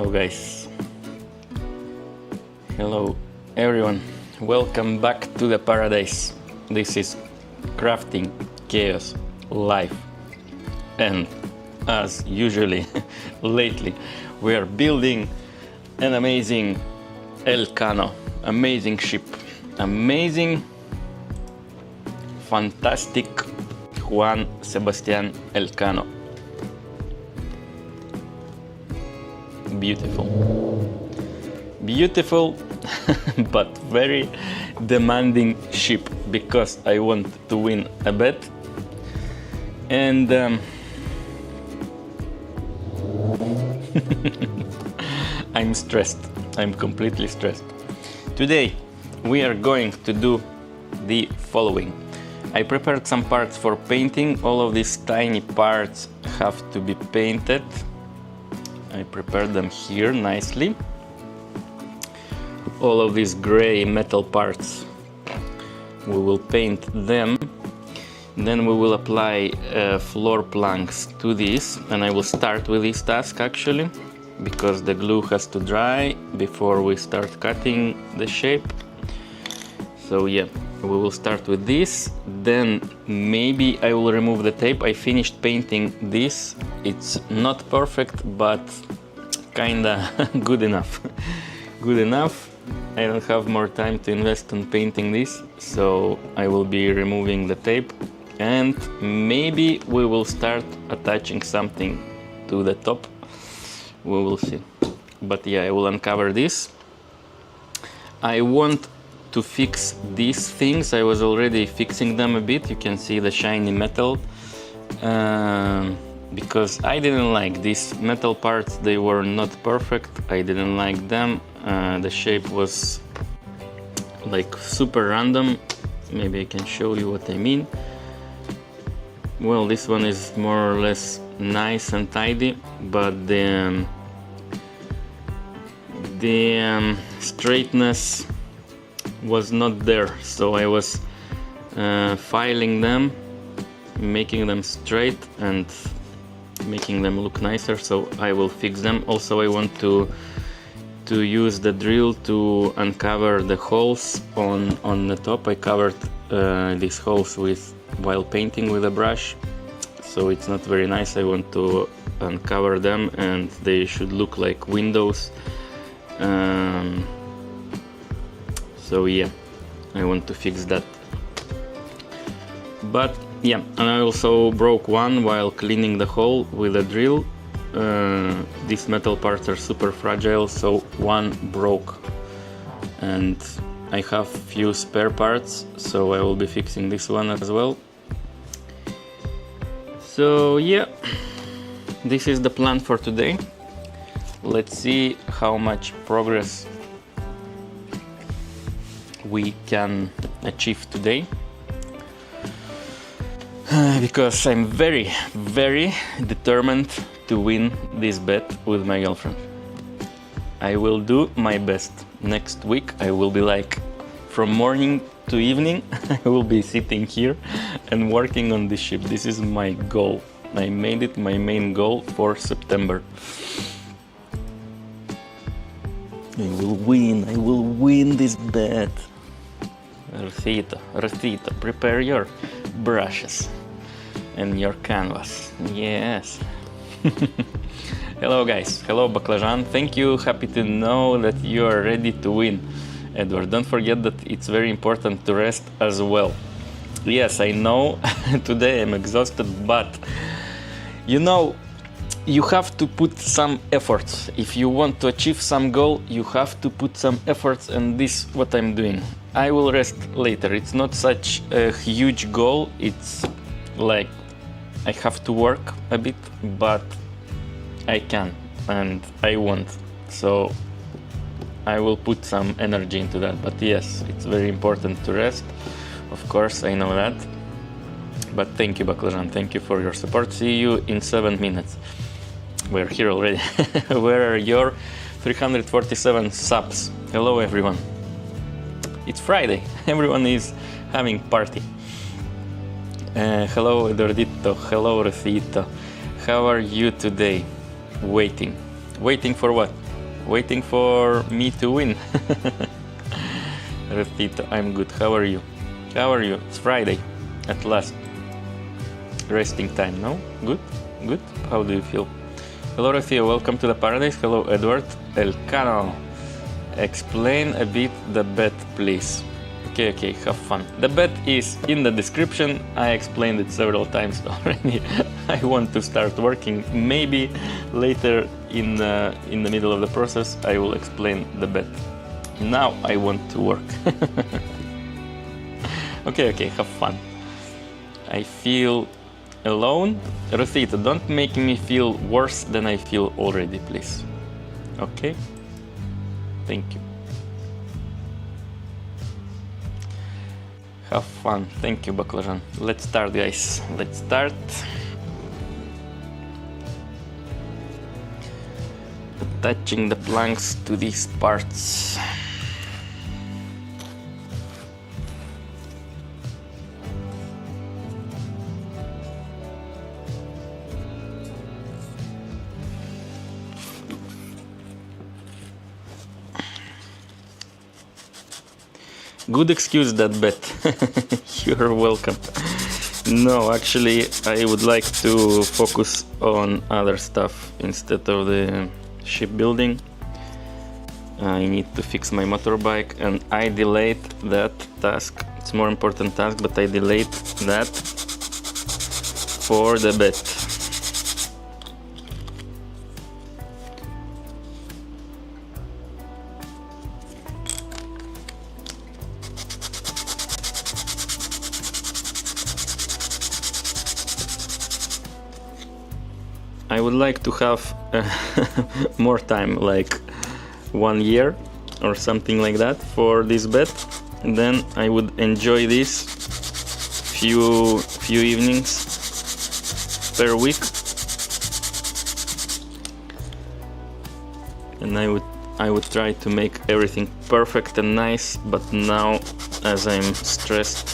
Hello guys, hello everyone, welcome back to the paradise. This is Crafting Chaos Life, and as usually lately we are building an amazing Elcano, amazing ship, amazing, fantastic Juan Sebastian Elcano. Beautiful but very demanding ship, because I want to win a bet, and I'm stressed. I'm completely stressed. Today we are going to do the following. I prepared some parts for painting. All of these tiny parts have to be painted. I prepared them here nicely. All of these gray metal parts, we will paint them. Then we will apply floor planks to this, and I will start with this task actually, because the glue has to dry before we start cutting the shape. So yeah, we will start with this, then maybe I will remove the tape. I finished painting this. It's not perfect, but kinda good enough. Good enough. I don't have more time to invest on painting this, so I will be removing the tape, and maybe we will start attaching something to the top. We will see. But yeah, I will uncover this. I want to fix these things. I was already fixing them a bit. You can see the shiny metal, because I didn't like these metal parts. They were not perfect. I didn't like them. The shape was like super random. Maybe I can show you what I mean. Well, this one is more or less nice and tidy, but the straightness was not there. So I was filing them, making them straight and making them look nicer. So I will fix them. Also, I want to use the drill to uncover the holes on the top. I covered these holes while painting with a brush, so it's not very nice. I want to uncover them, and they should look like windows. So yeah, I want to fix that. But yeah, and I also broke one while cleaning the hole with a drill. These metal parts are super fragile, so one broke, and I have few spare parts, so I will be fixing this one as well. So yeah, this is the plan for today. Let's see how much progress we can achieve today, because I'm very, very determined to win this bet with my girlfriend. I will do my best. Next week I will be like, from morning to evening, I will be sitting here and working on this ship. This is my goal. I made it my main goal for September. I will win this bet. Rosita, prepare your brushes and your canvas. Yes. Hello guys, hello Baclajan, thank you, happy to know that you are ready to win. Edward, don't forget that it's very important to rest as well. Yes, I know, today I'm exhausted, but you know, you have to put some efforts. If you want to achieve some goal, you have to put some efforts, and this is what I'm doing. I will rest later. It's not such a huge goal, it's like I have to work a bit, but I can and I want, so I will put some energy into that. But yes, it's very important to rest, of course, I know that. But thank you, Baclajan, thank you for your support. See you in 7 minutes. We're here already. Where are your 347 subs? Hello everyone. It's Friday, everyone is having party. Hello Eduardito, hello Rosito. How are you today? Waiting for what? waiting for me to win. Rafito, I'm good. How are you? How are you? It's Friday, at last. Resting time, no? Good? Good? How do you feel? Hello, Rafito. Welcome to the paradise. Hello, Edward Elcano. Explain a bit the bet, please. Okay, have fun. The bet is in the description. I explained it several times already. I want to start working. Maybe later in the middle of the process I will explain the bet. Now I want to work. Okay, have fun. I feel alone. Rosita, don't make me feel worse than I feel already, please. Okay? Thank you. Have fun. Thank you, Baklajan. Let's start, guys. Let's start. Attaching the planks to these parts. Good excuse, that bet. You're welcome. No, actually, I would like to focus on other stuff instead of the shipbuilding. I need to fix my motorbike, and I delayed that task. It's a more important task, but I delayed that for the bet. I would like to have more time, like 1 year or something like that for this bet, and then I would enjoy this few evenings per week, and I would try to make everything perfect and nice. But now, as I'm stressed,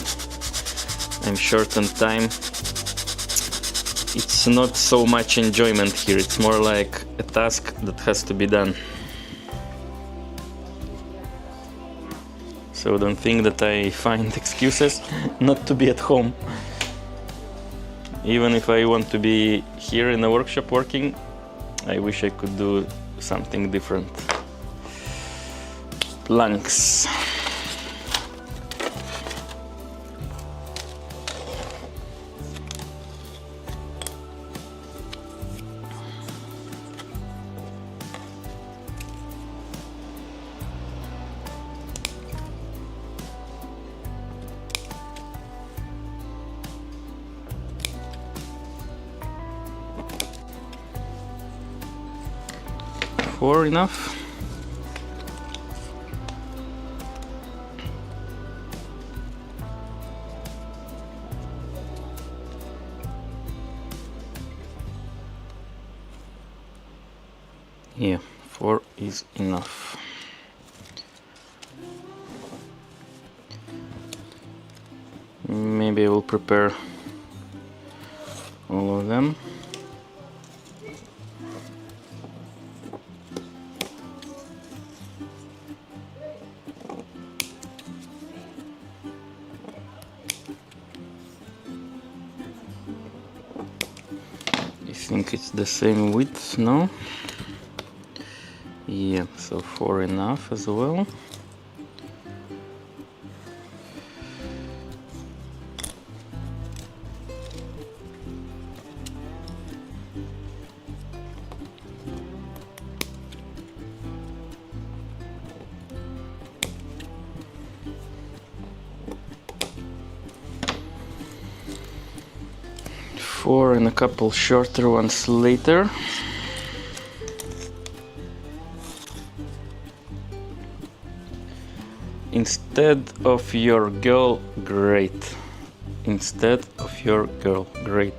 I'm short on time. It's not so much enjoyment here, it's more like a task that has to be done. So don't think that I find excuses not to be at home. Even if I want to be here in the workshop working, I wish I could do something different. Planks. Four enough? Yeah, 4 is enough. Maybe I will prepare all of them. I think it's the same width, no? Yeah, so 4 enough as well. Four and a couple shorter ones later. Instead of your girl, great. Instead of your girl, great.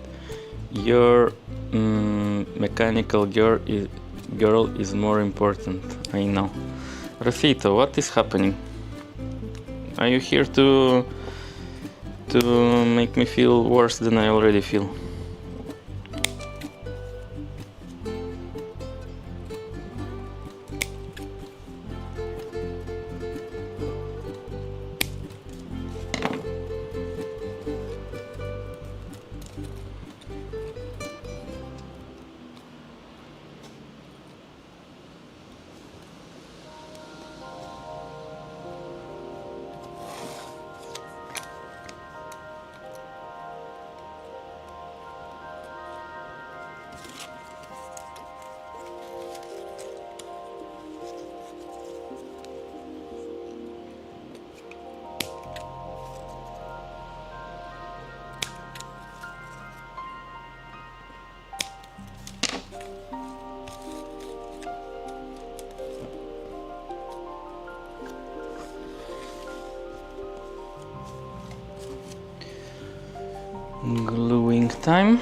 Your mechanical girl is more important. I know. Rafito, what is happening? Are you here to make me feel worse than I already feel? Gluing time.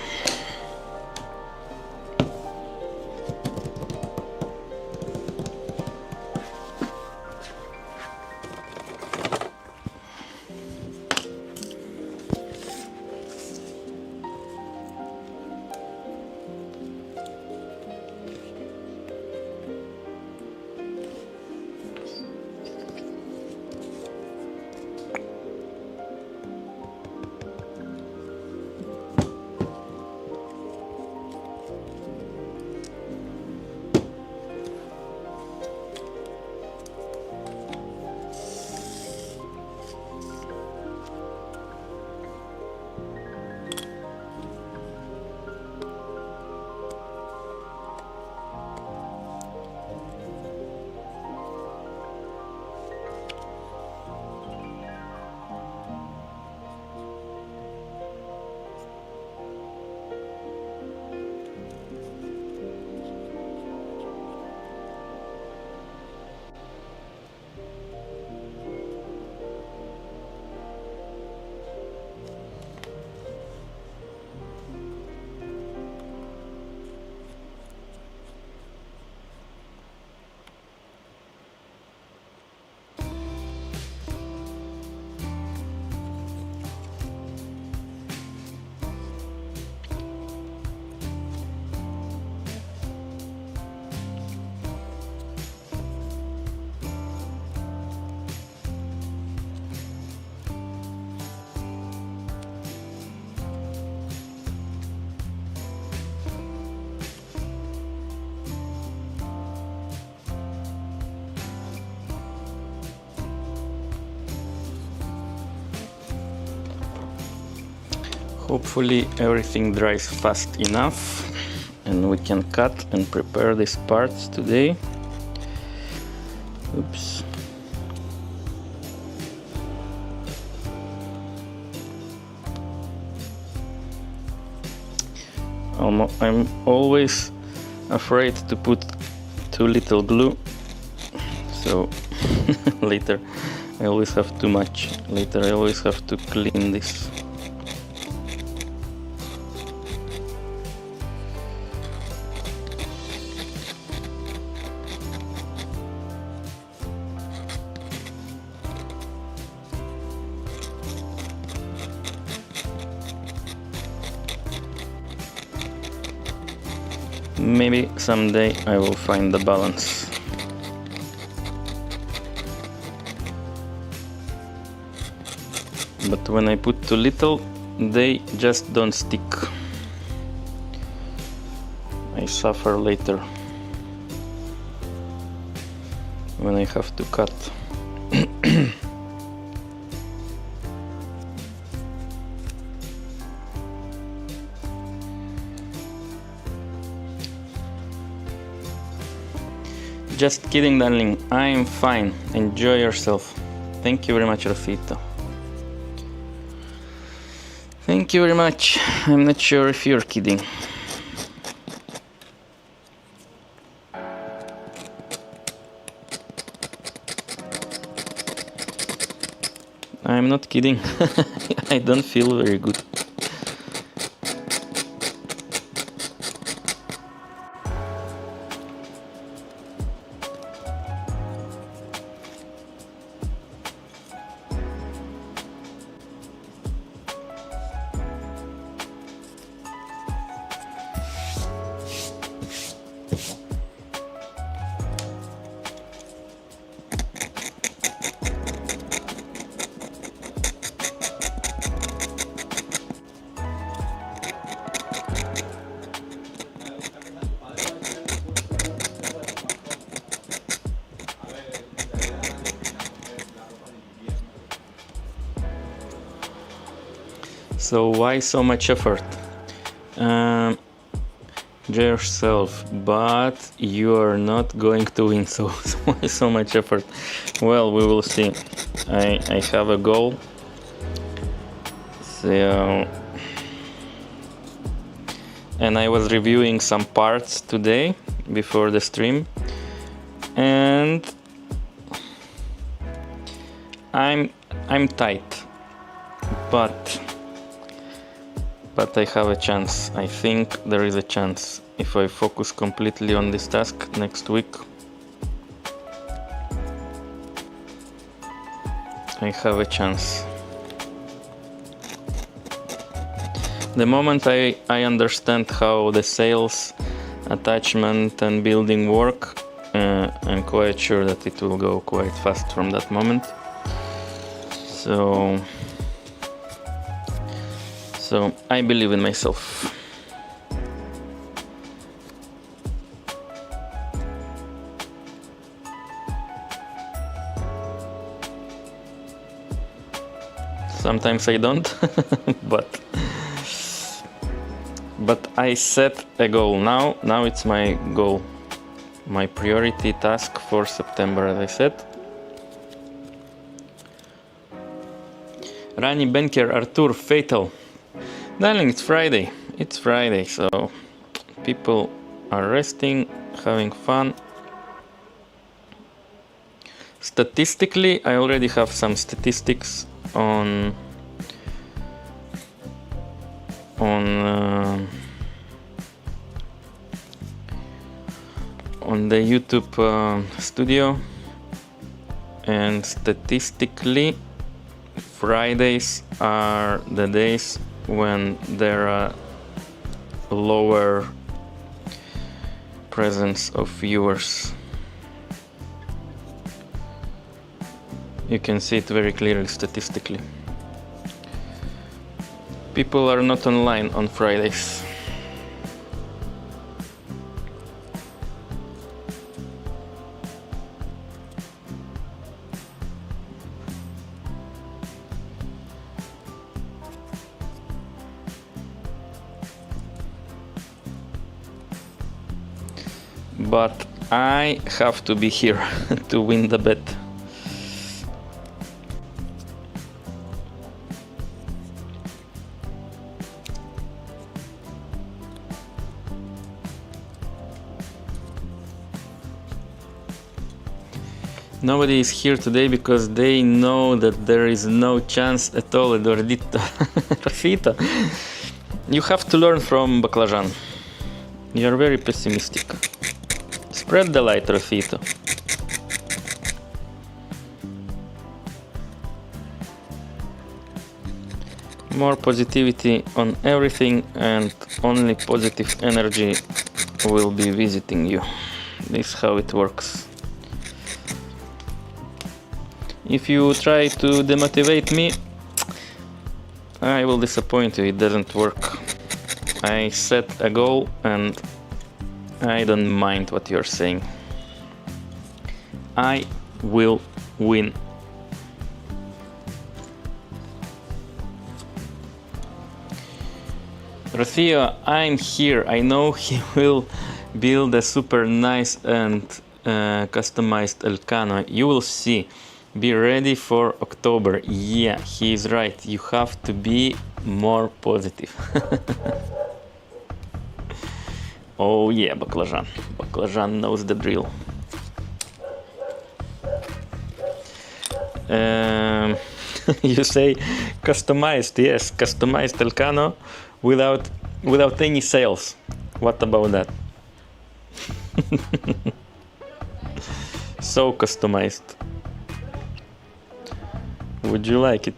Hopefully everything dries fast enough and we can cut and prepare these parts today. Oops. I'm always afraid to put too little glue, so later I always have too much. Later I always have to clean this. Maybe someday I will find the balance. But when I put too little, they just don't stick. I suffer later when I have to cut. Just kidding, darling. I'm fine. Enjoy yourself. Thank you very much, Rafita. Thank you very much. I'm not sure if you're kidding. I'm not kidding. I don't feel very good. So why so much effort? Enjoy yourself, but you are not going to win, so why so much effort? Well, we will see. I have a goal. So, and I was reviewing some parts today before the stream, and I'm tight, but but I have a chance. I think there is a chance if I focus completely on this task next week. I have a chance. The moment I understand how the sales, attachment and building work, I'm quite sure that it will go quite fast from that moment. So I believe in myself. Sometimes I don't, but I set a goal now. Now it's my goal, my priority task for September, as I said. Rani Benker, Artur, Fatal. Darling, it's Friday. It's Friday, so people are resting, having fun. Statistically, I already have some statistics on the YouTube studio, and statistically Fridays are the days when there are lower presence of viewers. You can see it very clearly statistically. People are not online on Fridays. But I have to be here to win the bet. Nobody is here today because they know that there is no chance at all, Eduardito. Rafita, you have to learn from Baklajan. You are very pessimistic. Spread the light, Rafito. More positivity on everything, and only positive energy will be visiting you. This is how it works. If you try to demotivate me, I will disappoint you. It doesn't work. I set a goal and I don't mind what you're saying. I will win. Rocío, I'm here. I know he will build a super nice and customized Elcano. You will see. Be ready for October. Yeah, he is right. You have to be more positive. Oh yeah, Baklajan. Baklajan knows the drill. You say customized. Yes, customized Elcano without any sales. What about that? So customized. Would you like it?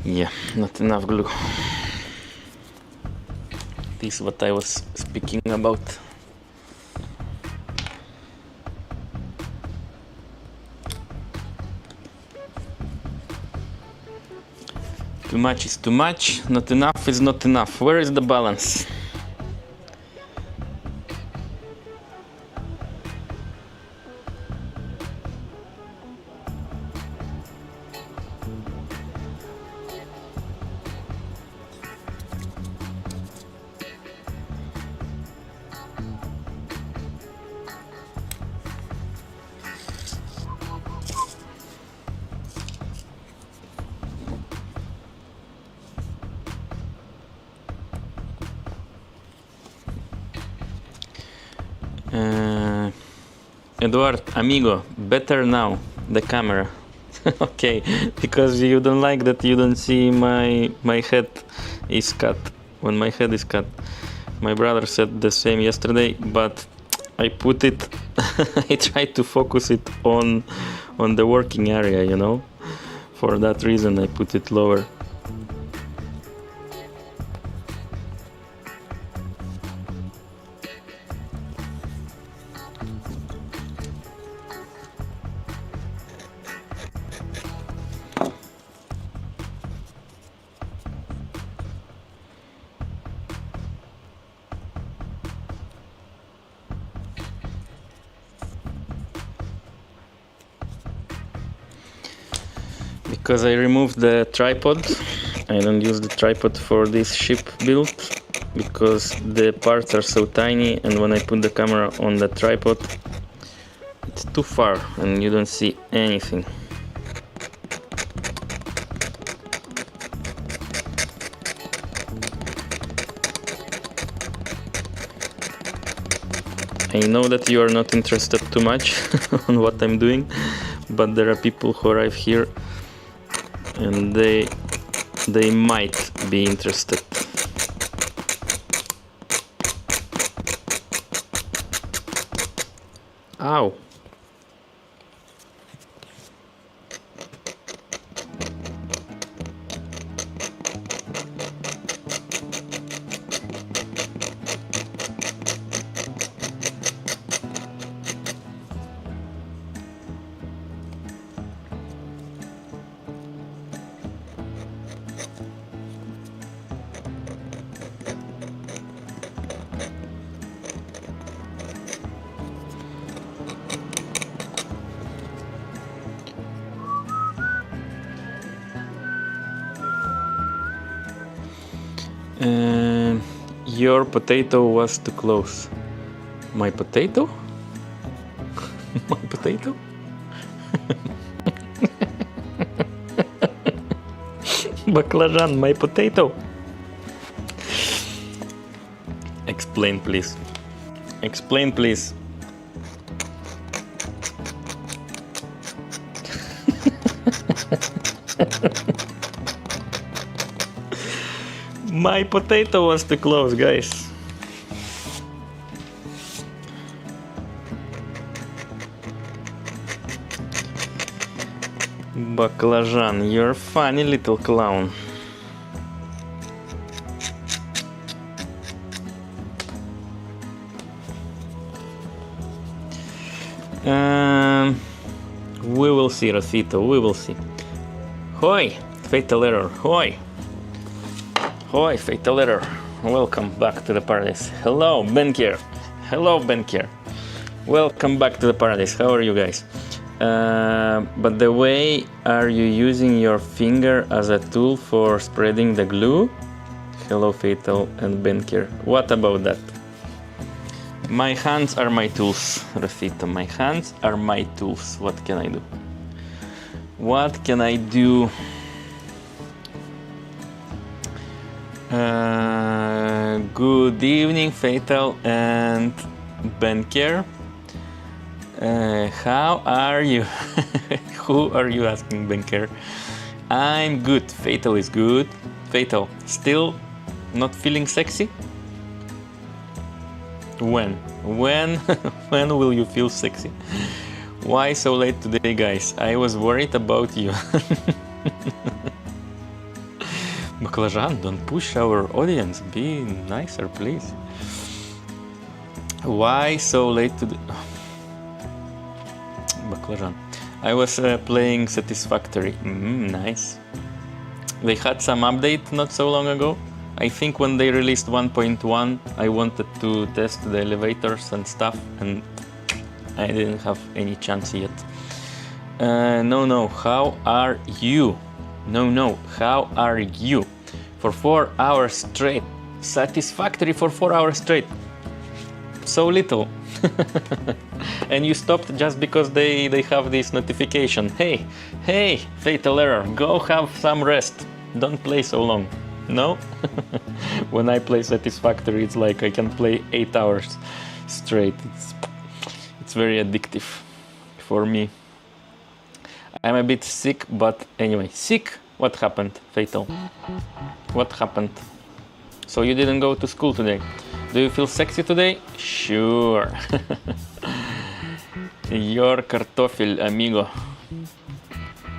Yeah, not enough glue. This is what I was speaking about. Too much is too much, not enough is not enough. Where is the balance? Eduard, amigo, better now, the camera. Okay, because you don't like that you don't see my head is cut. When my head is cut. My brother said the same yesterday, but I put it, I tried to focus it on the working area, you know. For that reason I put it lower. Because I removed the tripod, I don't use the tripod for this ship build because the parts are so tiny, and when I put the camera on the tripod it's too far and you don't see anything. I know that you are not interested too much on what I'm doing, but there are people who arrive here and they might be interested. Ow! Your potato was too close. My potato? My potato? Baklajan, my potato. Explain, please. Explain, please. My potato was too close, guys. Baklajan, you're a funny little clown. We will see, Rafito, we will see. Hoi, fatal error, hoi. Hoi, fatal error. Welcome back to the paradise. Hello, Benkier. Hello, Benkier. Welcome back to the paradise. How are you guys? But the way are you using your finger as a tool for spreading the glue? Hello, Fatal and Benkier. What about that? My hands are my tools, Rafito. My hands are my tools. What can I do? What can I do? Good evening, Fatal and Benkier. How are you? Who are you asking, Benkier? I'm good. Fatal is good. Fatal, still not feeling sexy? When? When will you feel sexy? Why so late today, guys? I was worried about you. Baklajan, don't push our audience. Be nicer, please. Why so late today? Baklajan. I was playing Satisfactory. Nice. They had some update not so long ago. I think when they released 1.1, I wanted to test the elevators and stuff, and I didn't have any chance yet. No, how are you? No, how are you? For 4 hours straight. Satisfactory for 4 hours straight. So little. And you stopped just because they have this notification. Hey, fatal error, go have some rest. Don't play so long. No? When I play Satisfactory, it's like I can play 8 hours. straight. It's very addictive for me. I'm a bit sick, but anyway, sick. What happened, Fatal? What happened? So you didn't go to school today. Do you feel sexy today? Sure. Your kartoffel, amigo.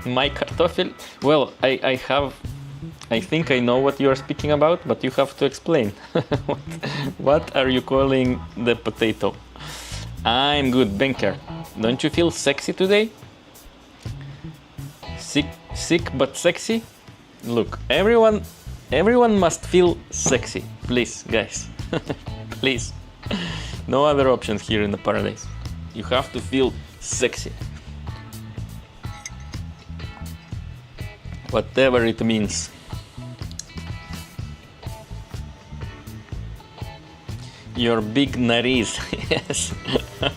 My kartoffel? Well, I think I know what you are speaking about, but you have to explain. What are you calling the potato? I'm good, Banker. Don't you feel sexy today? Sick but sexy? Look, everyone must feel sexy. Please, guys. Please. No other options here in the paradise. You have to feel sexy. Whatever it means. Your big nariz. Yes,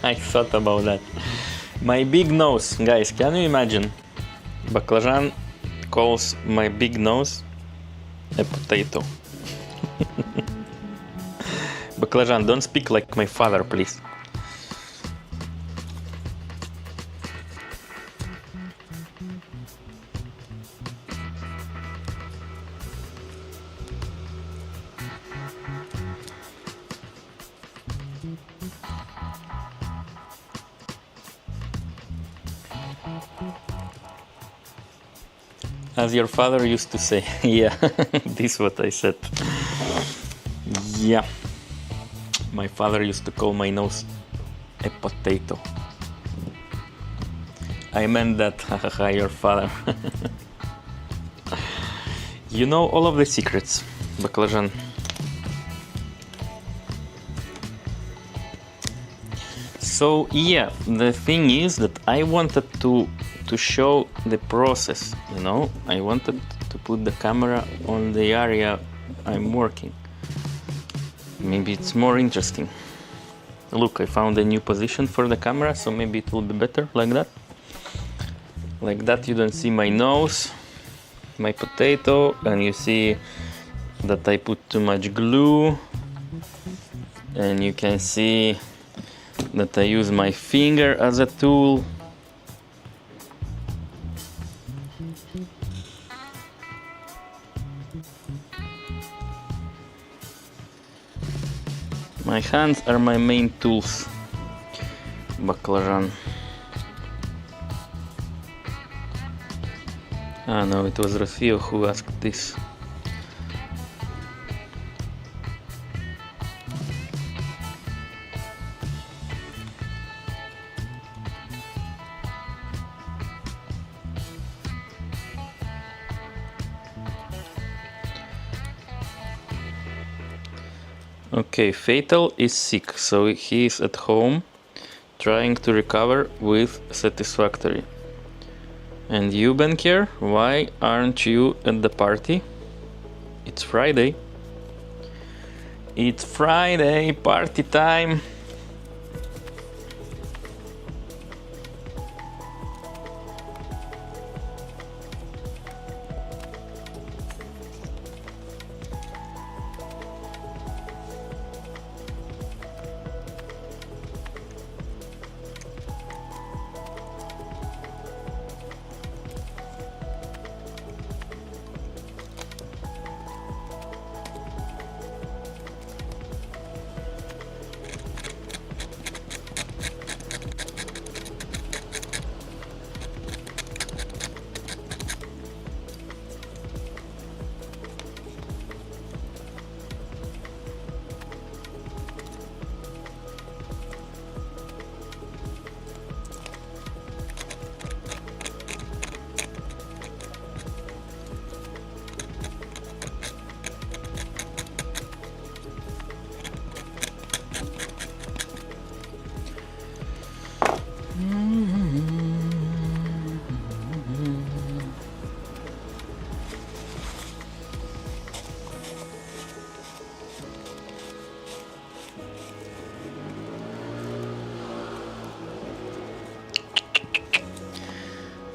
I thought about that. My big nose. Guys, can you imagine? Baklajan calls my big nose a potato. Baklajan, don't speak like my father, please. As your father used to say. Yeah, this is what I said. Yeah. My father used to call my nose a potato. I meant that, hahaha, your father. You know all of the secrets, Baklajan. So yeah, the thing is that I wanted to show the process, you know. I wanted to put the camera on the area I'm working. Maybe it's more interesting. Look, I found a new position for the camera, so maybe it will be better like that. Like that you don't see my nose, my potato, and you see that I put too much glue, and you can see that I use my finger as a tool. My hands are my main tools, Baklajan. Ah no, it was Rocío who asked this. Okay, Fatal is sick, so he is at home trying to recover with Satisfactory. And you, Benkier, why aren't you at the party? It's Friday. It's Friday, party time.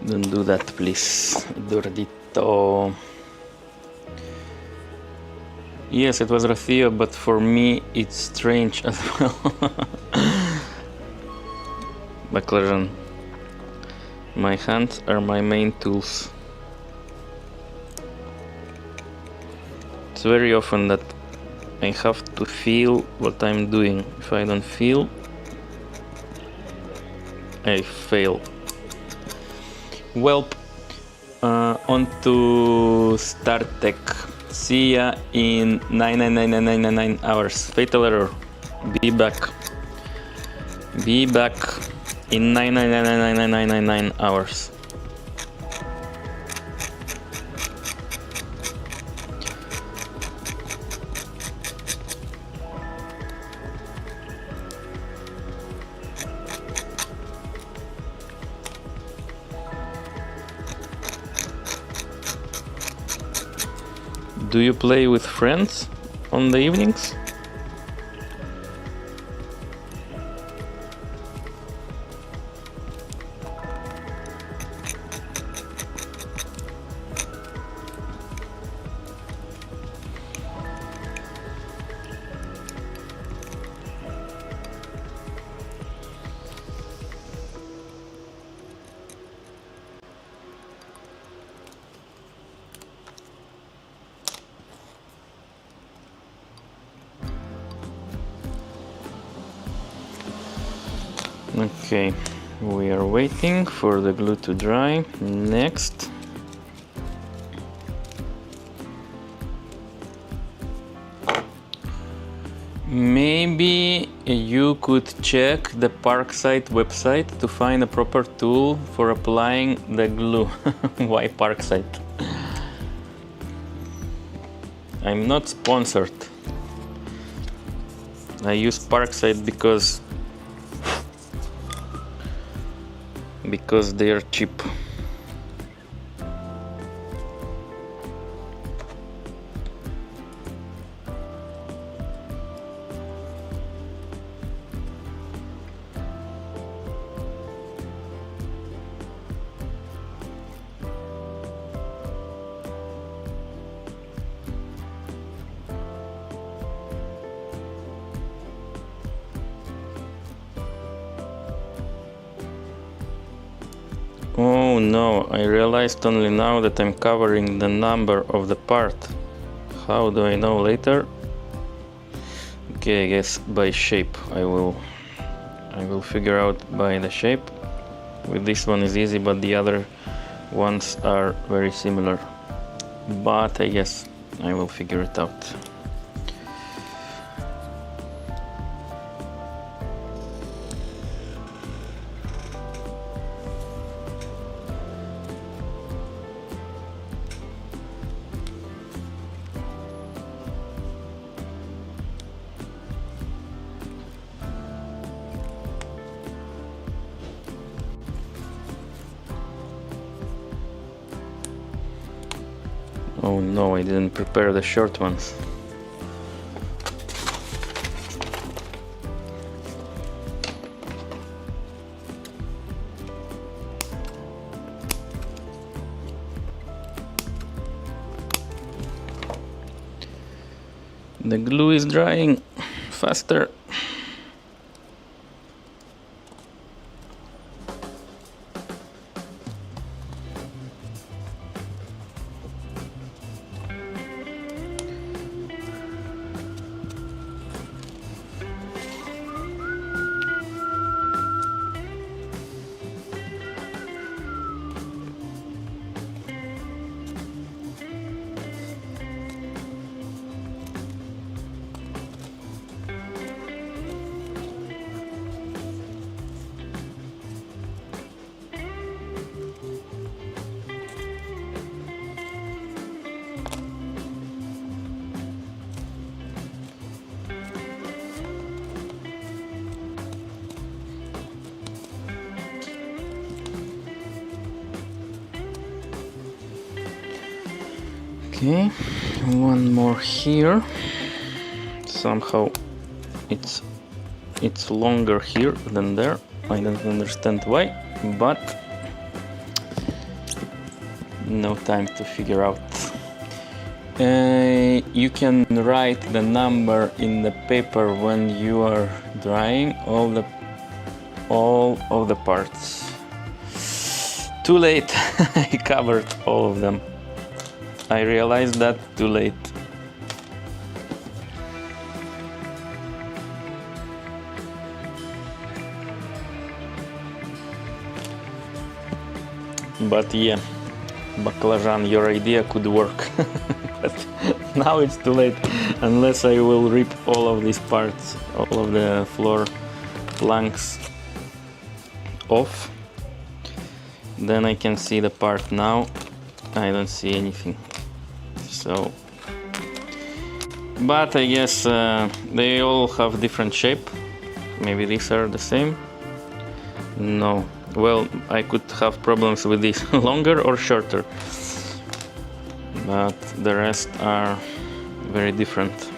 Don't do that, please, Dordito. Yes, it was Rafia, but for me it's strange as well. Baclajan. My hands are my main tools. It's very often that I have to feel what I'm doing. If I don't feel, I fail. Well, on to StarTech. See ya in 99999 hours. Fatal error. Be back. Be back in 99999 hours. Do you play with friends on the evenings? Okay, we are waiting for the glue to dry. Next, maybe you could check the Parkside website to find a proper tool for applying the glue. Why Parkside? I'm not sponsored. I use Parkside because they are cheap. Oh no, I realized only now that I'm covering the number of the part. How do I know later? Okay, I guess by shape I will figure out by the shape. With this one is easy, but the other ones are very similar. But I guess I will figure it out. Oh no, I didn't prepare the short ones. The glue is drying faster. Okay, one more here. Somehow it's longer here than there. I don't understand why, but no time to figure out. You can write the number in the paper when you are drying all of the parts. Too late. I covered all of them. I realized that too late. But yeah, Baklajan, your idea could work. But now it's too late, unless I will rip all of these parts, all of the floor planks off. Then I can see the part. Now I don't see anything. So, but I guess they all have different shape. Maybe these are the same. No. Well, I could have problems with this longer or shorter, but the rest are very different.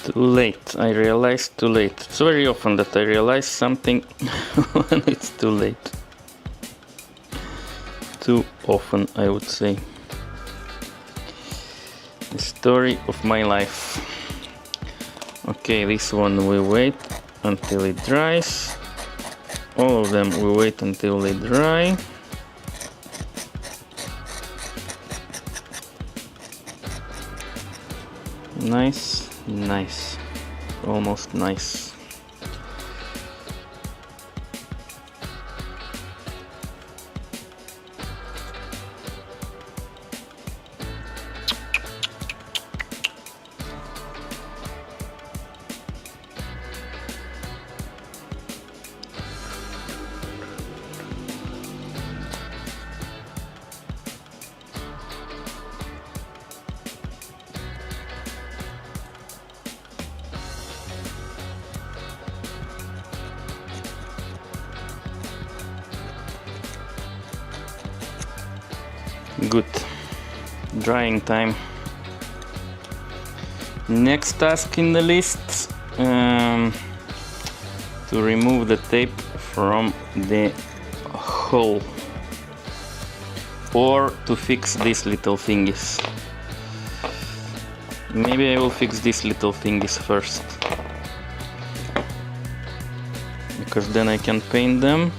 Too late. I realized too late. It's very often that I realize something when it's too late. Too often, I would say. The story of my life. Okay, this one we wait until it dries. All of them we wait until they dry. Nice. Nice, almost nice. Good. Drying time. Next task in the list, to remove the tape from the hole, or to fix these little thingies. Maybe I will fix these little thingies first, because then I can paint them.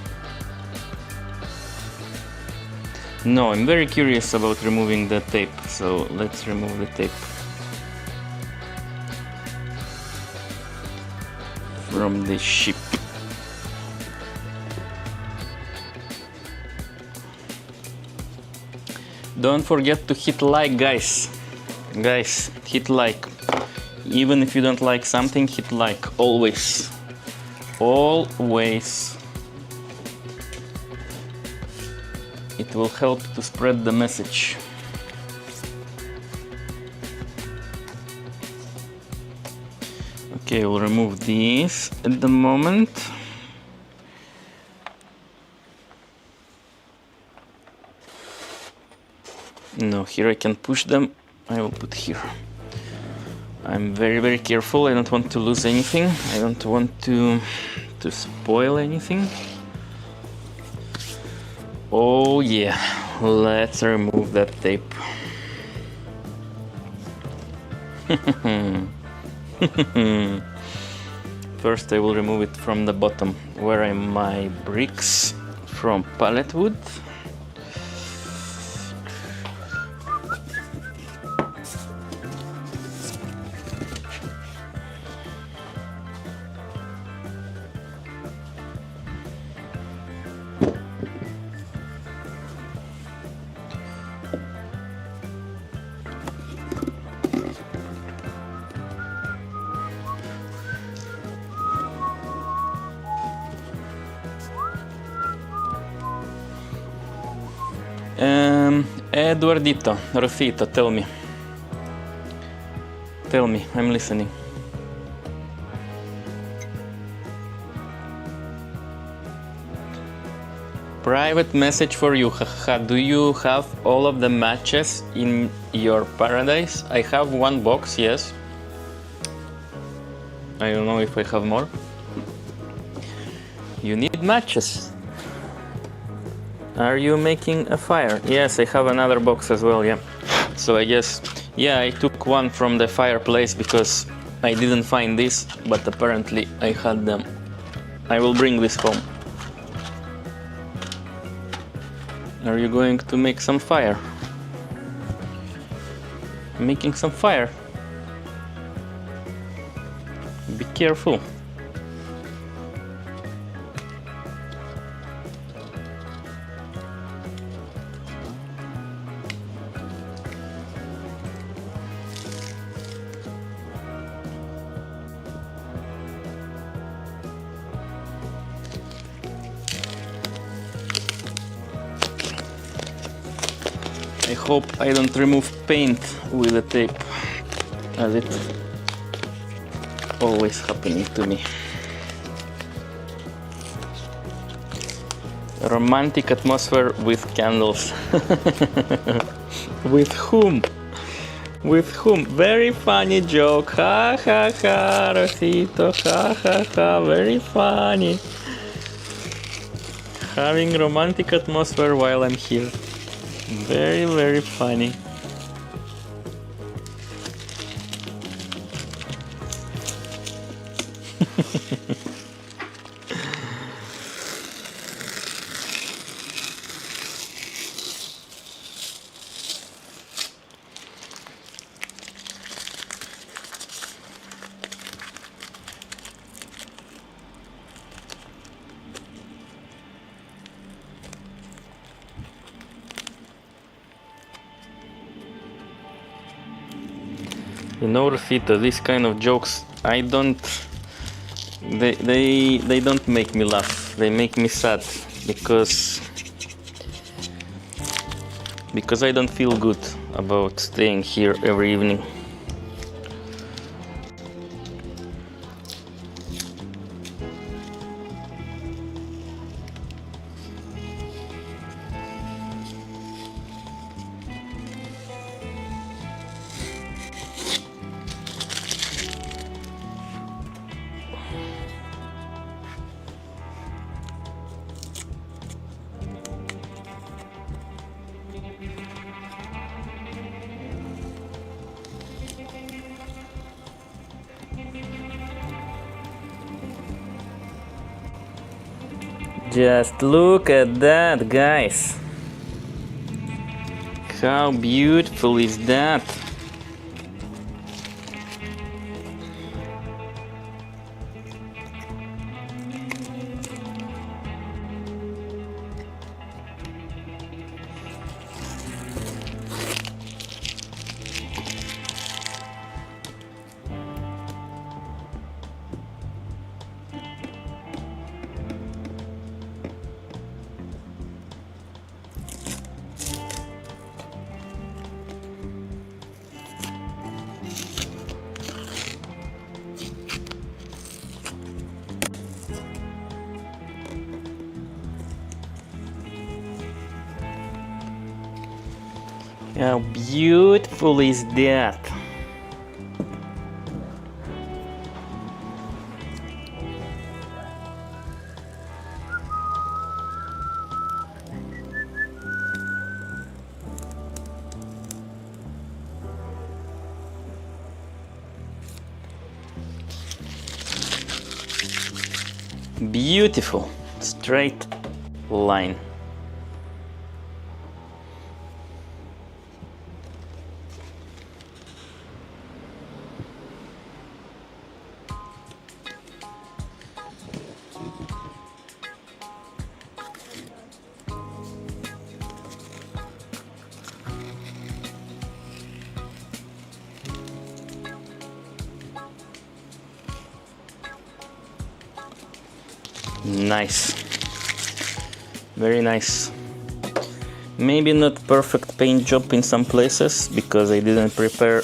No, I'm very curious about removing the tape, so let's remove the tape from the ship. Don't forget to hit like, guys. Guys, hit like. Even if you don't like something, hit like. Always. Always. It will help to spread the message. Okay, we'll remove these at the moment. No, here I can push them. I will put here. I'm very careful. I don't want to lose anything. I don't want to spoil anything. Oh yeah, let's remove that tape. First I will remove it from the bottom, where are my bricks from pallet wood. Eduardito, Rosito, tell me. Tell me, I'm listening. Private message for you, haha. Do you have all of the matches in your paradise? I have one box, yes. I don't know if I have more. You need matches. Are you making a fire? Yes, I have another box as well, yeah. So I guess, yeah, I took one from the fireplace because I didn't find this, but apparently I had them. I will bring this home. Are you going to make some fire? Making some fire. Be careful. I hope I don't remove paint with the tape, as it's always happening to me. Romantic atmosphere with candles. With whom? With whom? Very funny joke. Ha ha ha, Rosito. Ha ha ha, very funny. Having romantic atmosphere while I'm here. Very, very funny. You know, Rosito, these kind of jokes, they don't make me laugh. They make me sad because I don't feel good about staying here every evening. Just look at that, guys. How beautiful is that? How beautiful is that? Beautiful, straight line. Nice, very nice. Maybe not perfect paint job in some places because I didn't prepare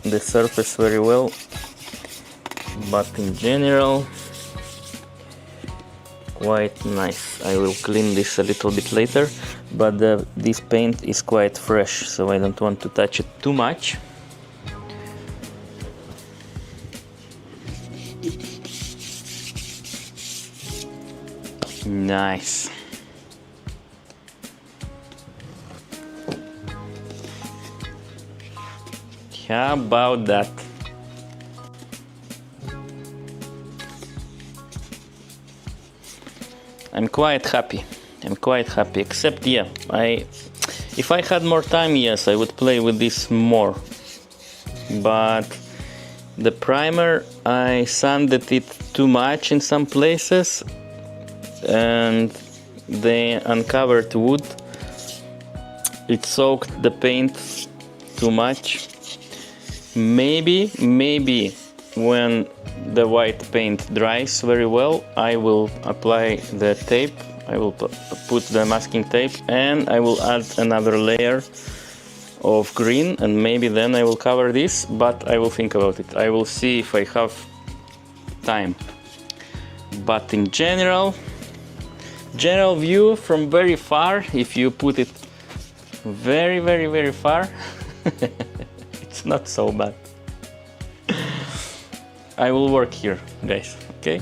the surface very well, but in general quite nice. I will clean this a little bit later, but this paint is quite fresh, so I don't want to touch it too much. Nice. How about that? I'm quite happy. Except, yeah, if I had more time, yes, I would play with this more. But the primer, I sanded it too much in some places, and the uncovered wood, it soaked the paint too much. Maybe when the white paint dries very well, I will apply the tape. I will put the masking tape, and I will add another layer of green, and maybe then I will cover this, but I will think about it. I will see if I have time. But in general view from very far, if you put it very far, it's not so bad. I will work here, guys, okay?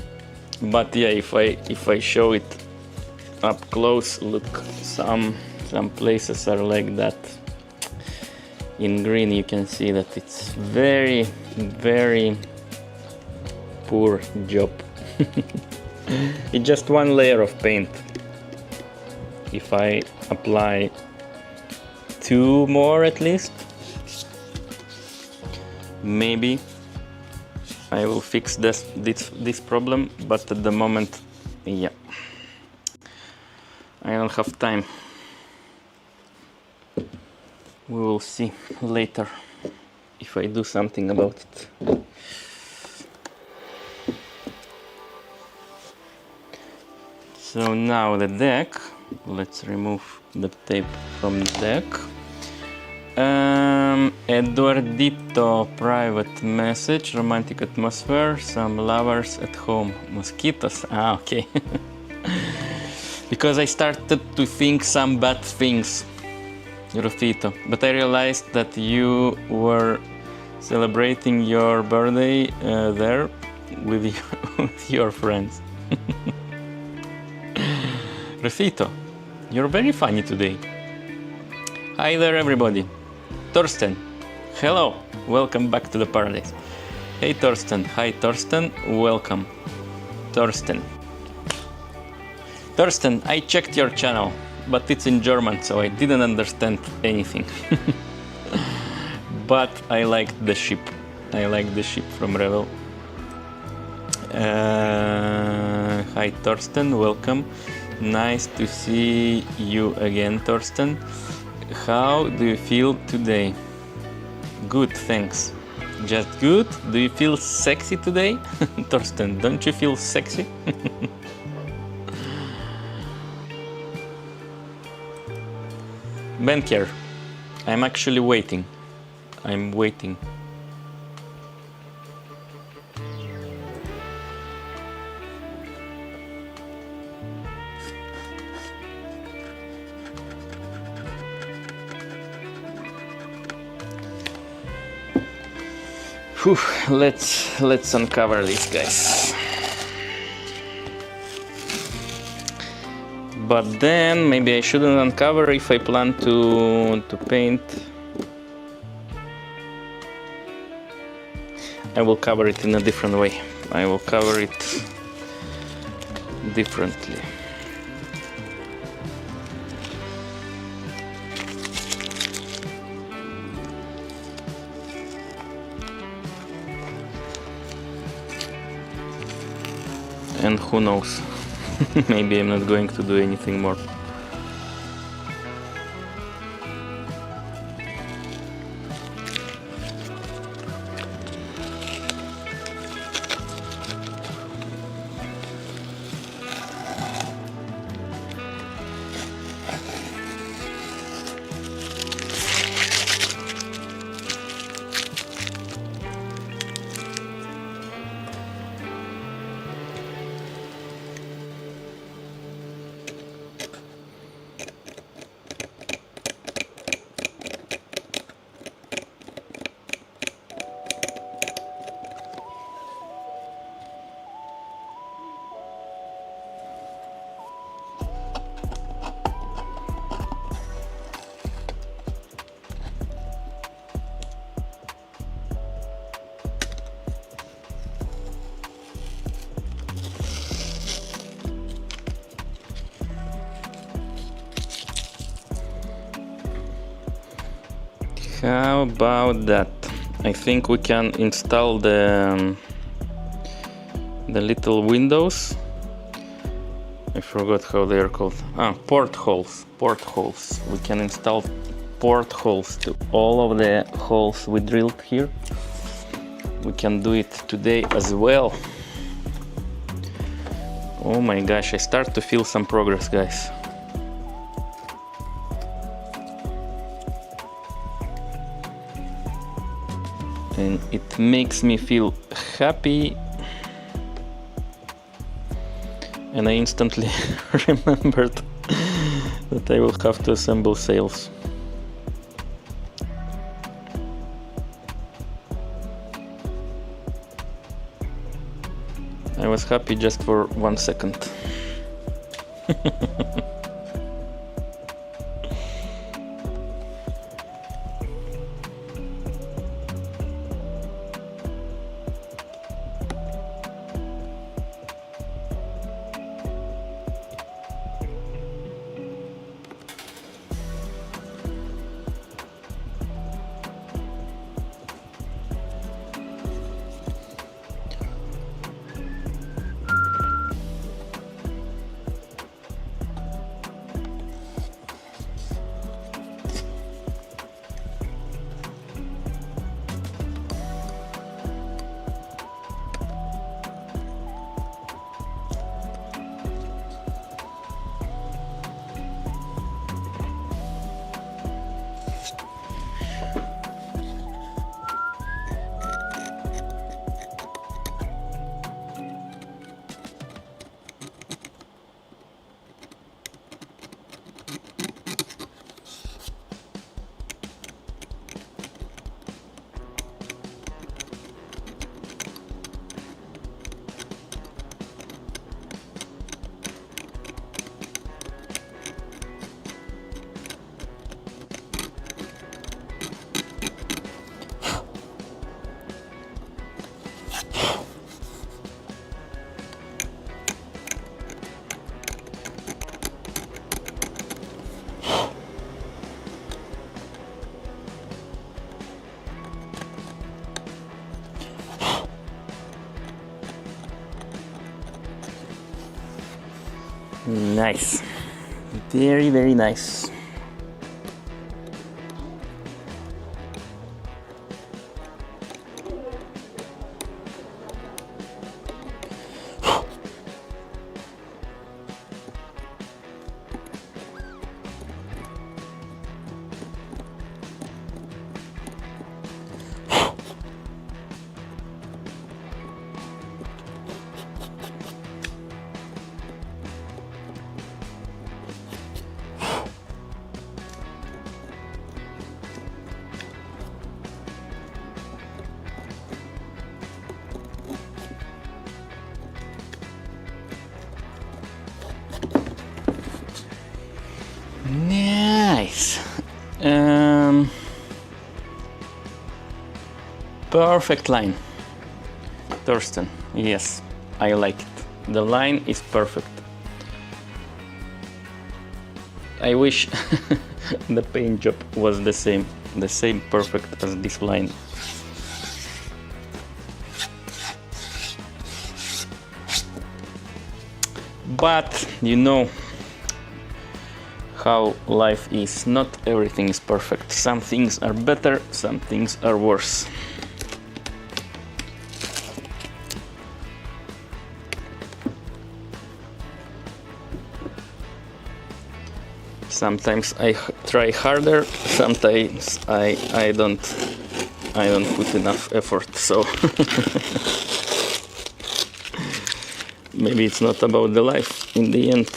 But yeah, if I show it up close, look, some places are like that. In green you can see that it's very poor job. It's just one layer of paint. If I apply 2 more at least, maybe I will fix this problem, but at the moment, yeah, I don't have time. We will see later if I do something about it. So now the deck, let's remove the tape from the deck. Eduardito private message, romantic atmosphere, some lovers at home, mosquitoes. Ah, okay. Because I started to think some bad things, Rufito, but I realized that you were celebrating your birthday there with your friends. Rufito, you're very funny today. Hi there, everybody. Torsten, hello, welcome back to the paradise. Hey Torsten, hi Torsten, welcome. Torsten, I checked your channel, but it's in German, so I didn't understand anything. But I liked the ship. I like the ship from Revel. Hi Torsten, welcome. Nice to see you again, Torsten. How do you feel today? Good, thanks. Just good? Do you feel sexy today? Torsten, don't you feel sexy? Benker, I'm actually waiting. I'm waiting. Whew, let's uncover these guys. But then maybe I shouldn't uncover if I plan to paint. I will cover it in a different way. I will cover it differently. And who knows, maybe I'm not going to do anything more. How about that? I think we can install the little windows. I forgot how they are called. Portholes. Portholes. We can install portholes to all of the holes we drilled here. We can do it today as well. Oh my gosh, I start to feel some progress, guys. And it makes me feel happy. And I instantly remembered that I will have to assemble sails. I was happy just for 1 second. Nice. Very, very nice. Nice. Perfect line. Thorsten, yes, I like it. The line is perfect. I wish the paint job was the same perfect as this line. But you know how life is. Not everything is perfect. Some things are better, some things are worse. Sometimes I try harder, sometimes I don't put enough effort, so maybe it's not about the life in the end.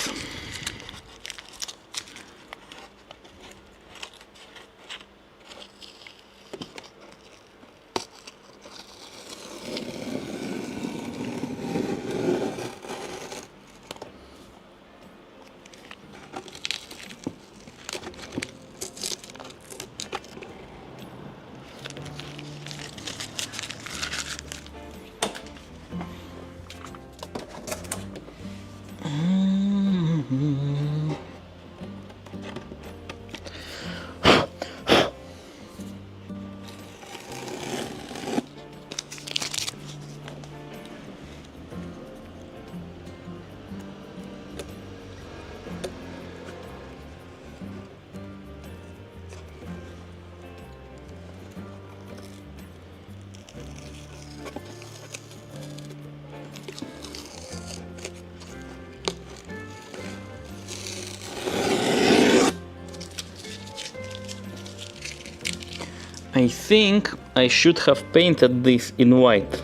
I think I should have painted this in white,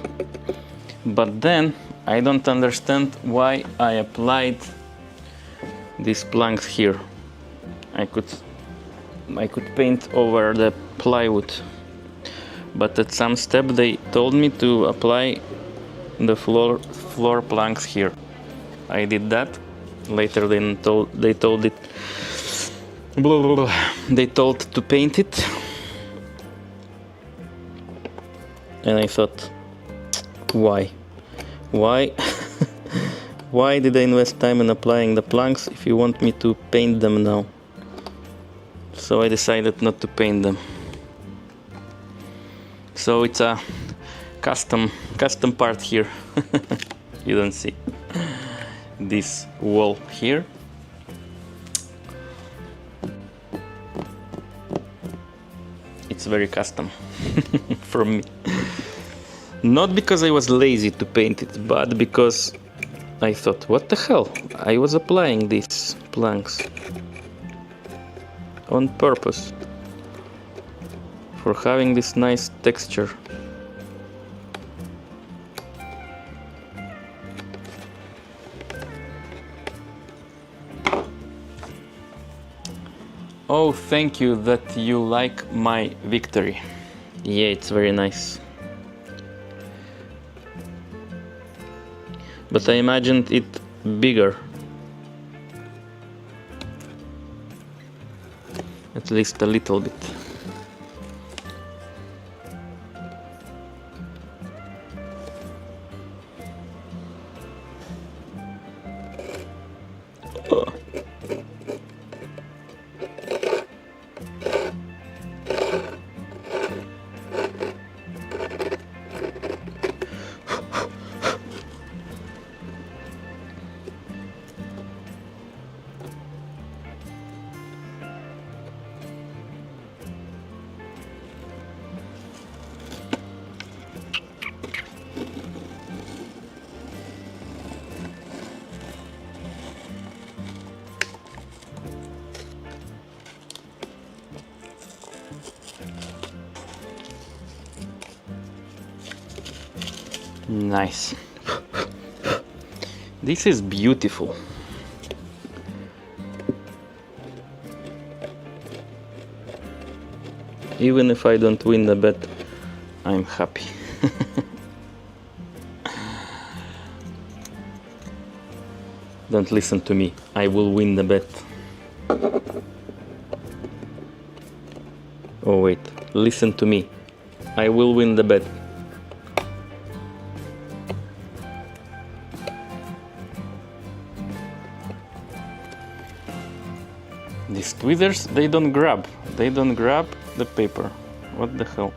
but then I don't understand why I applied these planks here. I could paint over the plywood, but at some step they told me to apply the floor planks here. I did that. Later they told it blah, blah, blah. They told to paint it, and I thought, why why did I invest time in applying the planks if you want me to paint them now? So I decided not to paint them. So it's a custom part here. You don't see this wall here. It's very custom from me. Not because I was lazy to paint it, but because I thought, what the hell? I was applying these planks on purpose for having this nice texture. Oh, thank you that you like my victory. Yeah, it's very nice. But I imagined it bigger. At least a little bit. Nice. This is beautiful. Even if I don't win the bet, I'm happy. Don't listen to me. I will win the bet. Oh wait, listen to me. I will win the bet. These tweezers, they don't grab the paper. What the hell?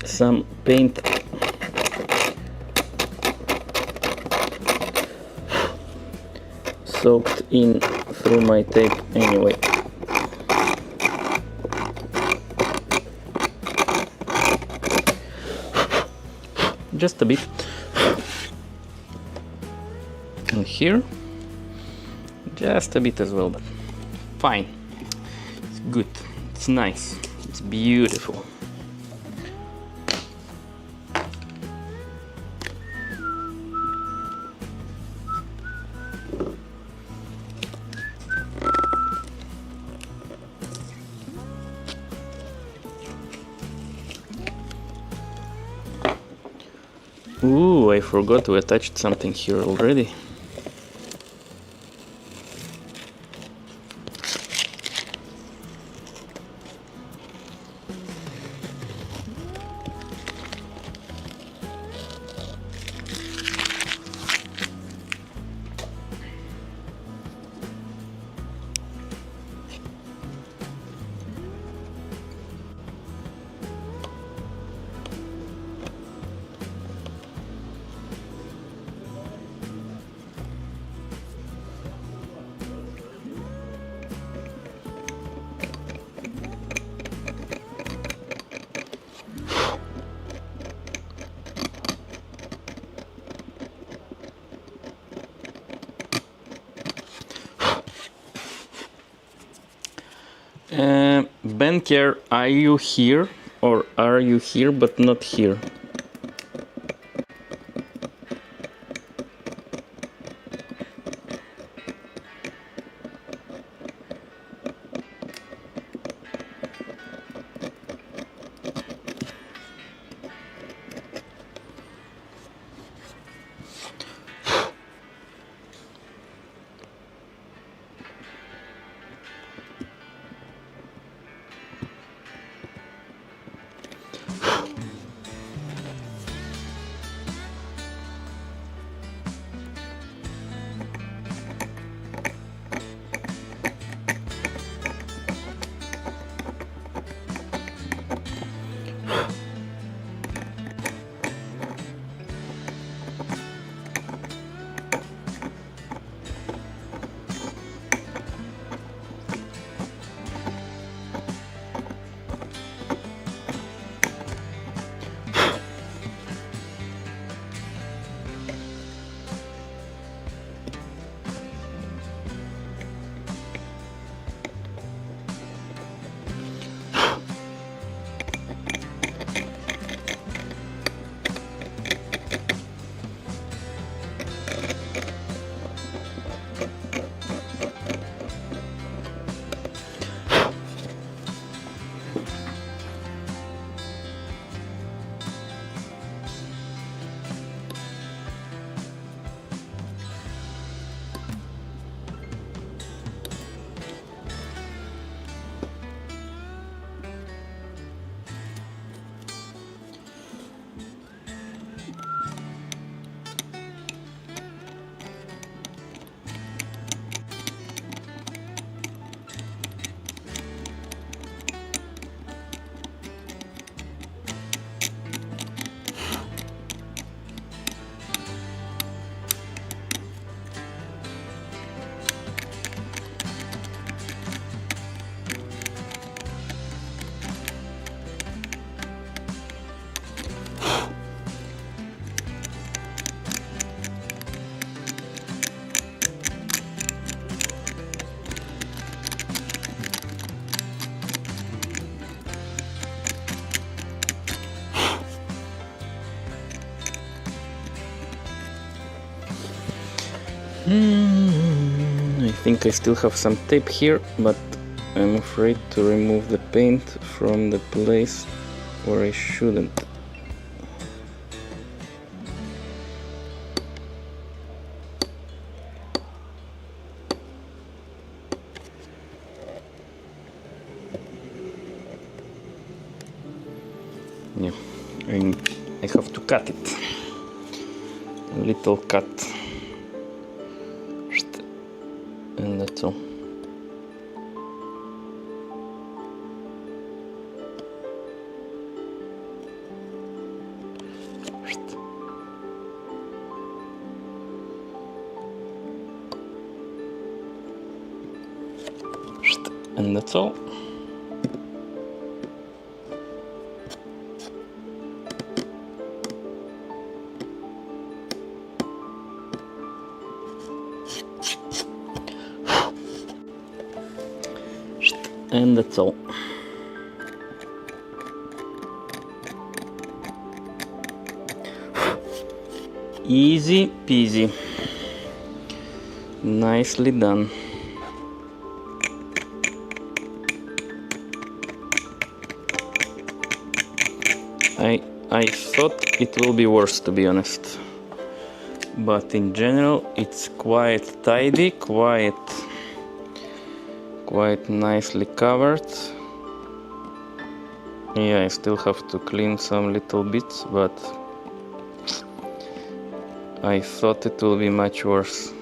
Some paint soaked in through my tape anyway. just a bit. And here, just a bit as well, but fine. It's good, it's nice, it's beautiful. Ooh, I forgot to attach something here already. Benker, are you here or are you here but not here? I think I still have some tape here, but I'm afraid to remove the paint from the place where I shouldn't. Yeah, I have to cut it. A little cut. And that's all. And that's all. And that's all. Easy peasy. Nicely done. I thought it will be worse, to be honest, but in general it's quite tidy, quite nicely covered. Yeah, I still have to clean some little bits, but I thought it will be much worse.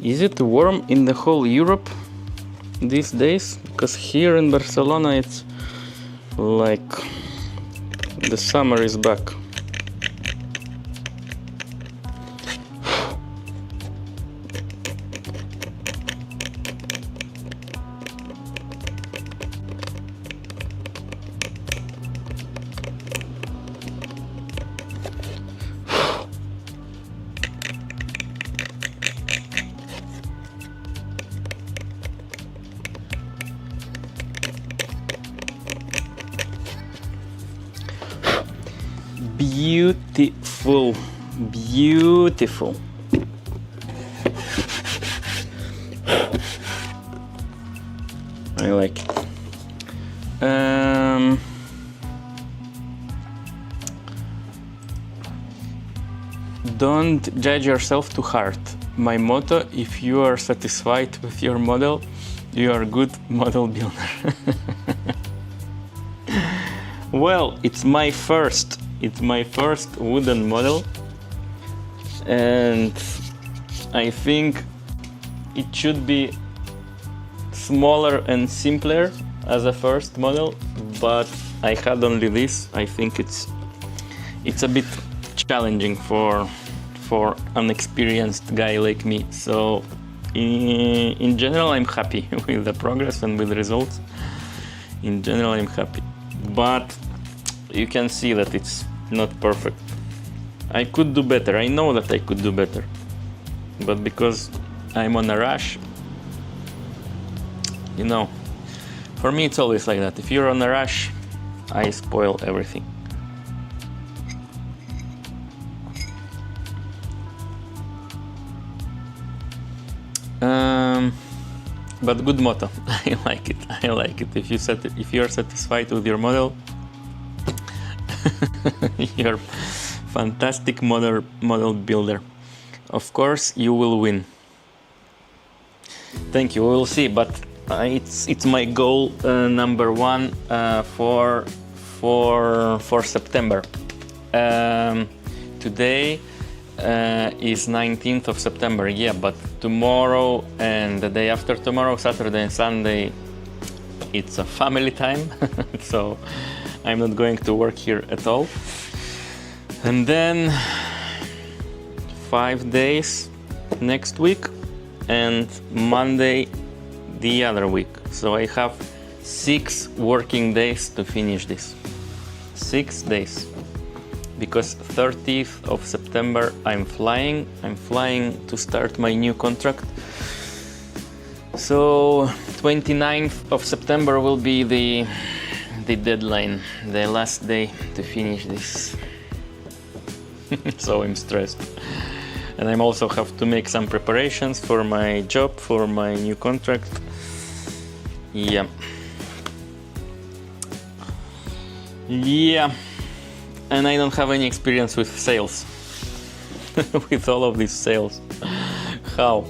Is it warm in the whole Europe these days? Because here in Barcelona it's like the summer is back. Beautiful, beautiful. I like it. Don't judge yourself too hard. My motto: if you are satisfied with your model, you are a good model builder. Well, it's my first wooden model, and I think it should be smaller and simpler as a first model, but I had only this. I think it's a bit challenging for an experienced guy like me. So in general, I'm happy with the progress and with the results. In general, I'm happy, but you can see that it's not perfect. I could do better. I know that I could do better, but because I'm on a rush, you know, for me it's always like that. If you're on a rush, I spoil everything. But good motto. I like it. I like it. If you're satisfied with your model, you're fantastic model builder. Of course, you will win. Thank you. We will see. But it's my goal number one for September. Today is 19th of September, yeah, but tomorrow and the day after tomorrow, Saturday and Sunday, it's a family time, so I'm not going to work here at all. And then 5 days next week and Monday the other week. So I have 6 working days to finish this. 6 days. Because 30th of September I'm flying to start my new contract. So 29th of September will be the deadline, the last day to finish this. So I'm stressed. And I also have to make some preparations for my job, for my new contract. Yeah. And I don't have any experience with sales. With all of these sales. How?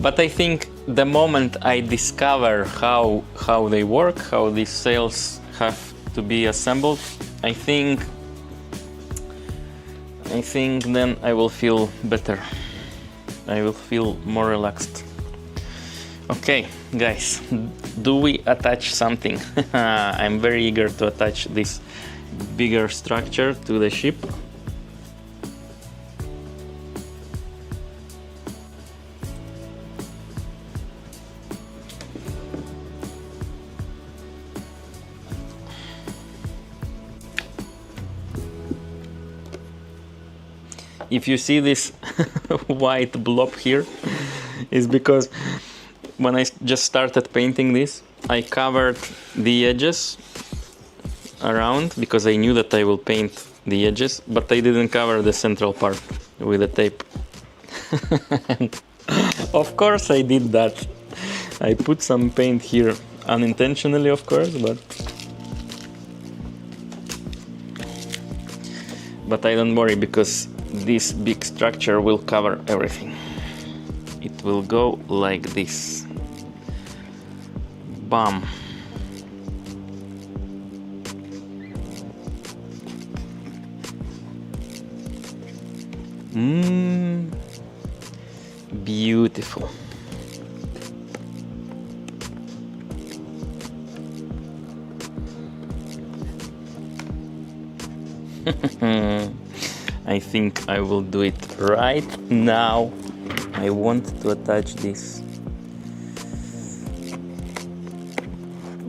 But I think the moment I discover how they work, how these sails have to be assembled, I think then I will feel better. I will feel more relaxed. Okay, guys, do we attach something? I'm very eager to attach this bigger structure to the ship. If you see this white blob here, is because when I just started painting this, I covered the edges around because I knew that I will paint the edges, but I didn't cover the central part with the tape. And of course I did that. I put some paint here unintentionally, of course, but I don't worry because this big structure will cover everything. It will go like this. Bam. Beautiful. I think I will do it right now. I want to attach this.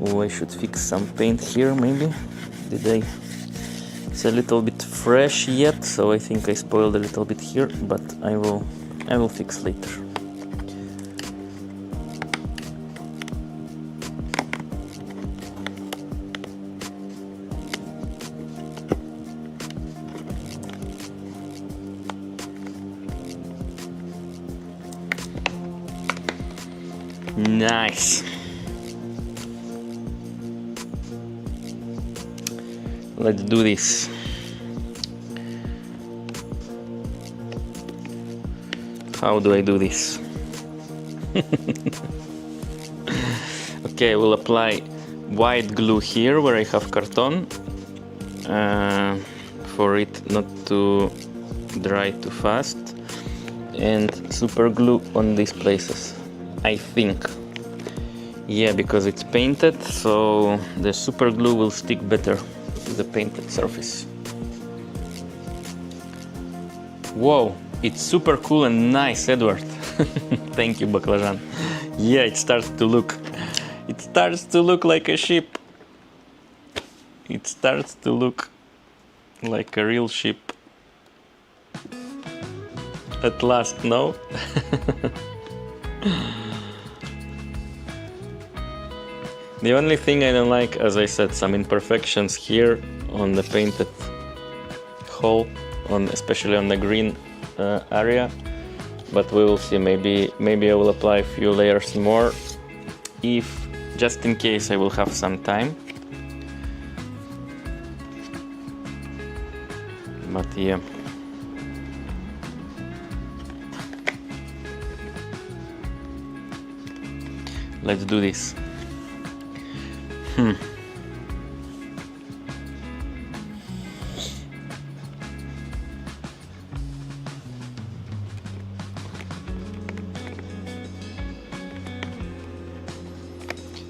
Oh, I should fix some paint here maybe. It's a little bit fresh yet, so I think I spoiled a little bit here, but I will fix later. Nice. Let's do this. How do I do this? Okay, I will apply white glue here where I have carton for it not to dry too fast, and super glue on these places. I think. Yeah, because it's painted, so the super glue will stick better to the painted surface. Whoa, it's super cool and nice, Edward. Thank you, Baclajan. Yeah, it starts to look like a ship. It starts to look like a real ship. At last, no? The only thing I don't like, as I said, some imperfections here on the painted hole, especially on the green area. But we will see. Maybe I will apply a few layers more, just in case I will have some time. But yeah. Let's do this.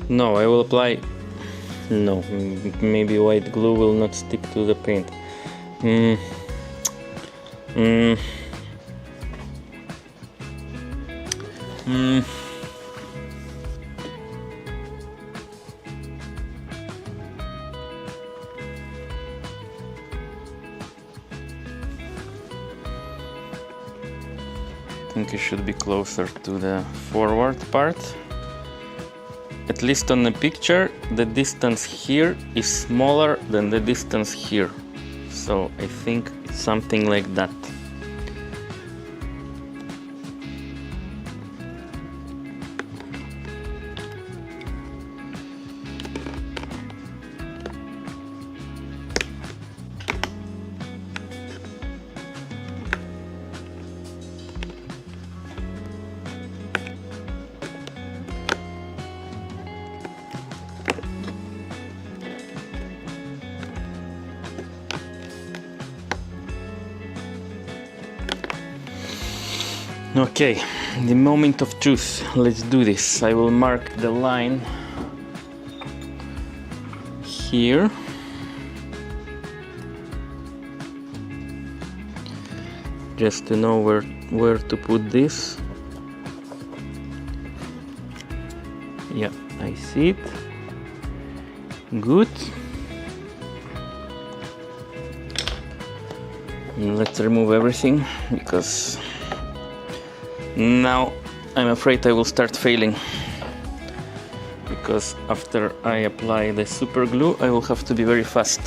No, I will apply. No, maybe white glue will not stick to the paint. I think it should be closer to the forward part. At least on the picture, the distance here is smaller than the distance here. So I think it's something like that. Okay, the moment of truth. Let's do this. I will mark the line here. Just to know where to put this. Yeah, I see it. Good. Let's remove everything, because now I'm afraid I will start failing, because after I apply the super glue I will have to be very fast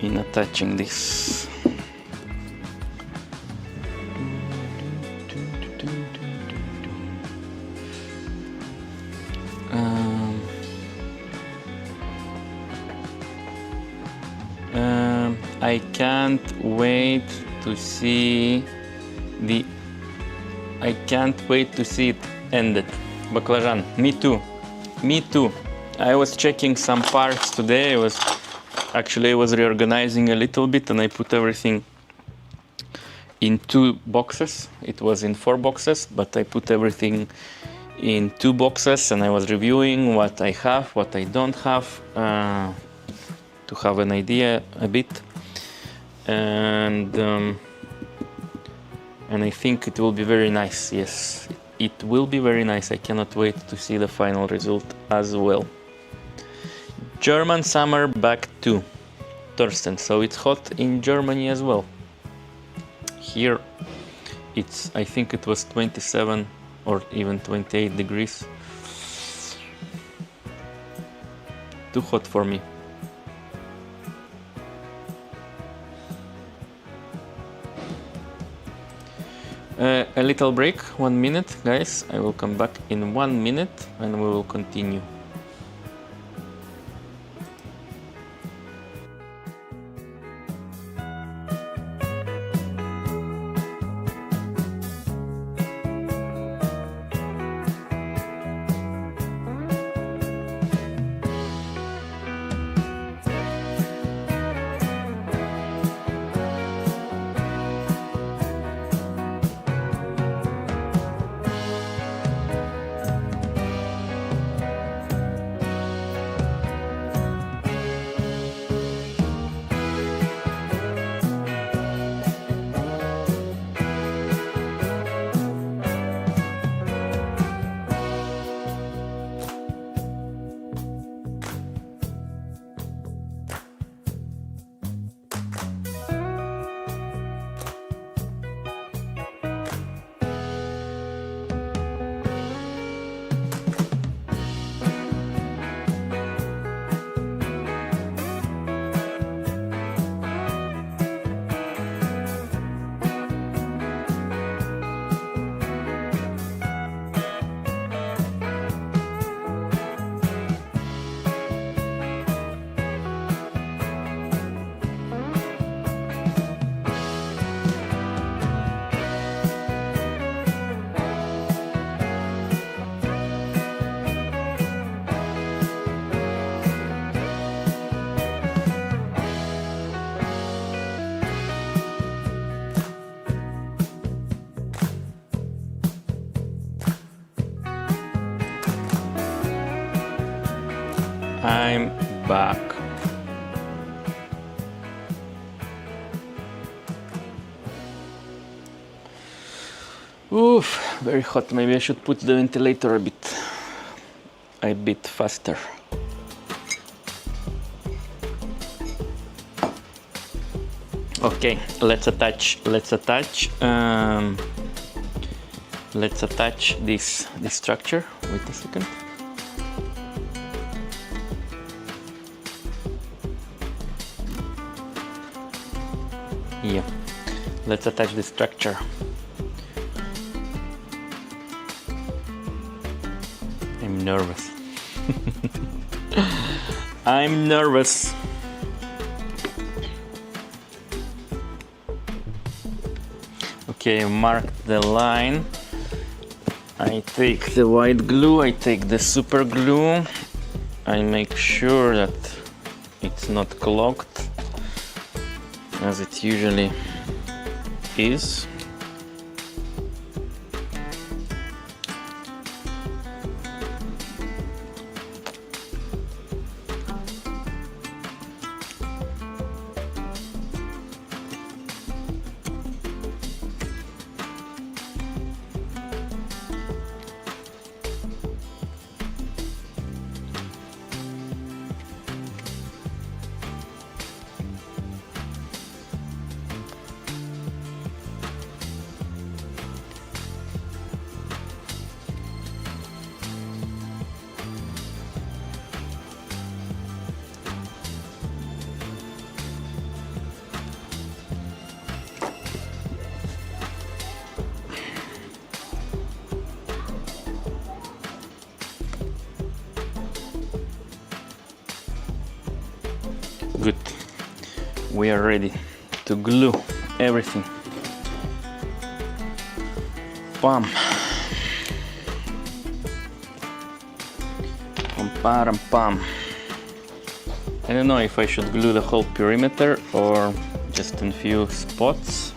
in attaching this. I can't wait to see it ended. Baclajan, me too. Me too. I was checking some parts today. I was reorganizing a little bit, and I put everything in 2 boxes. It was in 4 boxes, but I put everything in 2 boxes, and I was reviewing what I have, what I don't have, to have an idea a bit. And I think it will be very nice. Yes, it will be very nice. I cannot wait to see the final result as well. German summer back to Thorsten. So it's hot in Germany as well. Here I think it was 27 or even 28 degrees. Too hot for me. A little break, 1 minute, guys. I will come back in 1 minute and we will continue. I'm back. Oof, very hot. Maybe I should put the ventilator a bit faster. Okay, let's attach this structure. Wait a second. Yeah, let's attach the structure. I'm nervous. I'm nervous. Okay, mark the line. I take the white glue, I take the super glue. I make sure that it's not clogged, as it usually is. Good. We are ready to glue everything. Pam. Pam, pam, pam. I don't know if I should glue the whole perimeter or just in few spots.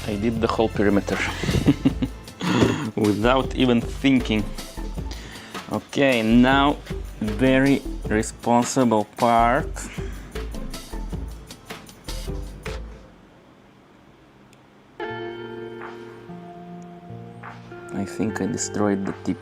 I did the whole perimeter without even thinking. Okay, now very responsible part. I think I destroyed the tip.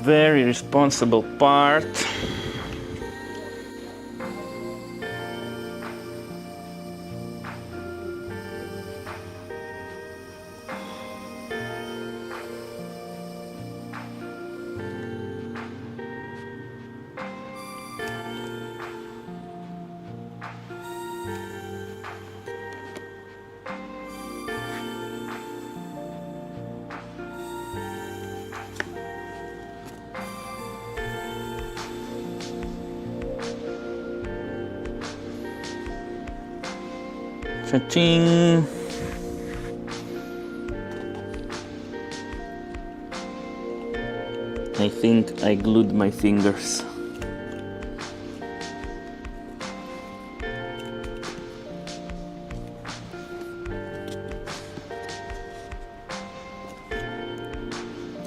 Very responsible part. Cha-ching! I think I glued my fingers.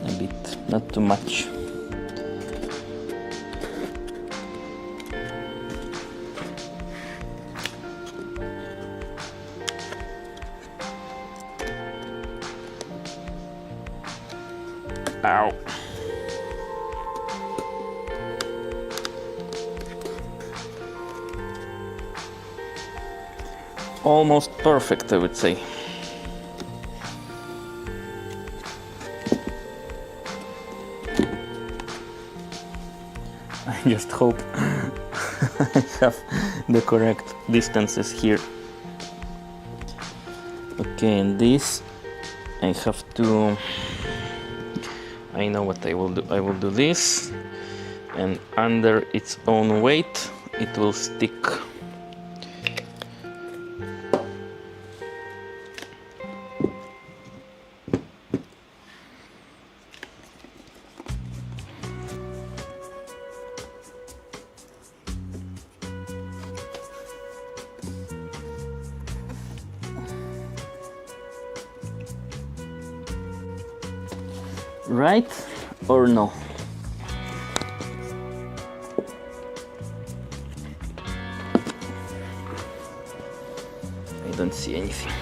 A bit, not too much. Ow. Almost perfect, I would say. I just hope I have the correct distances here. Okay, and this I have to... I know what I will do. I will do this, and under its own weight, it will stick. right or no? I don't see anything.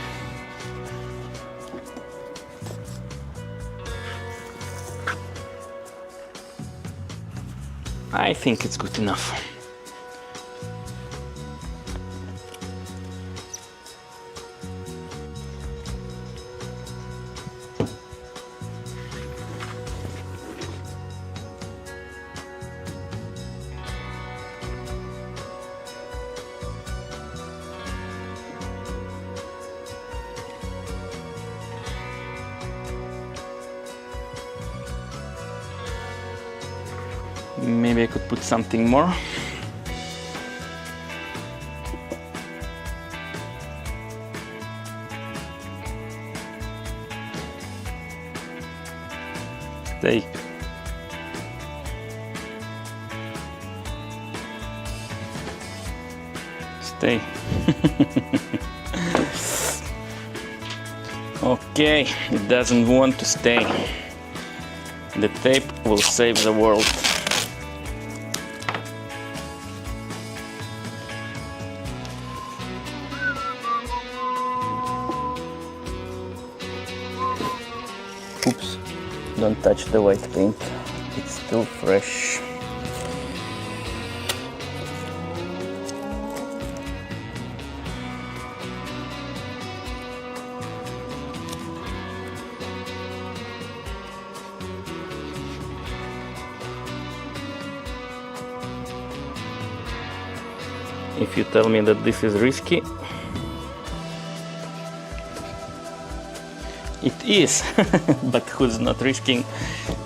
I think it's good enough. Maybe I could put something more. Stay. Stay. Okay, it doesn't want to stay. The tape will save the world. Oops, don't touch the white paint, it's still fresh. If you tell me that this is risky, it is, but who's not risking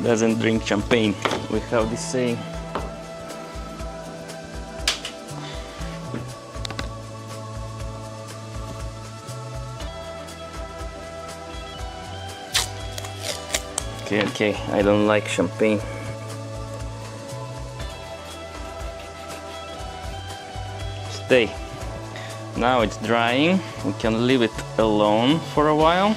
doesn't drink champagne. We have this saying. Okay, I don't like champagne. Stay. Now it's drying. We can leave it alone for a while.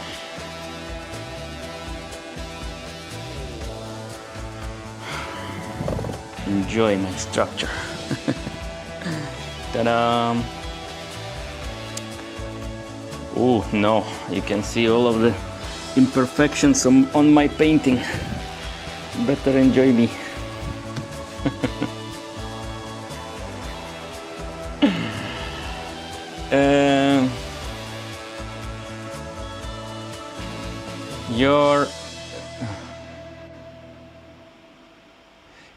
Enjoy my structure. Ta-da! Oh no, you can see all of the imperfections on my painting. Better enjoy me.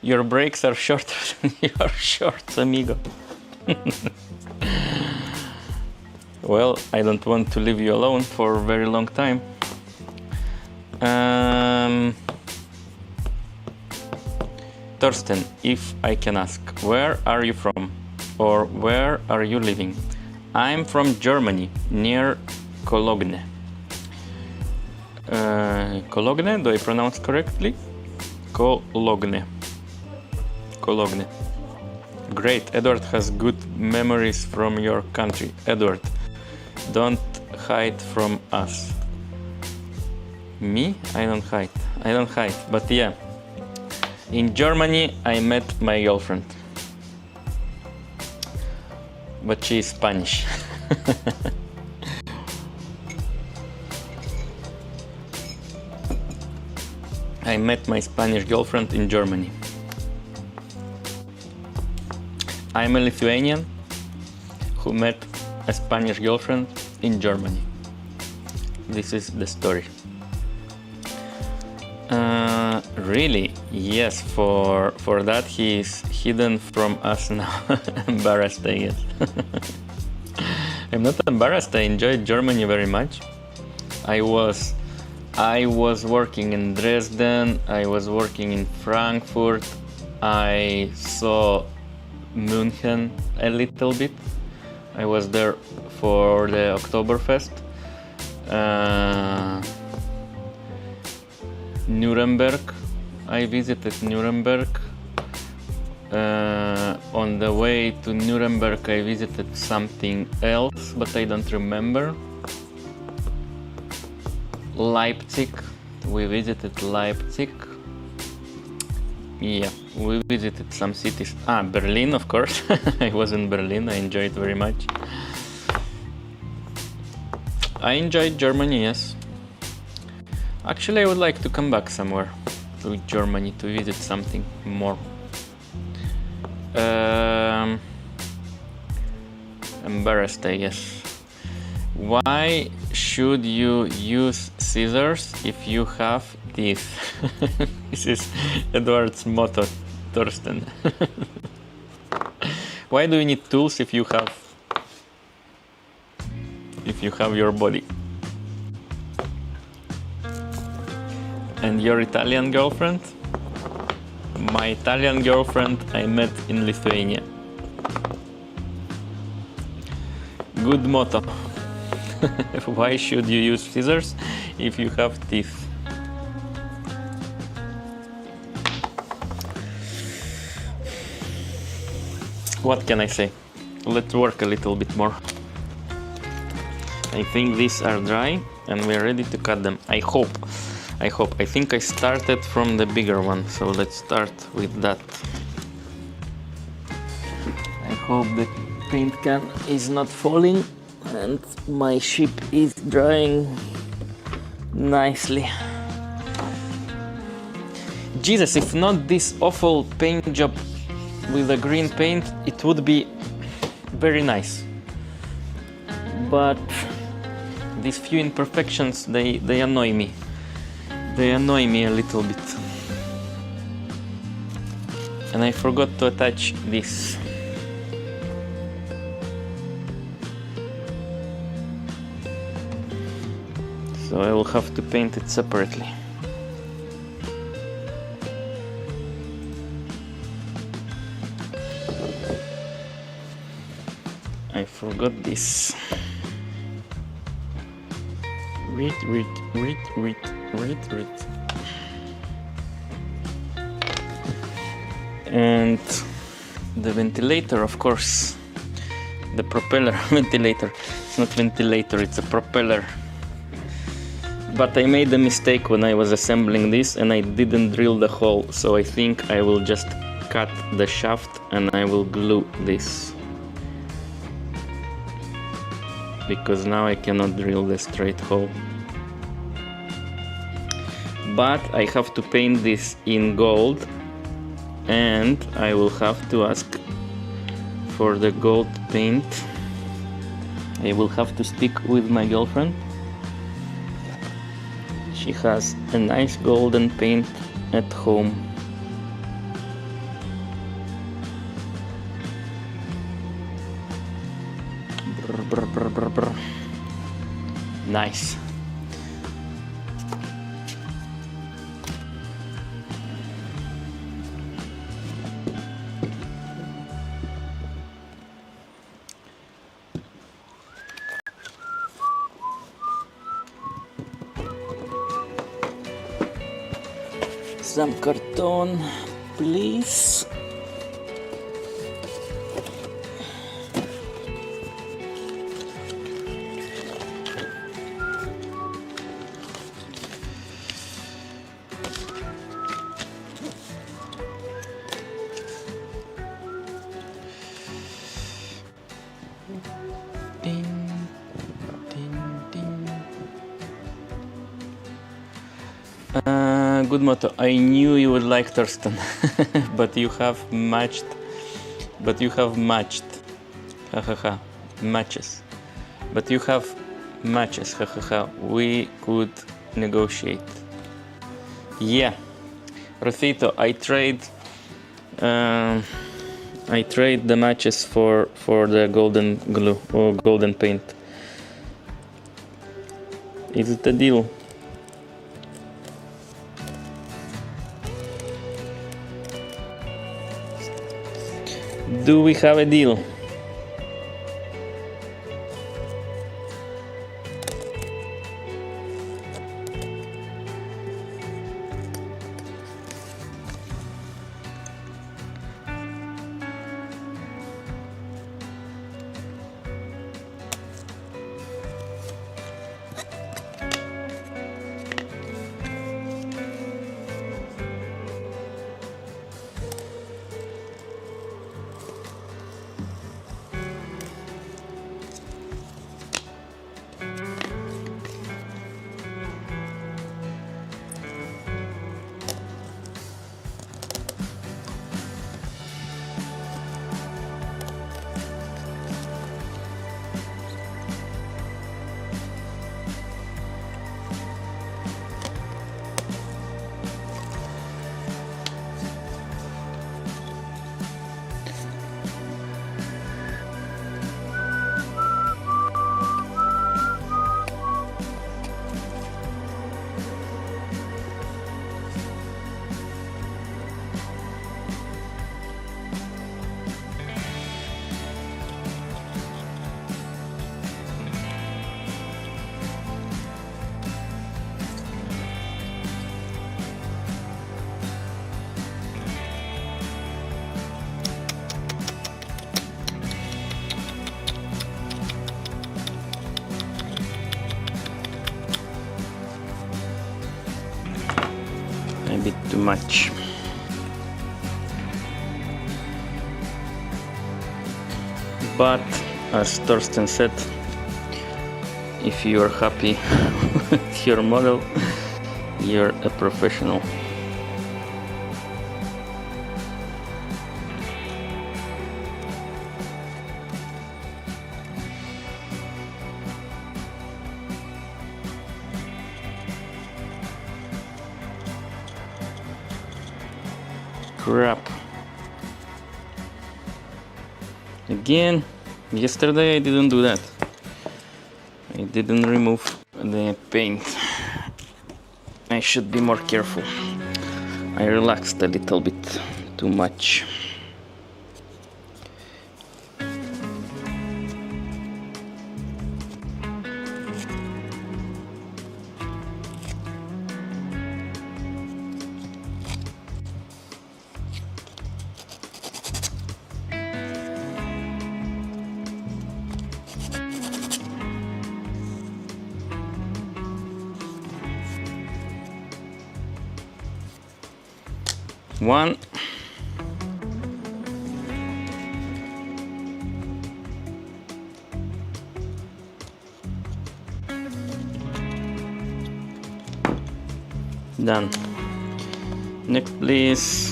Your breaks are shorter than your shorts, amigo. Well, I don't want to leave you alone for a very long time. Thorsten, if I can ask, where are you from? Or where are you living? I'm from Germany, near Cologne. Cologne, do I pronounce correctly? Cologne. Cologne. Great, Edward has good memories from your country. Edward, don't hide from us. Me? I don't hide. I don't hide, but yeah. In Germany, I met my girlfriend. But she is Spanish. I met my Spanish girlfriend in Germany. I'm a Lithuanian who met a Spanish girlfriend in Germany. This is the story. Really? Yes, for that he is hidden from us now. Embarrassed, I guess. I'm not embarrassed, I enjoyed Germany very much. I was working in Dresden, I was working in Frankfurt, I saw München a little bit. I was there for the Oktoberfest. Nuremberg, I visited Nuremberg. On the way to Nuremberg I visited something else, but I don't remember. Leipzig, We visited Leipzig. Yeah, we visited some cities. Berlin, of course. I was in Berlin. I enjoyed very much. I enjoyed Germany, yes. Actually, I would like to come back somewhere to Germany to visit something more. Embarrassed, I guess. Why should you use scissors if you have teeth? This is Edward's motto, Thorsten. Why do you need tools if you have your body? And your Italian girlfriend? My Italian girlfriend I met in Lithuania. Good motto. Why should you use scissors if you have teeth? What can I say? Let's work a little bit more. I think these are dry and we're ready to cut them. I hope. I think I started from the bigger one, so let's start with that. I hope the paint can is not falling and my ship is drying nicely. Jesus, if not this awful paint job with the green paint, it would be very nice. But these few imperfections, they annoy me. They annoy me a little bit. And I forgot to attach this. So I will have to paint it separately. I forgot this. Read. And the ventilator, of course. The propeller ventilator. It's not ventilator, it's a propeller. But I made a mistake when I was assembling this and I didn't drill the hole, so I think I will just cut the shaft and I will glue this. Because now I cannot drill the straight hole. But I have to paint this in gold and I will have to ask for the gold paint. I will have to speak with my girlfriend. She has a nice golden paint at home. Brr. Nice. Some carton, please. Good motto. I knew you would like Thorsten, but you have matched. Hahaha. Matches. But you have matches. Hahaha. We could negotiate. Yeah. Rosito, I trade the matches for the golden glue or golden paint. Is it a deal? Do we have a deal? much. But as Thorsten said, if you are happy with your model, you're a professional. Crap. Again, yesterday I didn't do that. I didn't remove the paint. I should be more careful. I relaxed a little bit too much. One. Done. Next, please.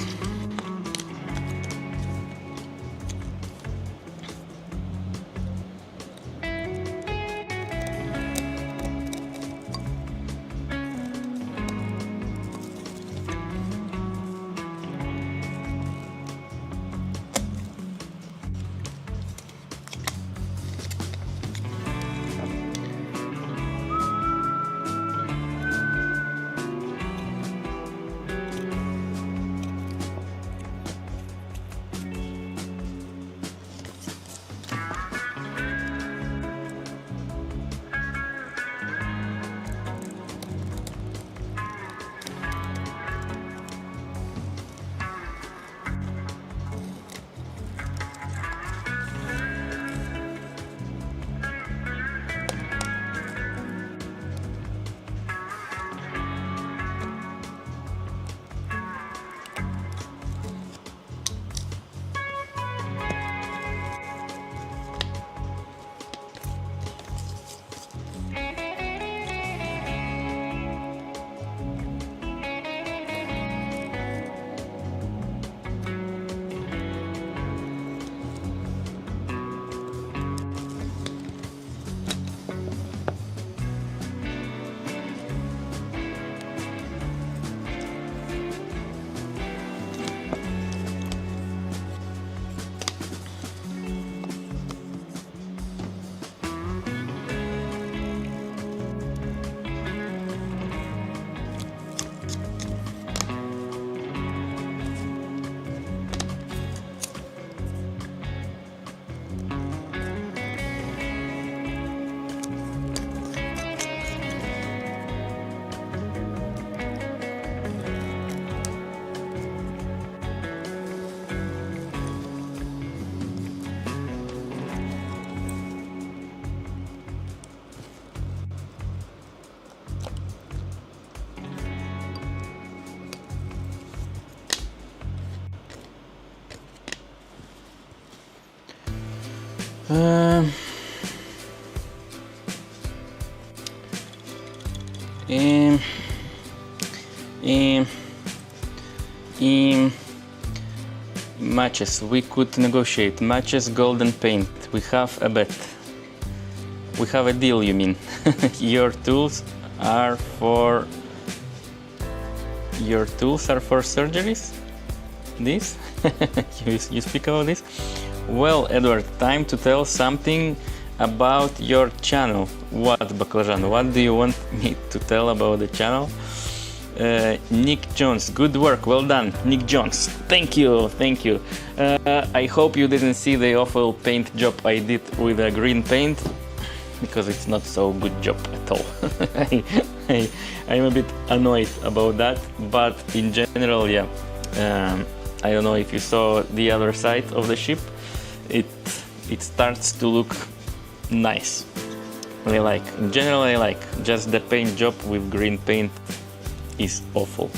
Matches. We could negotiate. Matches, gold and paint. We have a bet. We have a deal, you mean? Your tools are for surgeries? This? you speak about this? Well, Edward, time to tell something about your channel. What, Baklajan? What do you want me to tell about the channel? Nick Jones, good work, well done, Nick Jones. Thank you, thank you. I hope you didn't see the awful paint job I did with the green paint, because it's not so good job at all. I'm a bit annoyed about that, but in general, yeah. I don't know if you saw the other side of the ship. It starts to look nice. I like. In general, I like. Just the paint job with green paint is awful.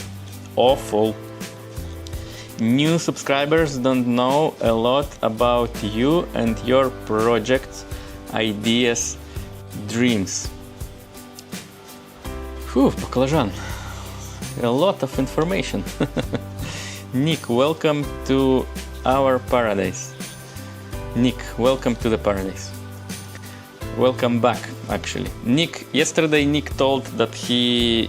awful. New subscribers don't know a lot about you and your projects, ideas, dreams. Whew, baclajan. A lot of information. Nick, welcome to our paradise. Nick, welcome to the paradise. Welcome back, actually. Nick, yesterday Nick told that he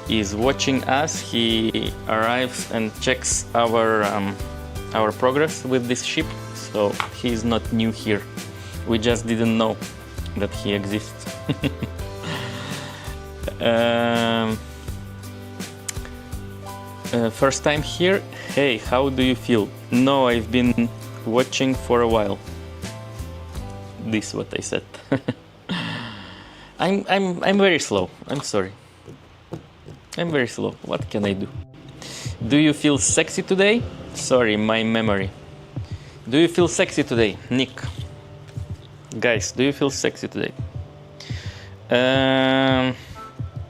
is watching us. He arrives and checks our progress with this ship. So he is not new here. We just didn't know that he exists. First time here. Hey, how do you feel? No, I've been watching for a while. This is what I said. I'm very slow. I'm sorry. I'm very slow. What can I do? Do you feel sexy today? Sorry, my memory. Do you feel sexy today, Nick? Guys, do you feel sexy today?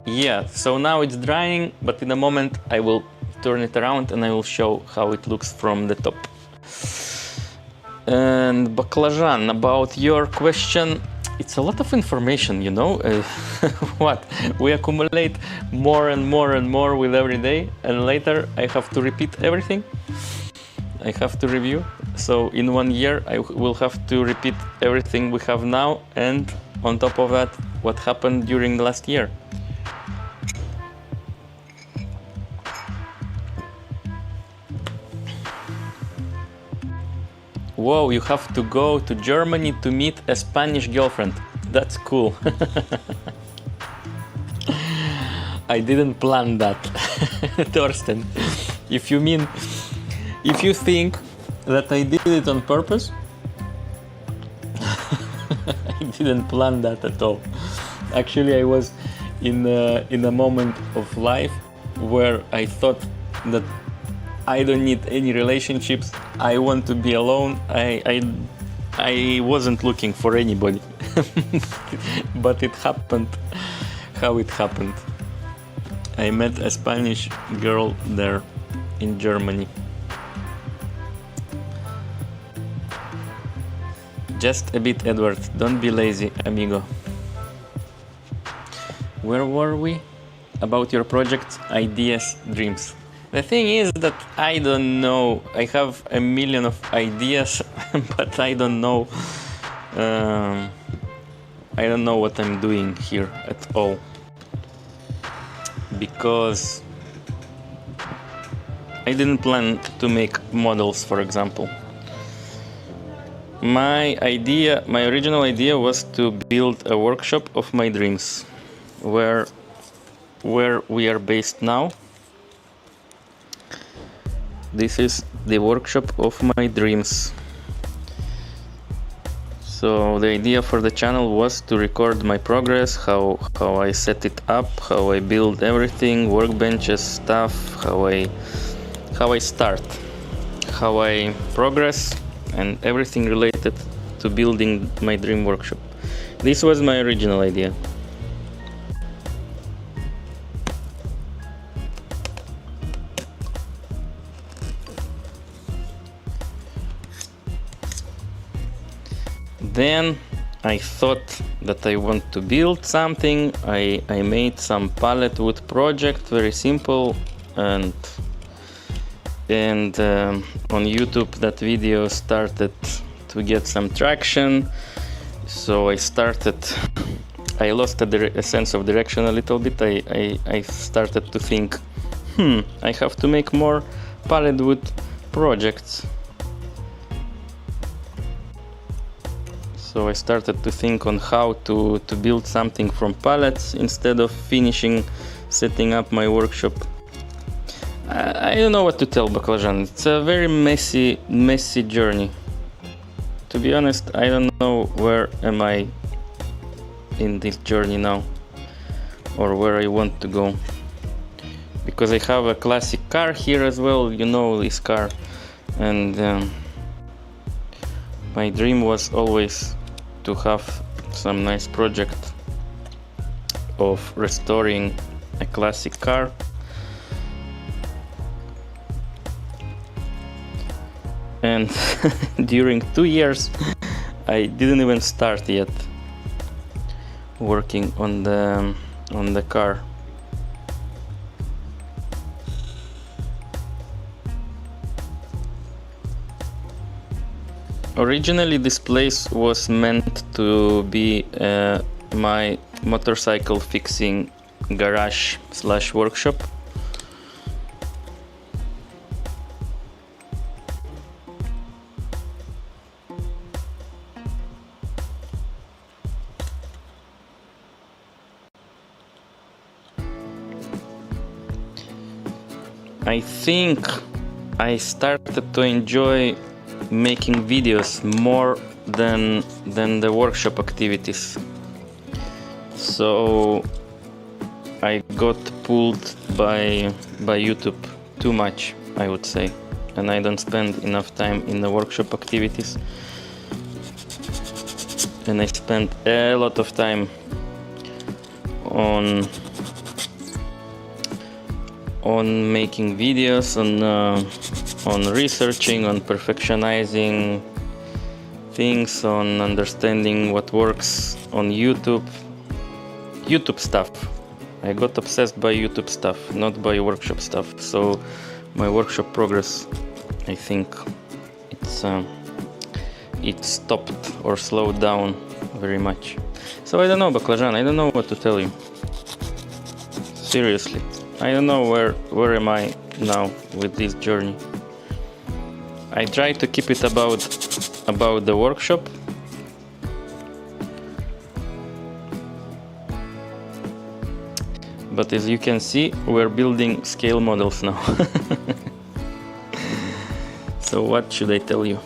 Yeah. So now it's drying, but in a moment I will turn it around and I will show how it looks from the top. And baclajan, about your question, it's a lot of information, you know. What? We accumulate more and more and more with every day, and later I have to repeat everything. I have to review. So in 1 year I will have to repeat everything we have now, and on top of that, what happened during the last year. Whoa, you have to go to Germany to meet a Spanish girlfriend. That's cool. I didn't plan that, Thorsten. If you think that I did it on purpose, I didn't plan that at all. Actually, I was in a moment of life where I thought that I don't need any relationships. I want to be alone. I wasn't looking for anybody. But it happened how it happened. I met a Spanish girl there in Germany. Just a bit, Edward. Don't be lazy, amigo. Where were we? About your projects, ideas, dreams. The thing is that I don't know. I have a million of ideas, but I don't know. I don't know what I'm doing here at all, because I didn't plan to make models, for example. My original idea was to build a workshop of my dreams, where we are based now. This is the workshop of my dreams. So the idea for the channel was to record my progress, how I set it up, how I build everything, workbenches, stuff, how I start, how I progress, and everything related to building my dream workshop. This was my original idea. Then I thought that I want to build something. I made some pallet wood project, very simple, and on YouTube that video started to get some traction. So I lost a sense of direction a little bit. I started to think, I have to make more pallet wood projects. So I started to think on how to build something from pallets instead of setting up my workshop. I don't know what to tell, baclajan. It's a very messy journey. To be honest, I don't know where am I in this journey now, or where I want to go. Because I have a classic car here as well, you know this car, and my dream was always to have some nice project of restoring a classic car. and during 2 years I didn't even start yet working on the car. Originally this place was meant to be my motorcycle fixing garage / workshop. I think I started to enjoy making videos more than the workshop activities. So I got pulled by YouTube too much, I would say, and I don't spend enough time in the workshop activities. And I spent a lot of time on making videos, on researching, on perfectionizing things, on understanding what works on YouTube stuff. I got obsessed by YouTube stuff, not by workshop stuff. So my workshop progress, I think it stopped or slowed down very much. So I don't know, Baklajan, I don't know what to tell you. Seriously, I don't know where am I now with this journey. I try to keep it about the workshop. But as you can see, we're building scale models now. So what should I tell you?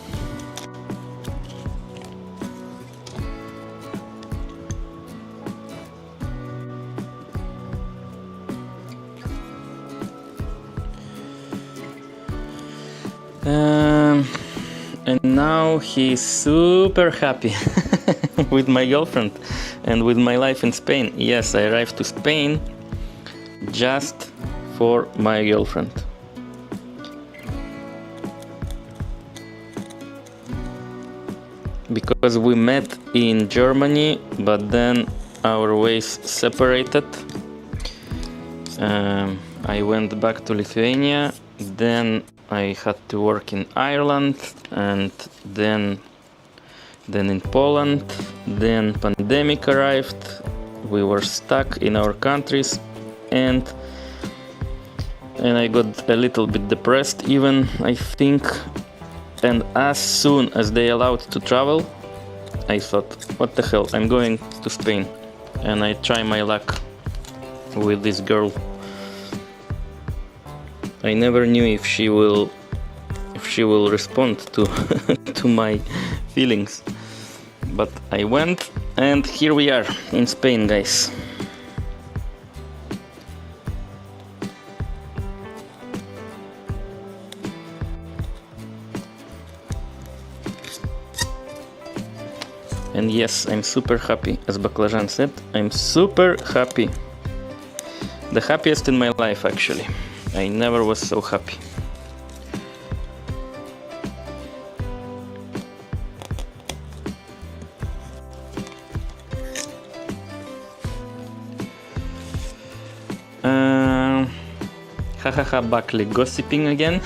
And now he's super happy with my girlfriend and with my life in Spain. Yes, I arrived to Spain just for my girlfriend. Because we met in Germany, but then our ways separated. I went back to Lithuania, then I had to work in Ireland, and then in Poland. Then pandemic arrived, we were stuck in our countries, and I got a little bit depressed even, I think. And as soon as they allowed to travel, I thought, what the hell, I'm going to Spain, and I try my luck with this girl. I never knew if she will respond to to my feelings, but I went, and here we are in Spain, guys. And yes, I'm super happy, as Baklajan said, I'm super happy. The happiest in my life, actually. I never was so happy. Hahaha, Buckley, gossiping again?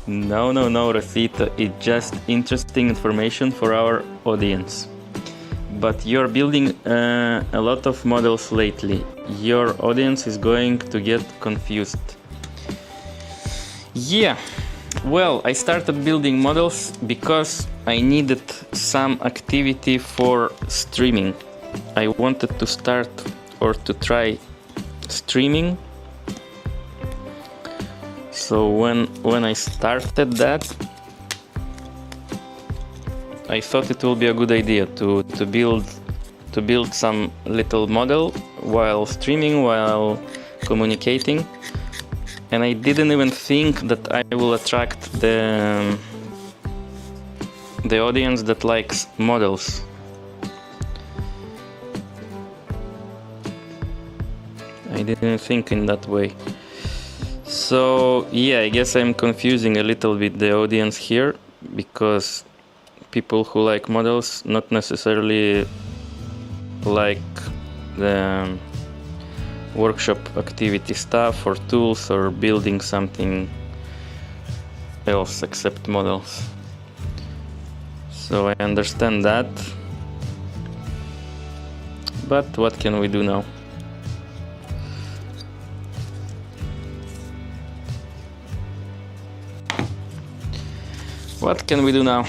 No, Rosita, it's just interesting information for our audience. But you're building a lot of models lately. Your audience is going to get confused. Yeah, well, I started building models because I needed some activity for streaming. I wanted to start or to try streaming. So when I started that, I thought it will be a good idea to build some little model while streaming, while communicating. And I didn't even think that I will attract the audience that likes models. I didn't think in that way. So yeah, I guess I'm confusing a little bit the audience here, because people who like models not necessarily like the workshop activity stuff or tools or building something else except models. So I understand that, but what can we do now? What can we do now?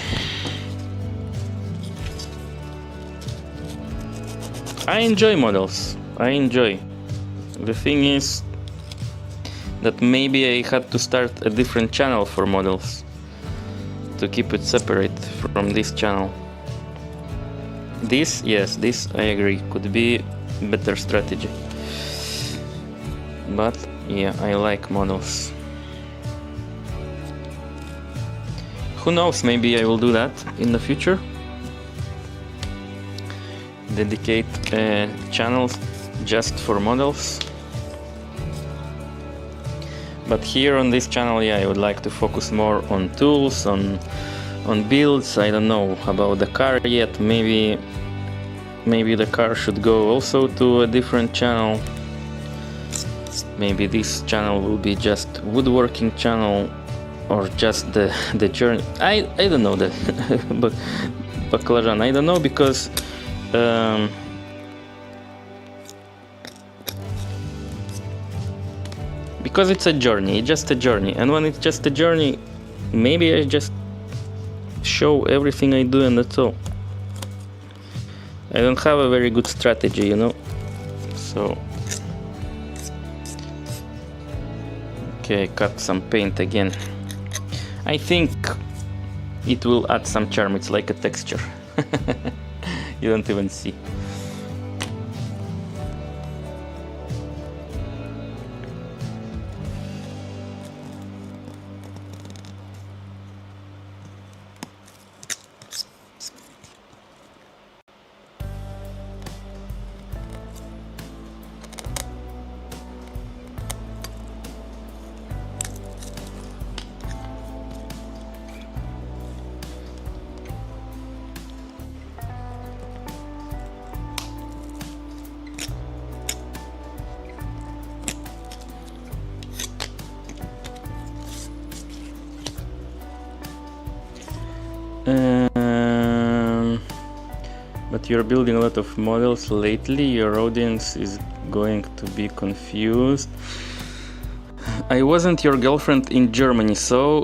I enjoy models. I enjoy. The thing is that maybe I had to start a different channel for models to keep it separate from this channel. This, yes, this I agree, could be better strategy. But yeah, I like models. Who knows, maybe I will do that in the future. Dedicate a channel just for models. But here on this channel, yeah, I would like to focus more on tools, on builds. I don't know about the car yet. Maybe the car should go also to a different channel. Maybe this channel will be just woodworking channel, or just the journey. I don't know that. But Baklajan, I don't know, because it's a journey, just a journey, and when it's just a journey, maybe I just show everything I do and that's all. I don't have a very good strategy, you know. So okay, cut some paint again. I think it will add some charm. It's like a texture. You don't even see. But you're building a lot of models lately, your audience is going to be confused. I wasn't your girlfriend in Germany, so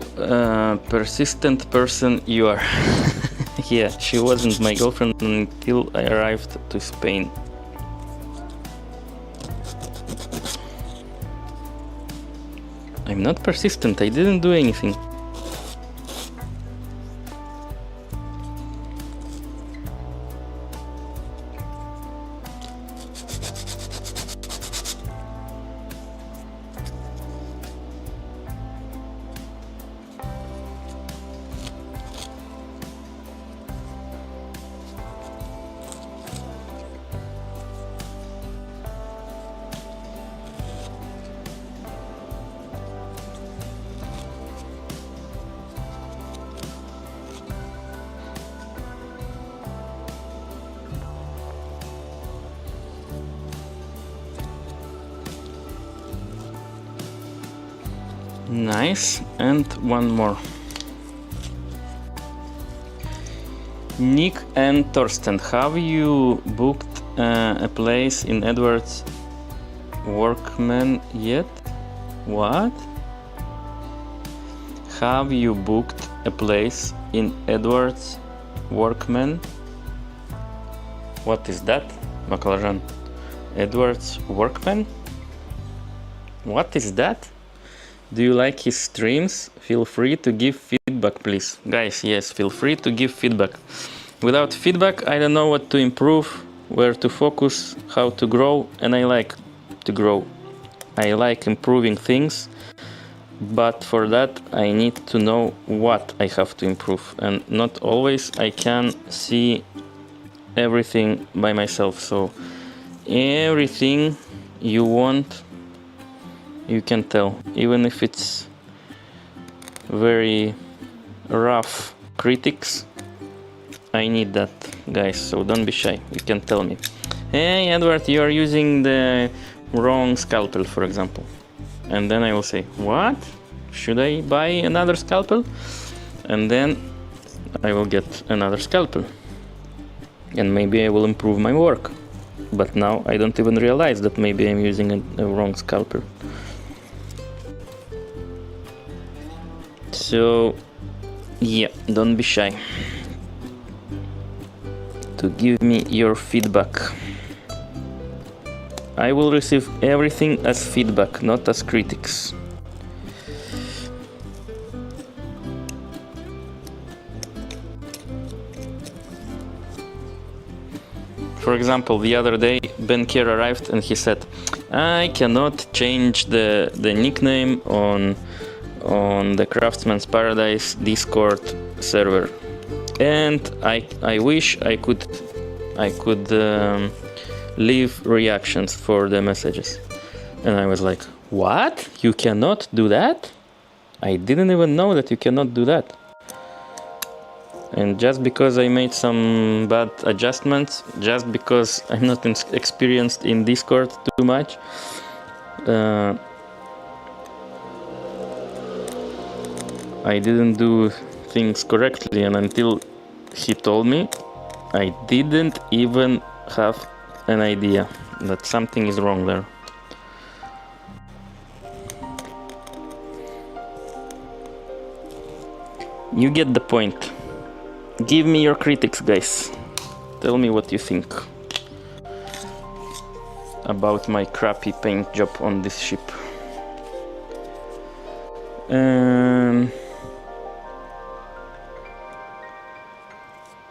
persistent person you are. Yeah, she wasn't my girlfriend until I arrived to Spain. I'm not persistent, I didn't do anything. Nice, and one more. Nick and Torsten, have you booked a place in Edward's Workman yet? What? Have you booked a place in Edward's Workman? What is that, Baklajan? Edward's Workman? What is that? Do you like his streams? Feel free to give feedback, please. Guys, yes, feel free to give feedback. Without feedback, I don't know what to improve, where to focus, how to grow, and I like to grow. I like improving things, but for that I need to know what I have to improve, and not always I can see everything by myself. So everything you want You can tell, even if it's very rough critics. I need that, guys, so don't be shy. You can tell me, hey Edward, you are using the wrong scalpel, for example. And then I will say, what? Should I buy another scalpel? And then I will get another scalpel. And maybe I will improve my work. But now I don't even realize that maybe I'm using a wrong scalpel. So, yeah, don't be shy to give me your feedback. I will receive everything as feedback, not as critics. For example, the other day Ben Kier arrived and he said, I cannot change the nickname on the Craftsman's Paradise Discord server, and I wish I could leave reactions for the messages. And I was like, what? You cannot do that? I didn't even know that you cannot do that. And just because I made some bad adjustments, just because I'm not experienced in Discord too much, I didn't do things correctly, and until he told me, I didn't even have an idea that something is wrong there. You get the point. Give me your critics, guys. Tell me what you think about my crappy paint job on this ship.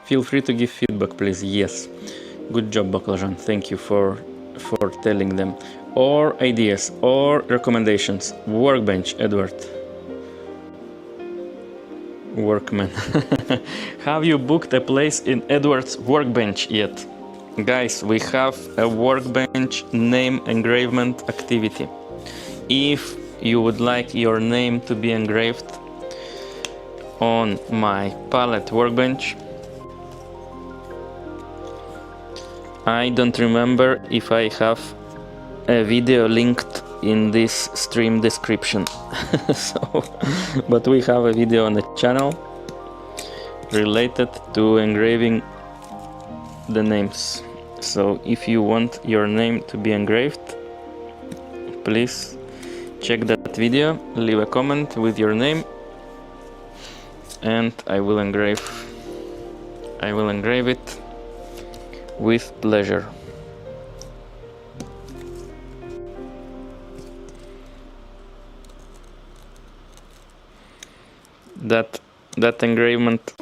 Feel free to give feedback, please. Yes. Good job, Baklajan. Thank you for telling them. Or ideas, or recommendations. Workbench, Edward. Workman. Have you booked a place in Edward's workbench yet? Guys, we have a workbench name engravement activity. If you would like your name to be engraved on my palette workbench, I don't remember if I have a video linked in this stream description. But we have a video on the channel related to engraving the names. So if you want your name to be engraved, please check that video, leave a comment with your name, and I will engrave it with pleasure. That engravement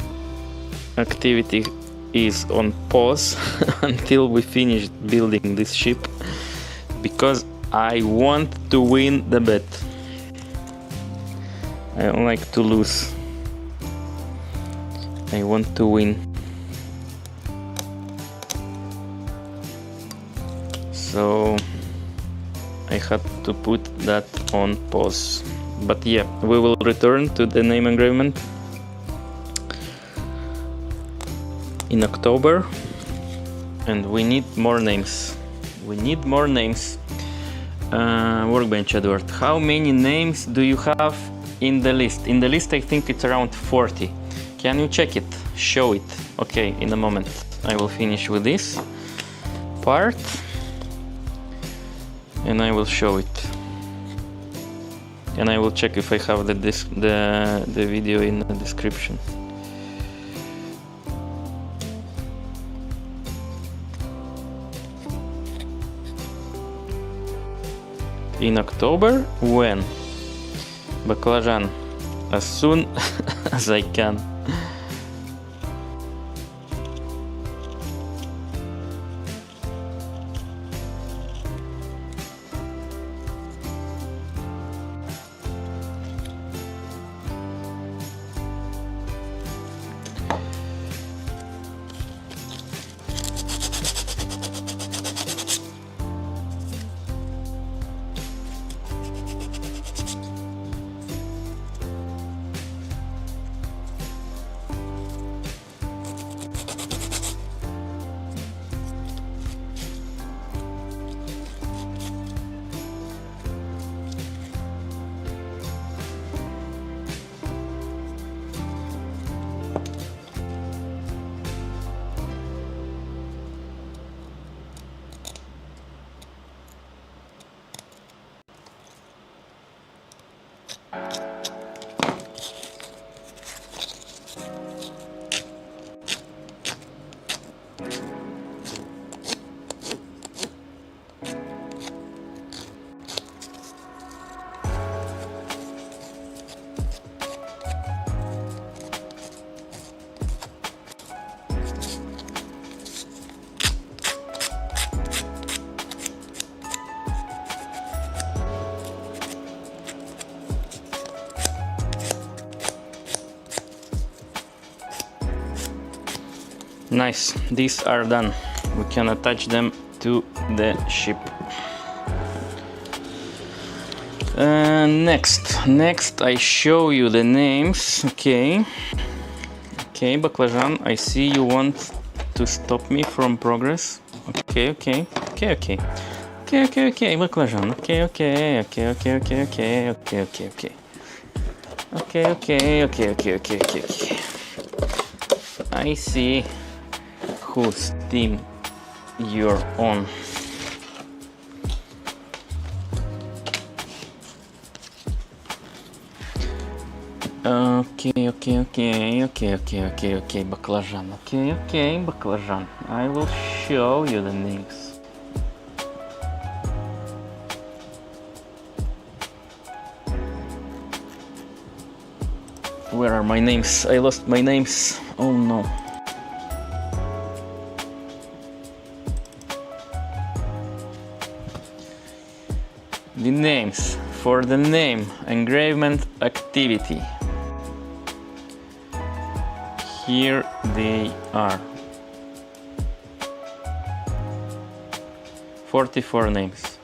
activity is on pause until we finish building this ship, because I want to win the bet. I don't like to lose. I want to win. So I had to put that on pause. But yeah, we will return to the name engravement in October, and we need more names. We need more names. Workbench, Edward. How many names do you have in the list? In the list, I think it's around 40. Can you check it? Show it. Okay, in a moment. I will finish with this part, and I will show it. And I will check if I have the video in the description. In October? When? Baklajan. As soon as I can. Nice, these are done. We can attach them to the ship. Next I show you the names. Okay, Baclajan, I see you want to stop me from progress. Okay, Baclajan. Okay. I see whose team you're on. Okay, Baclajan. Okay, Baclajan. I will show you the names. Where are my names? I lost my names. Oh no. The names for the name engravement activity. Here they are. 44 names.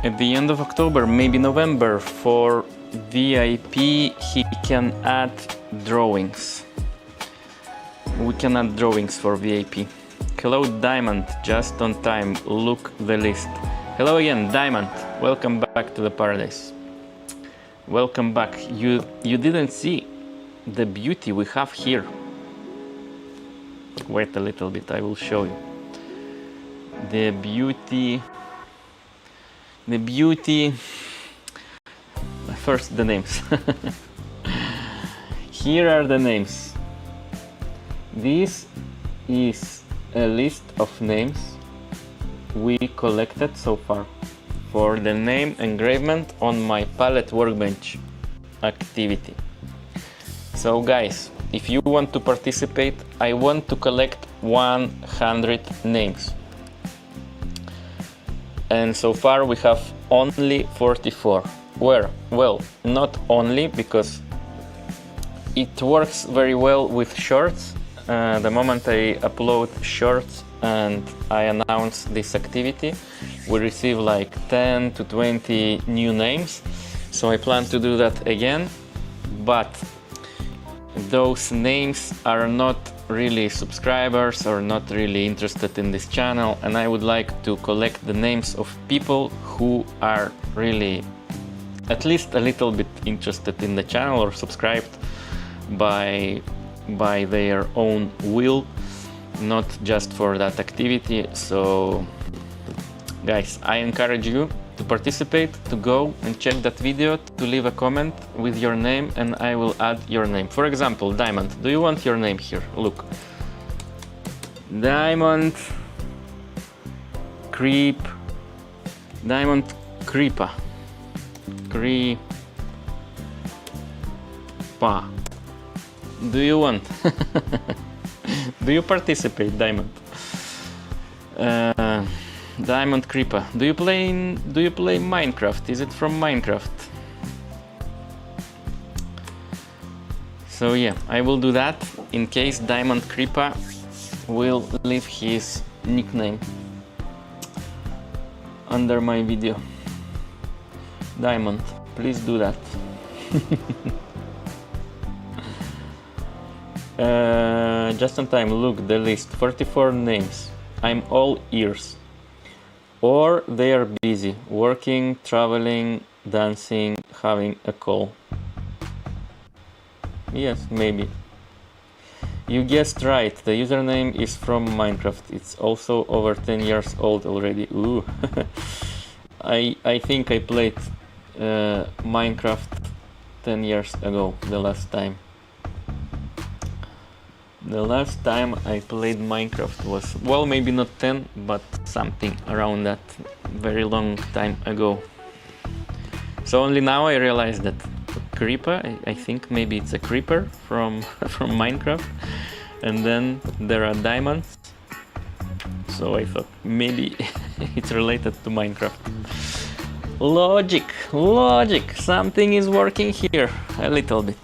At the end of October, maybe November, for VIP he can add drawings. We can add drawings for VIP. Hello Diamond, just on time, look the list. Hello again Diamond, welcome back to the paradise. Welcome back. You didn't see the beauty we have here. Wait a little bit, I will show you. The beauty. First the names. Here are the names. This is a list of names we collected so far for the name engravement on my palette workbench activity. So guys, if you want to participate, I want to collect 100 names. And so far we have only 44. Well, not only, because it works very well with shorts. The moment I upload shorts and I announce this activity, we receive like 10 to 20 new names. So I plan to do that again, but those names are not really subscribers or not really interested in this channel, and I would like to collect the names of people who are really at least a little bit interested in the channel or subscribed by their own will, not just for that activity. So guys, I encourage you to participate, to go and check that video, to leave a comment with your name, and I will add your name. For example, Diamond, do you want your name here? Look, Diamond Creep, Diamond Creepa, Creepa. Do you want? Do you participate, Diamond? Diamond Creeper. Do you play Minecraft? Is it from Minecraft? So yeah, I will do that in case Diamond Creeper will leave his nickname under my video. Diamond, please do that. Just on time, look the list, 44 names. I'm all ears. Or they are busy, working, traveling, dancing, having a call. Yes, maybe. You guessed right, the username is from Minecraft. It's also over 10 years old already. Ooh. I think I played Minecraft 10 years ago, the last time. The last time I played Minecraft was, well, maybe not 10, but something around that, very long time ago. So only now I realized that creeper, I think maybe it's a creeper from Minecraft, and then there are diamonds. So I thought maybe it's related to Minecraft. Logic, something is working here a little bit.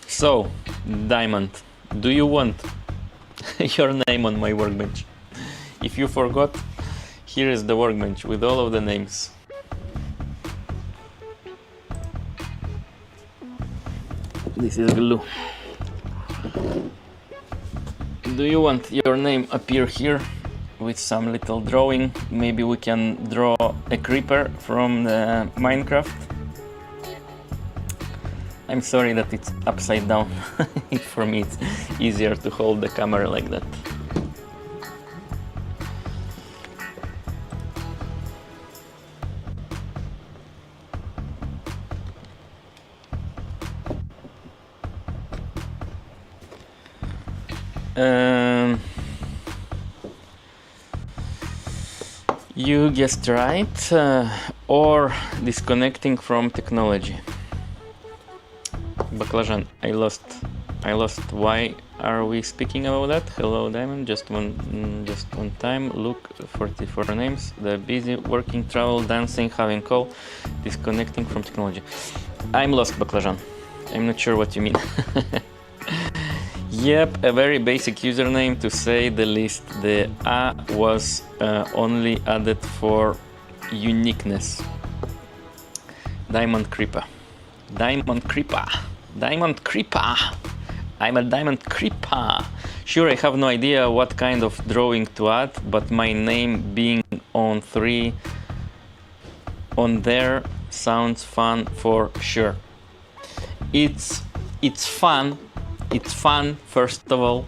So, Diamond, do you want your name on my workbench? If you forgot, here is the workbench with all of the names. This is glue. Do you want your name appear here with some little drawing? Maybe we can draw a creeper from the Minecraft. I'm sorry that it's upside down. For me it's easier to hold the camera like that. You guessed right, or disconnecting from technology. Baklajan, I lost. Why are we speaking about that? Hello, Diamond. Just one time. Look, 44 names. The busy, working, travel, dancing, having call, disconnecting from technology. I'm lost, Baklajan. I'm not sure what you mean. Yep, a very basic username to say the least. The A was only added for uniqueness. Diamond Creeper. Diamond Creeper. Diamond Creeper. I'm a Diamond Creeper. Sure, I have no idea what kind of drawing to add, but my name being on 3 on there sounds fun for sure. It's fun. It's fun, first of all.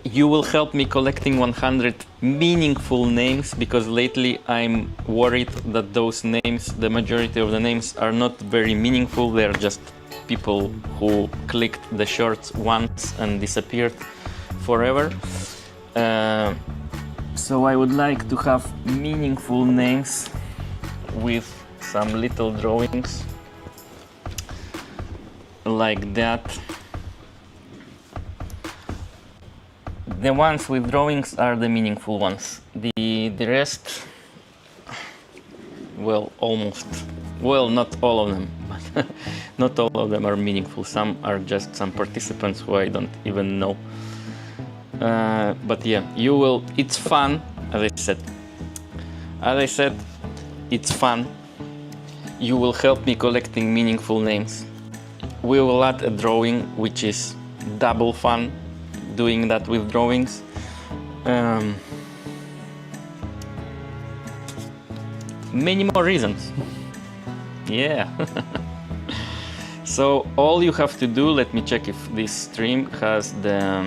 You will help me collecting 100 meaningful names, because lately I'm worried that those names, the majority of the names, are not very meaningful. They're just people who clicked the shorts once and disappeared forever. So I would like to have meaningful names with some little drawings like that. The ones with drawings are the meaningful ones. The rest, well, almost. Well, not all of them, but not all of them are meaningful. Some are just some participants who I don't even know. But yeah, you will. It's fun, as I said. As I said, it's fun. You will help me collecting meaningful names. We will add a drawing, which is double fun. Doing that with drawings. Many more reasons. Yeah. So all you have to do, let me check if this stream has the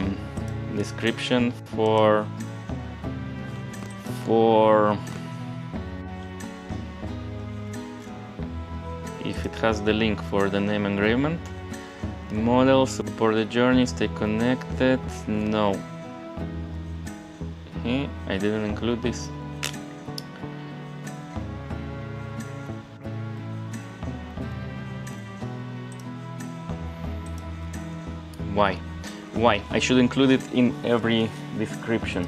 description for if it has the link for the name engravement. Model, support the journey, stay connected. No. Okay, I didn't include this. Why? I should include it in every description.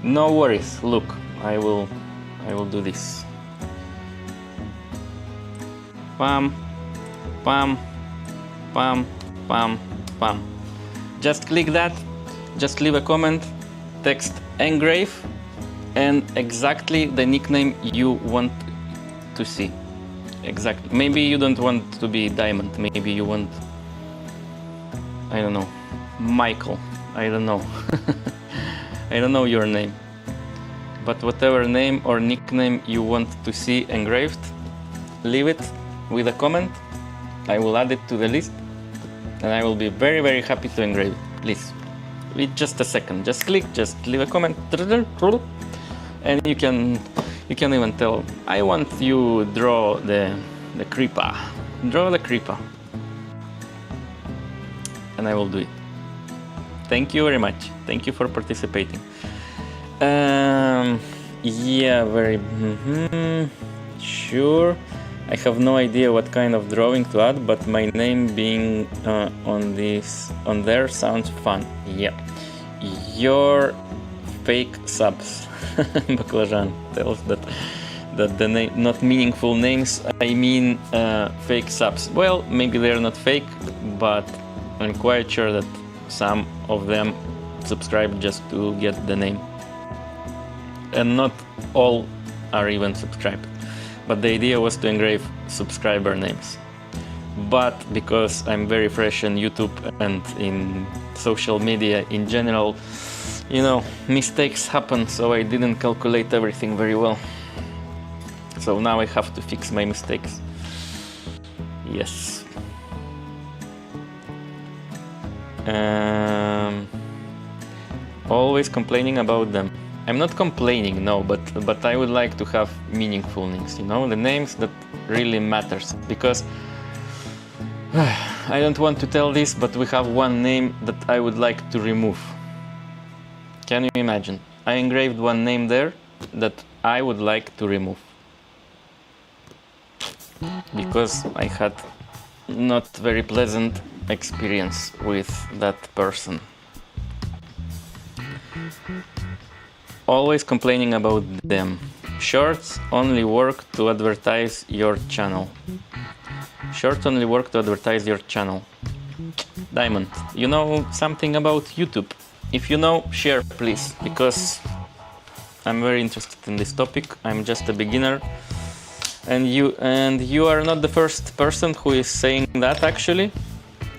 No worries. Look, I will do this. Pam, pam. Pam, pam, pam. Just click that, just leave a comment, text engrave, and exactly the nickname you want to see. Exactly. Maybe you don't want to be Diamond, maybe you want, I don't know, Michael, I don't know. I don't know your name. But whatever name or nickname you want to see engraved, leave it with a comment. I will add it to the list, and I will be very, very happy to engrave it. Please, with just a second, just click, just leave a comment, and you can even tell, I want you draw the creeper, draw the creeper, and I will do it. Thank you very much. Thank you for participating. Yeah, very sure. I have no idea what kind of drawing to add, but my name being on there sounds fun. Yeah. Your fake subs. Baklajan tells that the name, not meaningful names, I mean fake subs. Well, maybe they're not fake, but I'm quite sure that some of them subscribe just to get the name. And not all are even subscribed. But the idea was to engrave subscriber names. But because I'm very fresh on YouTube and in social media in general, you know, mistakes happen, so I didn't calculate everything very well. So now I have to fix my mistakes. Yes. Always complaining about them. I'm not complaining, no, but I would like to have meaningful names, you know, the names that really matters, because I don't want to tell this, but we have one name that I would like to remove. Can you imagine? I engraved one name there that I would like to remove because I had not very pleasant experience with that person. Always complaining about them. Shorts only work to advertise your channel. Shorts only work to advertise your channel. Diamond, you know something about YouTube? If you know, share please, because I'm very interested in this topic. I'm just a beginner, and you are not the first person who is saying that actually.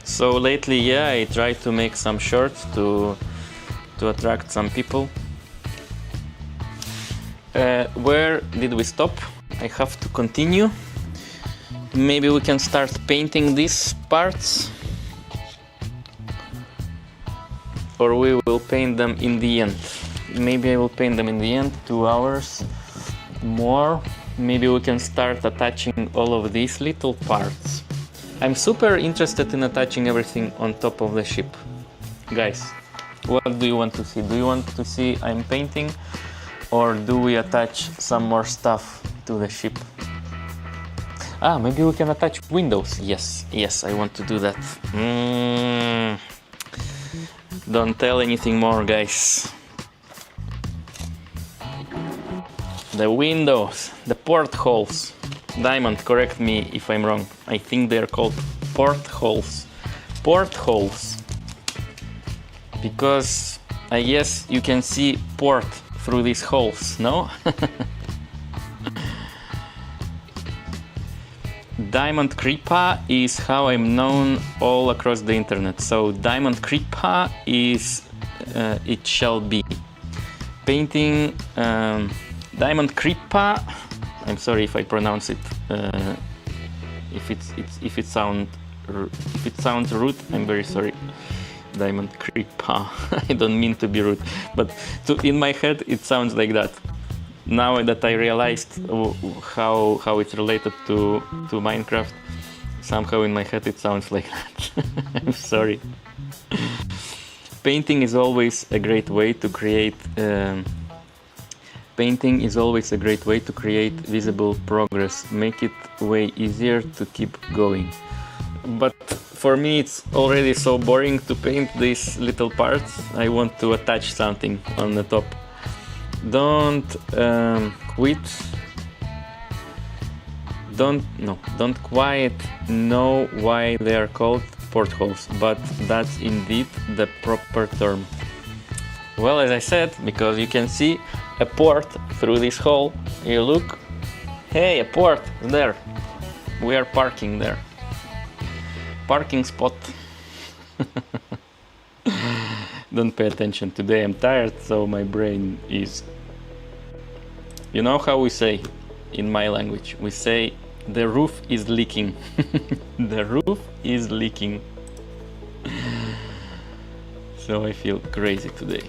So lately, yeah, I try to make some shorts to attract some people. Where did we stop? I have to continue. Maybe we can start painting these parts, or we will paint them in the end. Maybe I will paint them in the end, 2 hours more. Maybe we can start attaching all of these little parts. I'm super interested in attaching everything on top of the ship. Guys, what do you want to see? Do you want to see I'm painting, or do we attach some more stuff to the ship? Ah, maybe we can attach windows. Yes, I want to do that. Don't tell anything more, guys. The windows, the portholes. Diamond, correct me if I'm wrong. I think they're called portholes. Portholes. Because I guess you can see port through these holes, no? Diamond Kripa is how I'm known all across the internet. So Diamond Kripa is it shall be. Painting Diamond Kripa. I'm sorry if I pronounce it. If it sounds rude, I'm very sorry. Diamond Kripa. I don't mean to be rude, but in my head it sounds like that. Now that I realized how it's related to Minecraft, somehow in my head it sounds like that. I'm sorry. Painting is always a great way to create. Painting is always a great way to create visible progress. Make it way easier to keep going. But for me, it's already so boring to paint these little parts. I want to attach something on the top. Don't quit. Don't quite know why they are called portholes, but that's indeed the proper term. Well, as I said, because you can see a port through this hole. You look, hey, a port there. We are parking there. Parking spot. Don't pay attention today. I'm tired, so my brain is. You know how we say in my language? We say the roof is leaking. The roof is leaking. So I feel crazy today.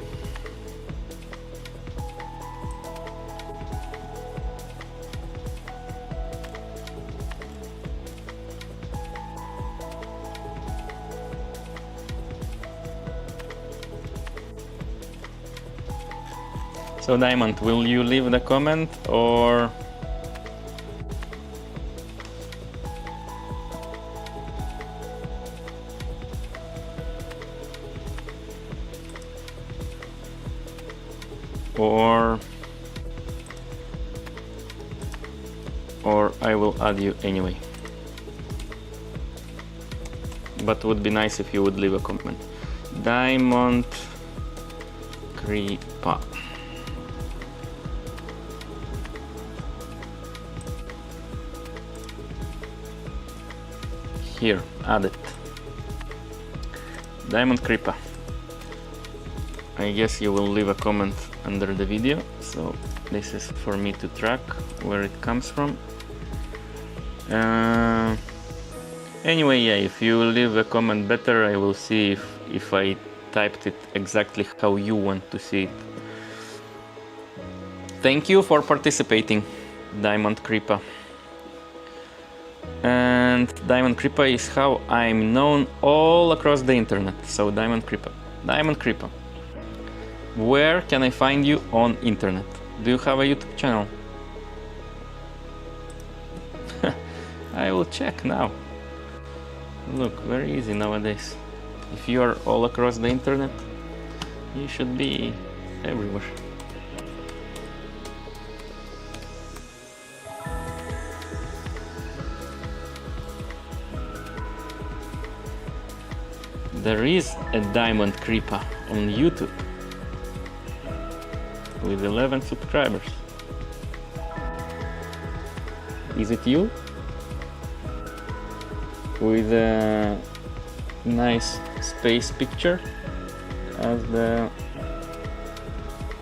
So Diamond, will you leave the comment or or I will add you anyway. But would be nice if you would leave a comment. Diamond Kripa. Here, add it. Diamond Kripa. I guess you will leave a comment under the video, so this is for me to track where it comes from. Anyway, yeah, if you leave a comment better, I will see if I typed it exactly how you want to see it. Thank you for participating, Diamond Kripa. And Diamond Kripa is how I'm known all across the internet. So Diamond Kripa. Diamond Kripa. Where can I find you on internet? Do you have a YouTube channel? I will check now. Look, very easy nowadays. If you are all across the internet, you should be everywhere. There is a Diamond Kripa on YouTube with 11 subscribers. Is it you? With a nice space picture as the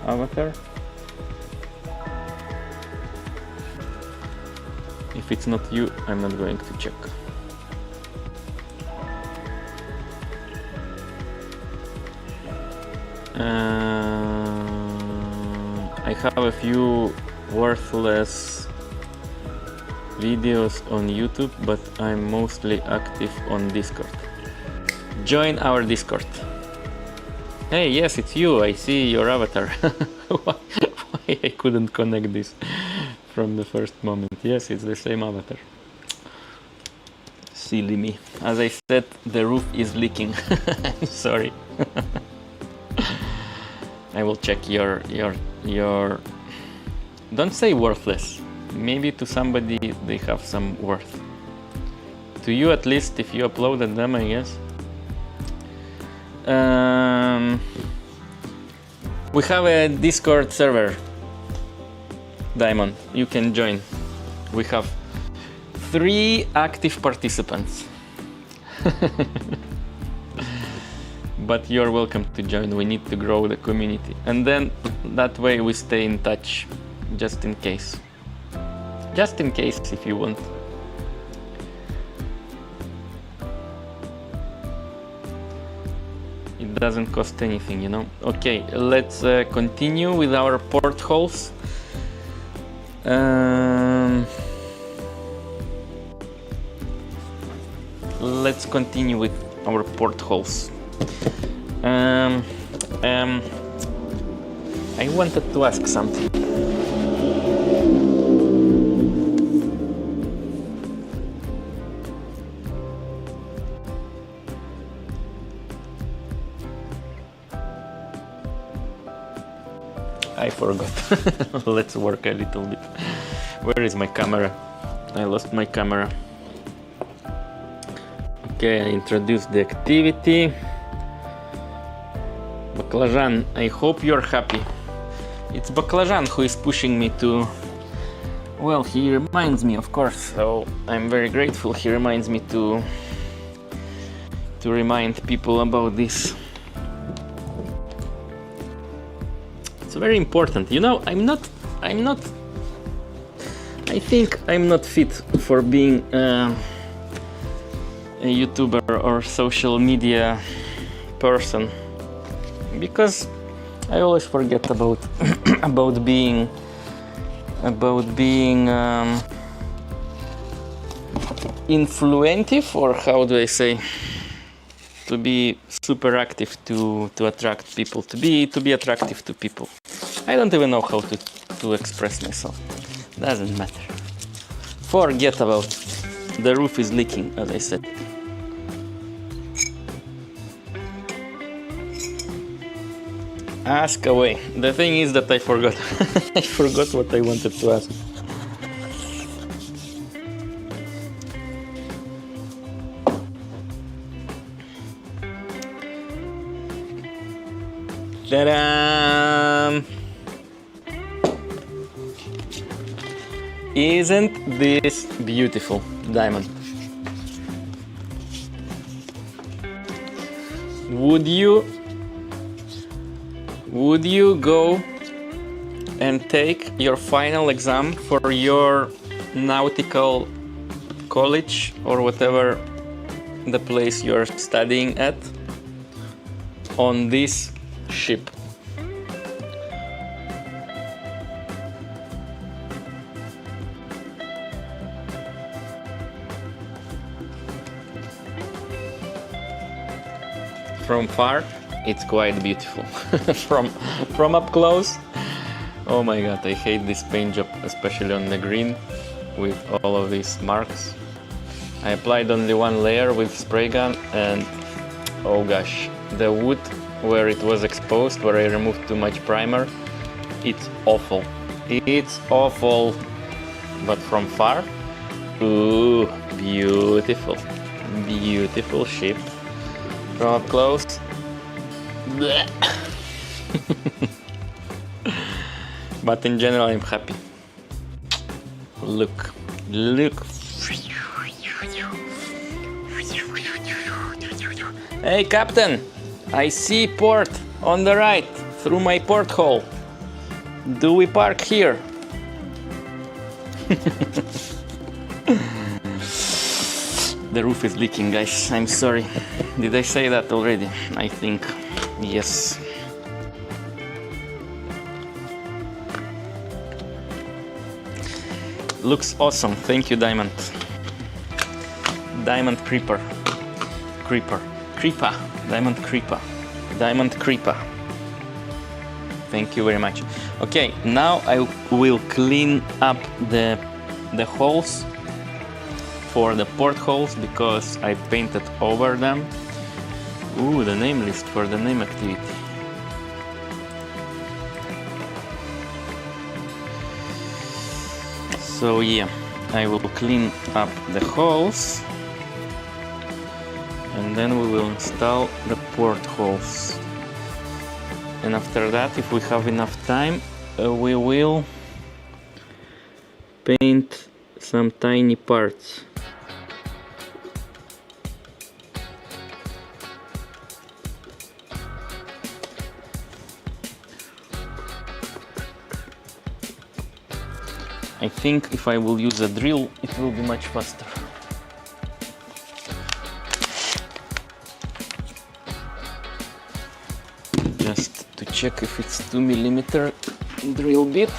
avatar. If it's not you, I'm not going to check. I have a few worthless videos on YouTube, but I'm mostly active on Discord. Join our Discord. Hey, yes, it's you. I see your avatar. Why I couldn't connect this from the first moment? Yes, it's the same avatar. Silly me. As I said, the roof is leaking. I'm sorry. I will check your... Don't say worthless. Maybe to somebody they have some worth. To you at least, if you uploaded them, I guess. We have a Discord server, Diamond. You can join. We have 3 active participants. But you're welcome to join. We need to grow the community. And then that way we stay in touch, just in case. Just in case, if you want. It doesn't cost anything, you know. Okay, let's continue with our portholes. Let's continue with our portholes. I wanted to ask something. I forgot. Let's work a little bit. Where is my camera? I lost my camera. Okay, I introduced the activity. Baklajan, I hope you're happy. It's Baklajan who is pushing me to... Well, he reminds me, of course, so I'm very grateful. He reminds me to remind people about this. It's very important. You know, I think I'm not fit for being a YouTuber or social media person, because I always forget about about being influentive, or how do I say, to be super active, to attract people, to be attractive to people. I don't even know how to express myself. Doesn't matter. Forget about it. The roof is leaking, as I said. Ask away. The thing is that I forgot. I forgot what I wanted to ask. Ta-da! Isn't this beautiful diamond? Would you go and take your final exam for your nautical college or whatever the place you're studying at on this ship? From far, it's quite beautiful. from up close, oh my god, I hate this paint job, especially on the green with all of these marks. I applied only one layer with spray gun and oh gosh, the wood where it was exposed, where I removed too much primer, it's awful. It's awful. But from far, ooh, beautiful. Beautiful ship. From up close, bleh. But in general, I'm happy. Look. Hey, Captain! I see port on the right through my porthole. Do we park here? The roof is leaking, guys. I'm sorry. Did I say that already? I think yes. Looks awesome. Thank you, Diamond. Diamond Creeper. Diamond Creeper. Thank you very much. Okay, now I will clean up the holes for the portholes because I painted over them. Ooh, the name list for the name activity. So yeah, I will clean up the holes and then we will install the portholes. And after that, if we have enough time, we will paint some tiny parts. I think if I will use a drill, it will be much faster. Just to check if it's 2mm drill bit.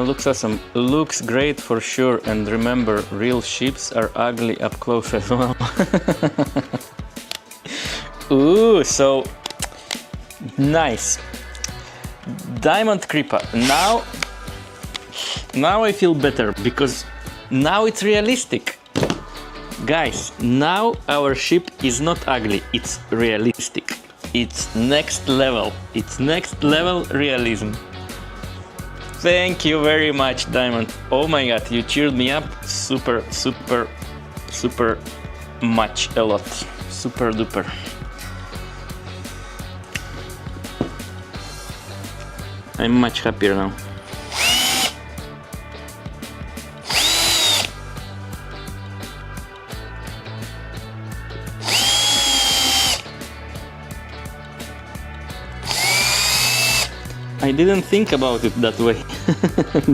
Looks awesome. Looks great for sure. And remember, real ships are ugly up close as well. Ooh, so nice. Diamond Creeper. Now I feel better because now it's realistic. Guys, now our ship is not ugly, it's realistic. It's next level. It's next level realism. Thank you very much, Diamond. Oh my god, you cheered me up super much, a lot. Super duper. I'm much happier now. I didn't think about it that way,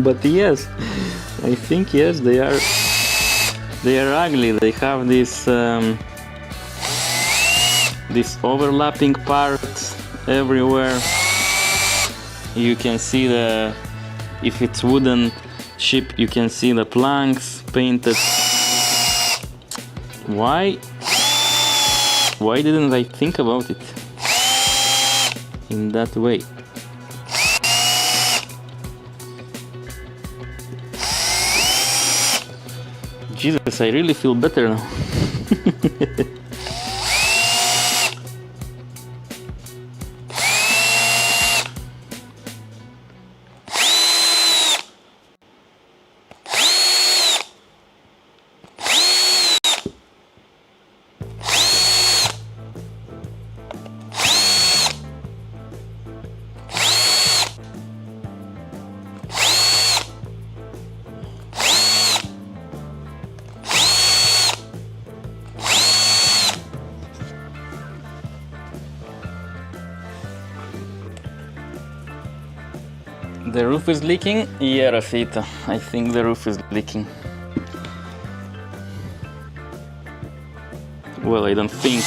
but yes, I think yes, they are ugly. They have this overlapping parts everywhere. You can see if it's wooden ship, you can see the planks painted. Why didn't I think about it in that way? Jesus, I really feel better now. The roof is leaking? Yeah, Rafita, I think the roof is leaking. Well, I don't think,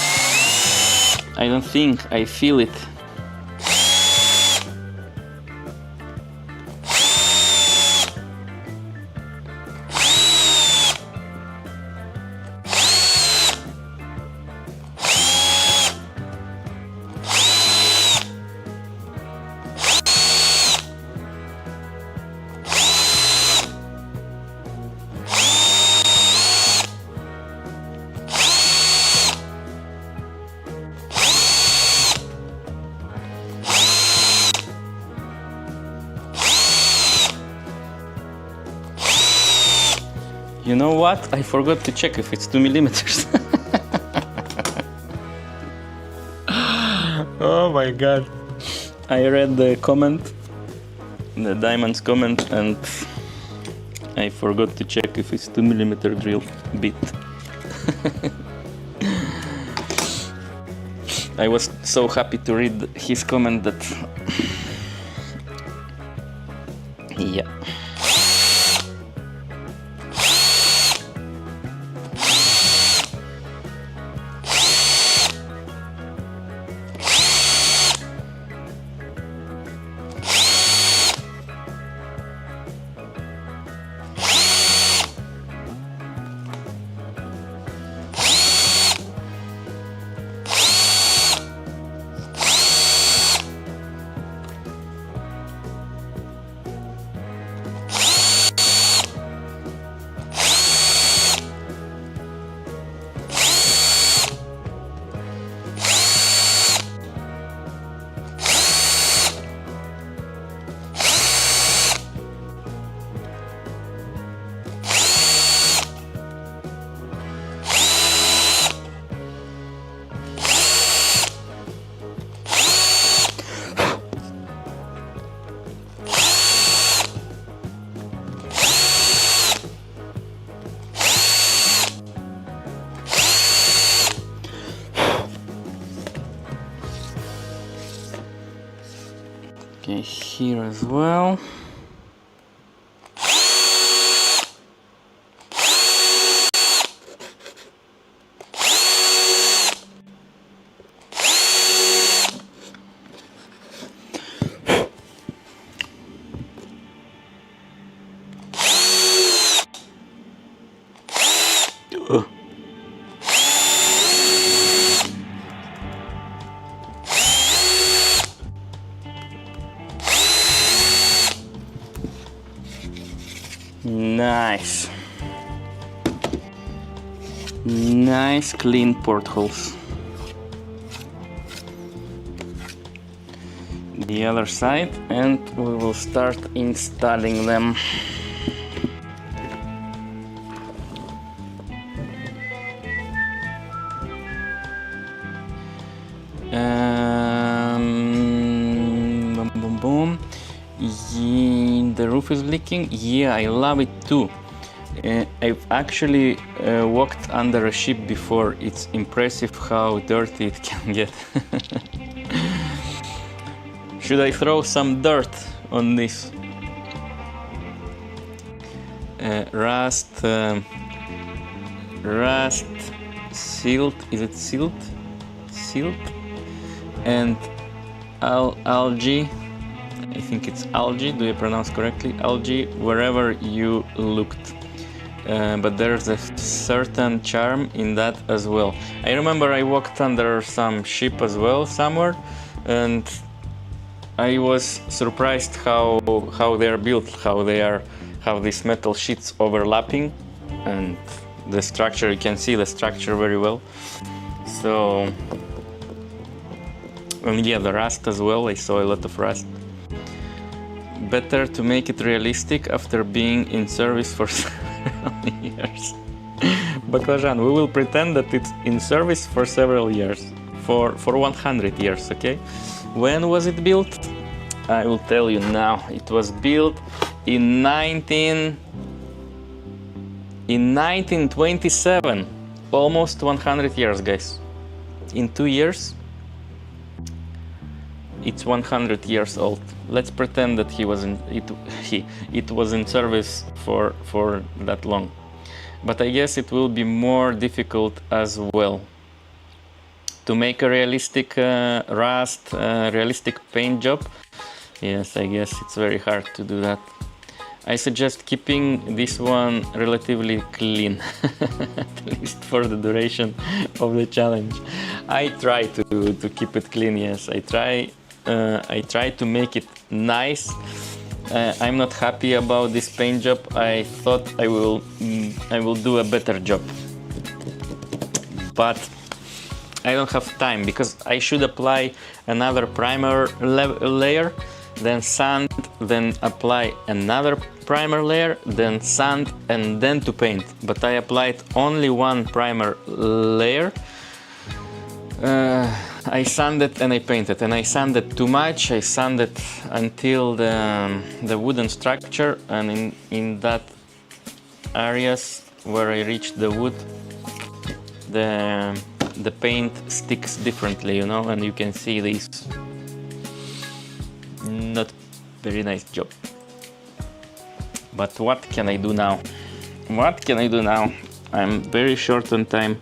I feel it. You know what? I forgot to check if it's 2 millimeters. Oh my god. I read the comment, the diamond's comment, and I forgot to check if it's 2 millimeter drill bit. I was so happy to read his comment that... Yeah. Okay, here as well. Nice. Nice clean portholes. The other side, and we will start installing them. Boom, boom, boom. Yeah, the roof is leaking. Yeah, I love it too. I've actually walked under a ship before. It's impressive how dirty it can get. Should I throw some dirt on this? Rust, silt, is it silt? Silt? And algae. I think it's algae, do you pronounce correctly? Algae, wherever you looked. But there's a certain charm in that as well. I remember I walked under some ship as well somewhere, and I was surprised how they are built, how these metal sheets overlapping, and the structure. You can see the structure very well. So, and yeah, the rust as well. I saw a lot of rust. Better to make it realistic after being in service for several years. Baklajan, we will pretend that it's in service for several years, for 100 years, okay? When was it built? I will tell you now. It was built in 1927, almost 100 years, guys. In 2 years, it's 100 years old. Let's pretend that it was in service for that long. But I guess it will be more difficult as well to make a realistic rust, realistic paint job. Yes, I guess it's very hard to do that. I suggest keeping this one relatively clean, at least for the duration of the challenge. I try to keep it clean, yes. I try to make it nice. I'm not happy about this paint job. I thought I will do a better job. But I don't have time because I should apply another primer layer, then sand, then apply another primer layer, then sand, and then to paint. But I applied only one primer layer. I sanded and I painted, and I sanded too much. I sanded until the wooden structure, and in that areas where I reached the wood, the paint sticks differently, you know, and you can see this not very nice job. But what can I do now? What can I do now? I'm very short on time.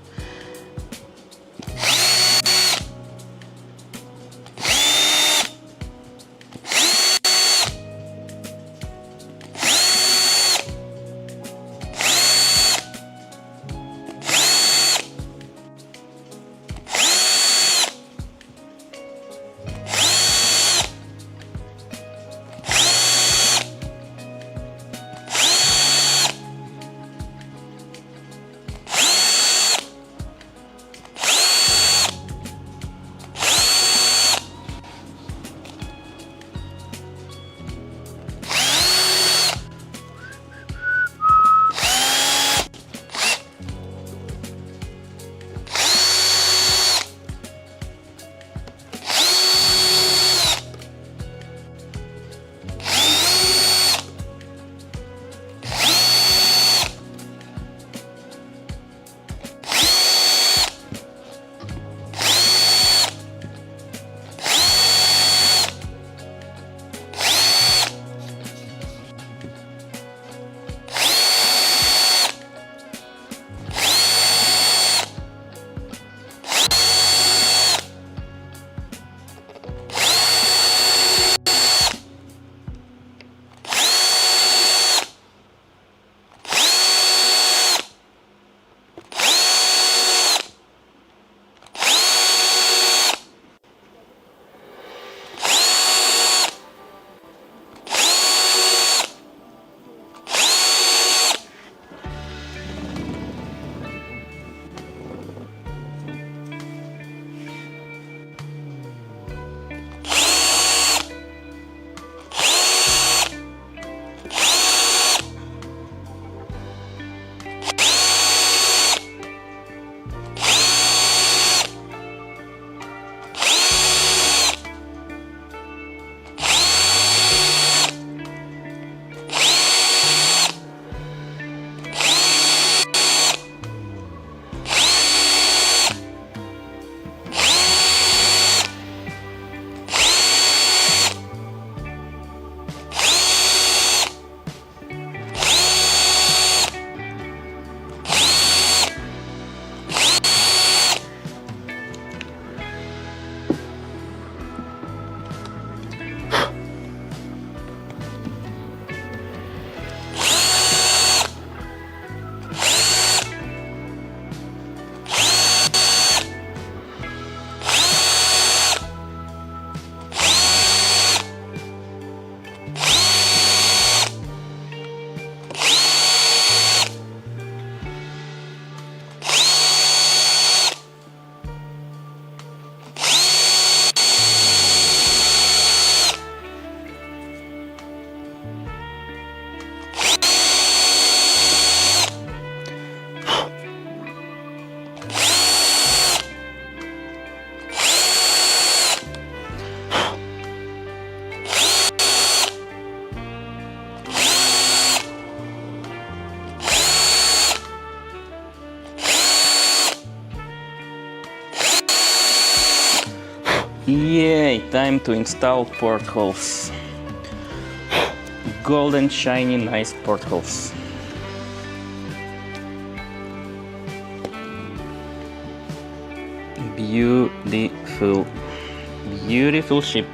Yay, time to install portholes. Golden, shiny, nice portholes. Beautiful, beautiful ship.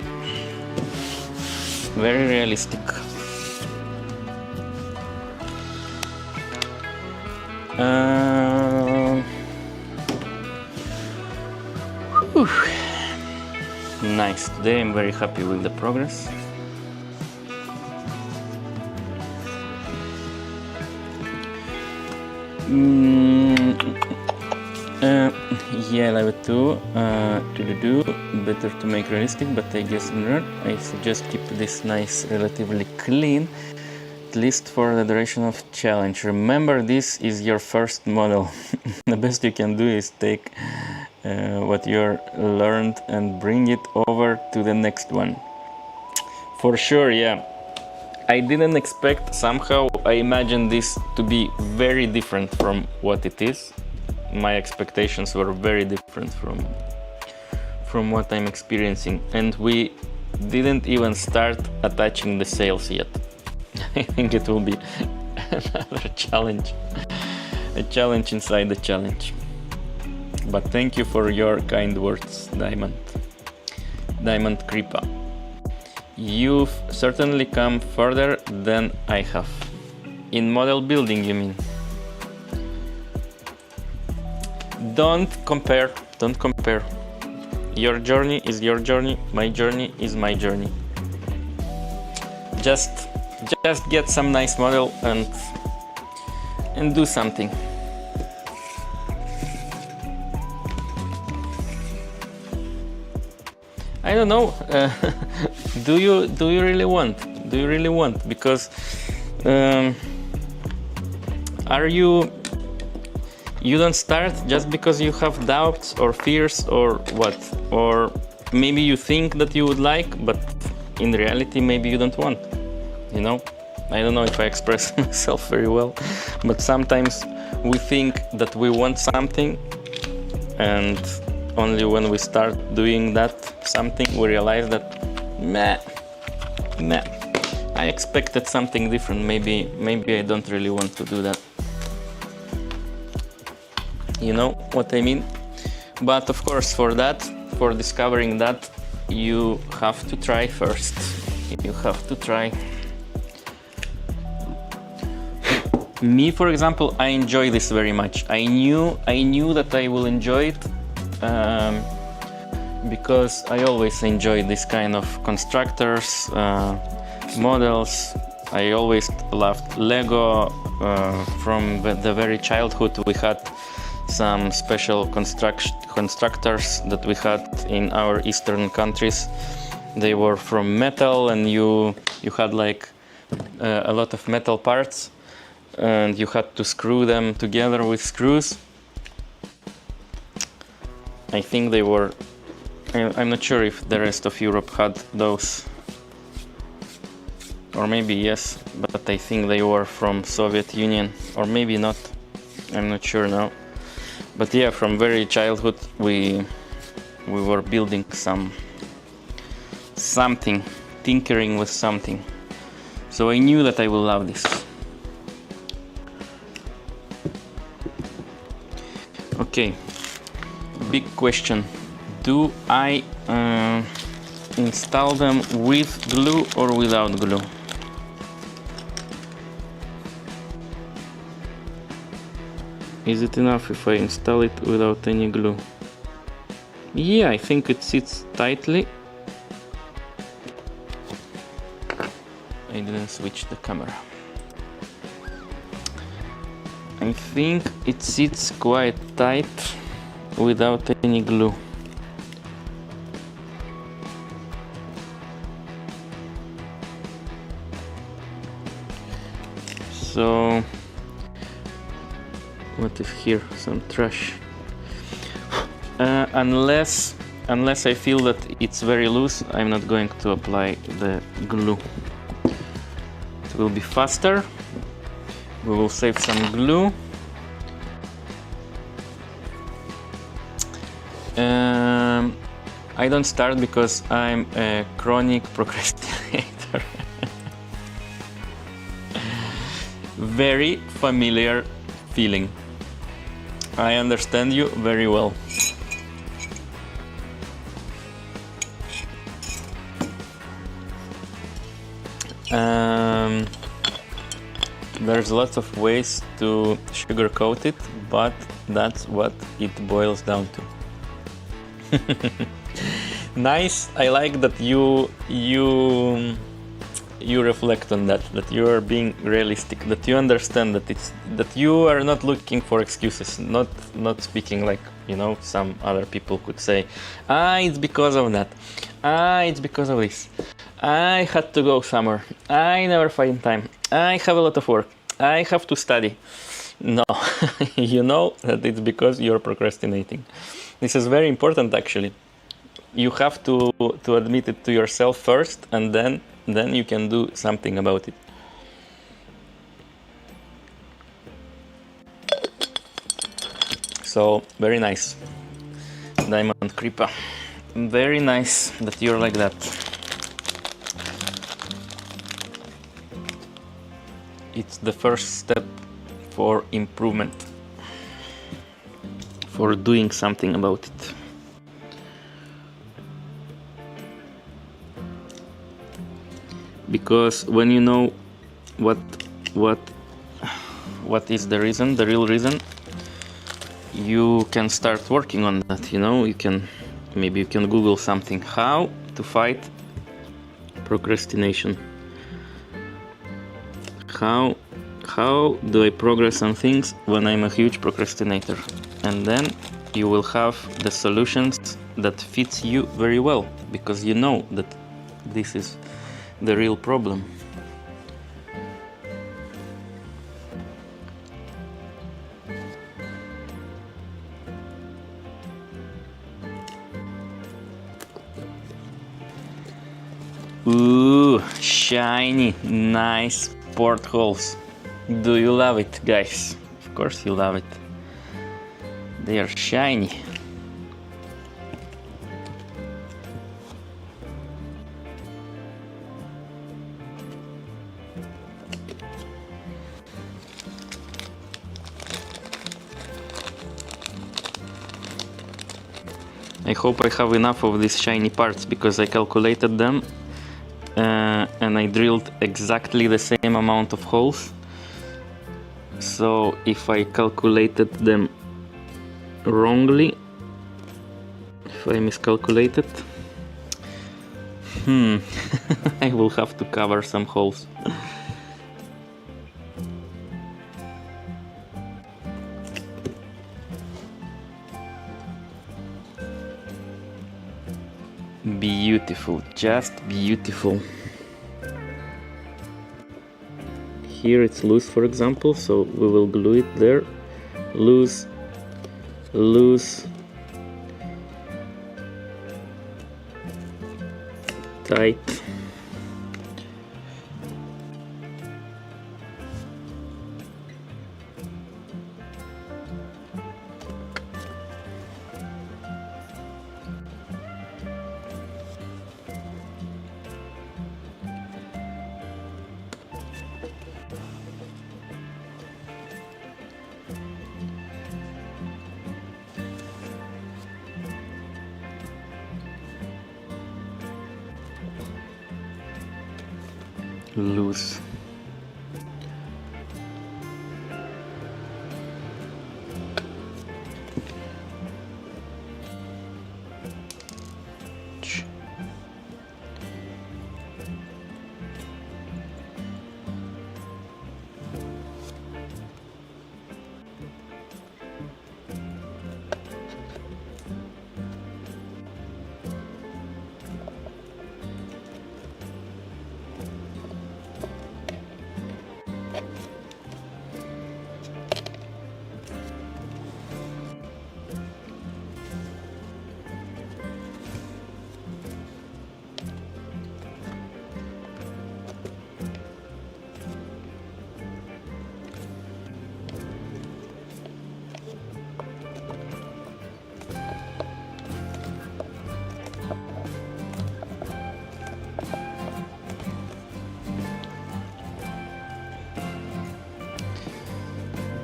Very realistic. Whew. Nice. Today I'm very happy with the progress. Yeah, level 2. Better to make realistic, but I guess in run I suggest keep this nice, relatively clean, at least for the duration of challenge. Remember, this is your first model. The best you can do is take what you learned and bring it over to the next one. For sure, yeah. I didn't expect, somehow I imagined this to be very different from what it is. My expectations were very different from what I'm experiencing, and we didn't even start attaching the sails yet. I think it will be another challenge, a challenge inside the challenge. But thank you for your kind words, Diamond Kripa. You've certainly come further than I have. In model building, you mean? Don't compare. Your journey is your journey, my journey is my journey. Just get some nice model and do something. I don't know. Do you really want? Do you really want? Because you don't start just because you have doubts or fears or what? Or maybe you think that you would like, but in reality maybe you don't want. You know? I don't know if I express myself very well, but sometimes we think that we want something, and only when we start doing that something we realize that meh, I expected something different. Maybe I don't really want to do that. You know what I mean? But of course, for discovering that, you have to try first. You have to try. Me, for example, I enjoy this very much. I knew that I will enjoy it because I always enjoy this kind of constructors, models. I always loved Lego. From the very childhood, we had some special constructors that we had in our eastern countries. They were from metal, and you had like a lot of metal parts, and you had to screw them together with screws. I think they were, I'm not sure if the rest of Europe had those, or maybe yes, but I think they were from Soviet Union, or maybe not, I'm not sure now. But yeah, from very childhood we were building something, tinkering with something. So I knew that I will love this. Okay, big question. Do I install them with glue or without glue? Is it enough if I install it without any glue? Yeah, I think it sits tightly. I didn't switch the camera. I think it sits quite tight without any glue. So what if here some trash? Unless I feel that it's very loose, I'm not going to apply the glue. It will be faster. We will save some glue. I don't start because I'm a chronic procrastinator. Very familiar feeling. I understand you very well. There's lots of ways to sugarcoat it, but that's what it boils down to. Nice. I like that you reflect on that you are being realistic, that you understand that you are not looking for excuses, not speaking like, you know, some other people could say, it's because of that, it's because of this, I had to go somewhere, I never find time, I have a lot of work, I have to study. No, you know that it's because you're procrastinating. This is very important, actually. You have to admit it to yourself first, and then you can do something about it. So, very nice, Diamond Creeper. Very nice that you're like that. It's the first step for improvement, for doing something about it. Because when you know what is the reason, the real reason, you can start working on that. You know, maybe you can Google something, how to fight procrastination. How do I progress on things when I'm a huge procrastinator? And then you will have the solutions that fits you very well, because you know that this is the real problem. Ooh, shiny, nice portholes. Do you love it, guys? Of course you love it. They are shiny. I hope I have enough of these shiny parts, because I calculated them and I drilled exactly the same amount of holes. So if I calculated them wrongly, if I miscalculated, I will have to cover some holes. Beautiful, just beautiful. Here it's loose, for example, so we will glue it there. Loose, loose, tight. Loose.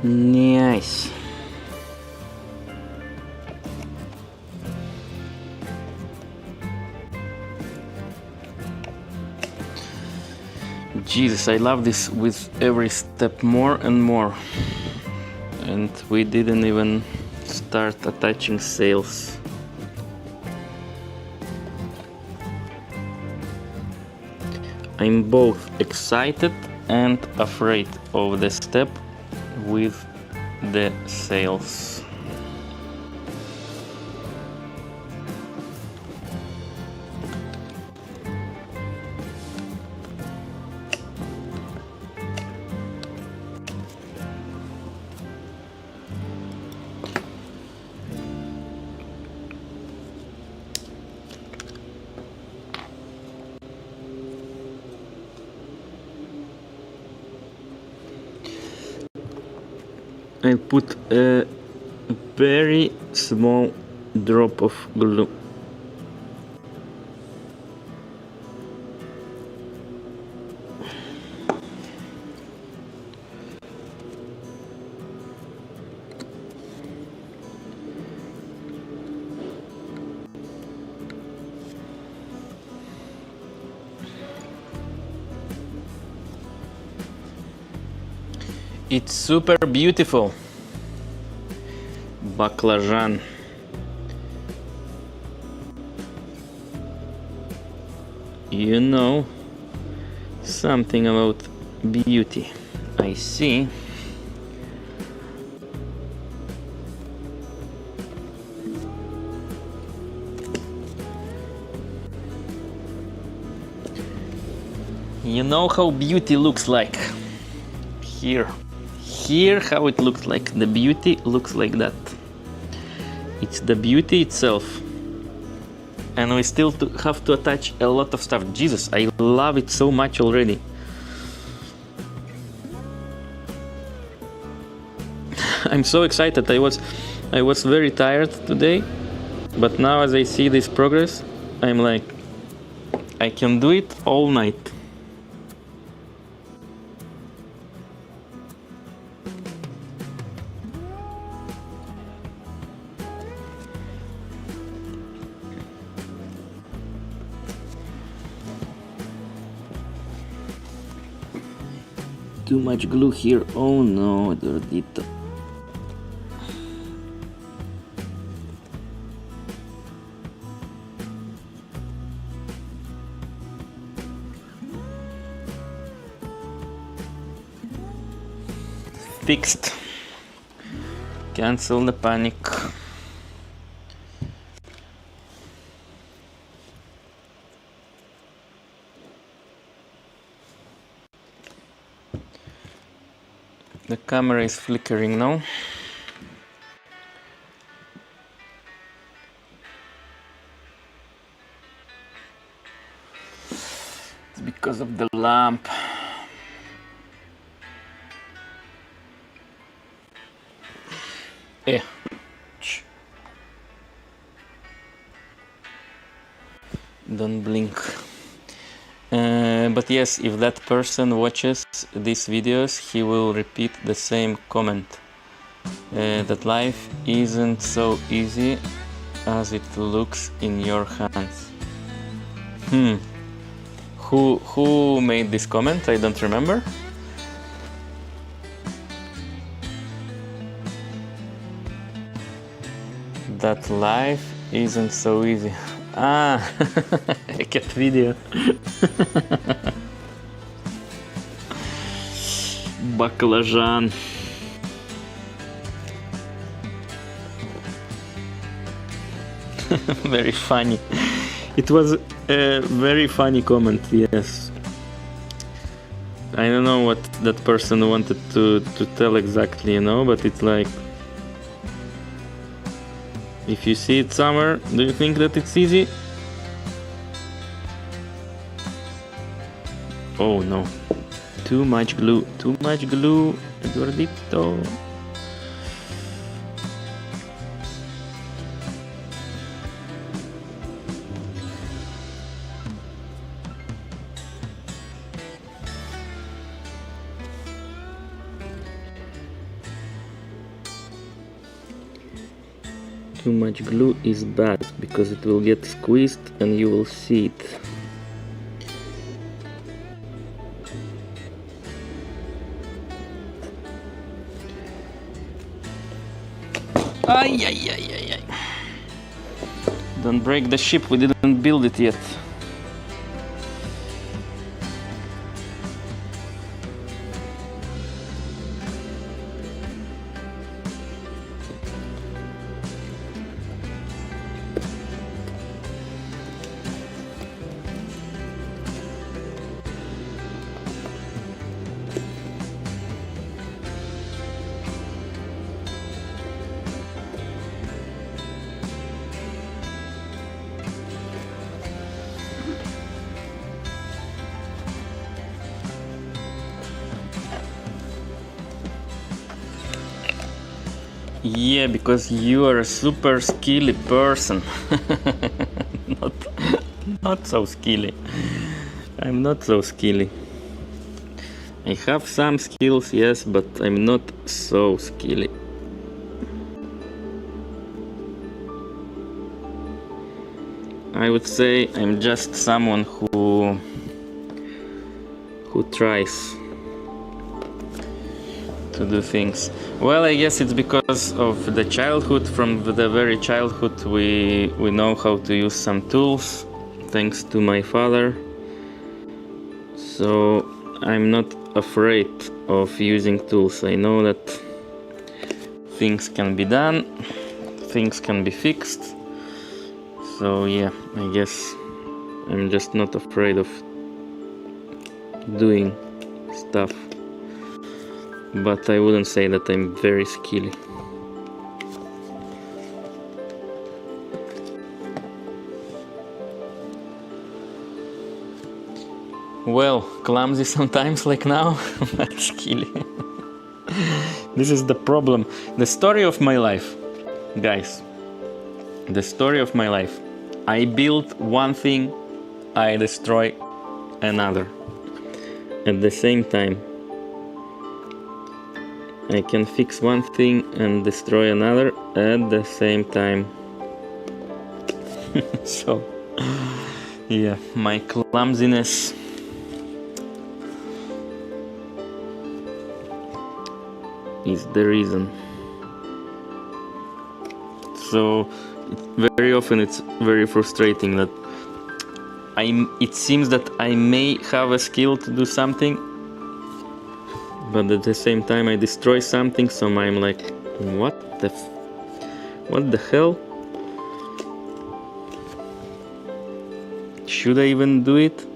Nice. Jesus, I love this with every step more and more. And we didn't even start attaching sails. I'm both excited and afraid of the step with the sails. I put a very small drop of glue. It's super beautiful. Baklajan. You know something about beauty, I see. You know how beauty looks like. Here how it looks like. The beauty looks like that. It's the beauty itself. And we still have to attach a lot of stuff. Jesus, I love it so much already. I'm so excited. I was very tired today, but now as I see this progress, I'm like, I can do it all night. Too much glue here. Oh no, Gordito. Fixed. Cancel the panic. The camera is flickering now. It's because of the lamp. Yeah. Don't blink. But yes, if that person watches these videos, he will repeat the same comment. That life isn't so easy as it looks in your hands. Who made this comment? I don't remember. That life isn't so easy. Ah, cat video. Baklajan. Very funny. It was a very funny comment, yes. I don't know what that person wanted to tell exactly, you know, but it's like, if you see it somewhere, do you think that it's easy? Oh no. Too much glue, Gordito. too much glue is bad, because it will get squeezed and you will see it. Ay, ay, ay, ay, ay. Don't break the ship, we didn't build it yet. Yeah, because you are a super skilly person. not so skilly. I'm not so skilly. I have some skills, yes, but I'm not so skilly. I would say I'm just someone who tries to do things. Well, I guess it's because of the childhood. From the very childhood we know how to use some tools, thanks to my father. So I'm not afraid of using tools. I know that things can be done, things can be fixed. So yeah, I guess I'm just not afraid of doing stuff. But I wouldn't say that I'm very skilly. Well, clumsy sometimes, like now, but skilly. This is the problem. The story of my life, guys. The story of my life. I build one thing, I destroy another. At the same time, I can fix one thing and destroy another at the same time. So, yeah, my clumsiness is the reason. So, very often it's very frustrating that it seems that I may have a skill to do something, but at the same time I destroy something, so I'm like, what the hell? Should I even do it?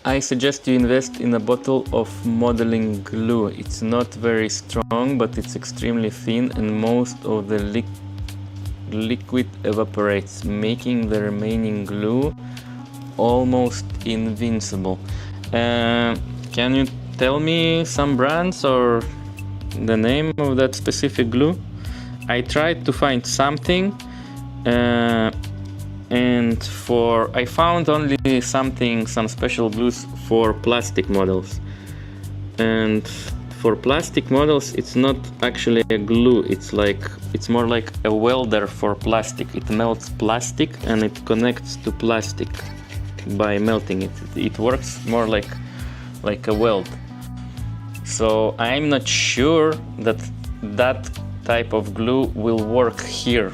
I suggest you invest in a bottle of modeling glue. It's not very strong, but it's extremely thin, and most of the liquid evaporates, making the remaining glue almost invincible. Can you tell me some brands or the name of that specific glue? I tried to find something, and I found only some special glues for plastic models. And for plastic models, it's not actually a glue, it's more like a welder for plastic. It melts plastic and it connects to plastic by melting it. It works more like a weld. So I'm not sure that type of glue will work here,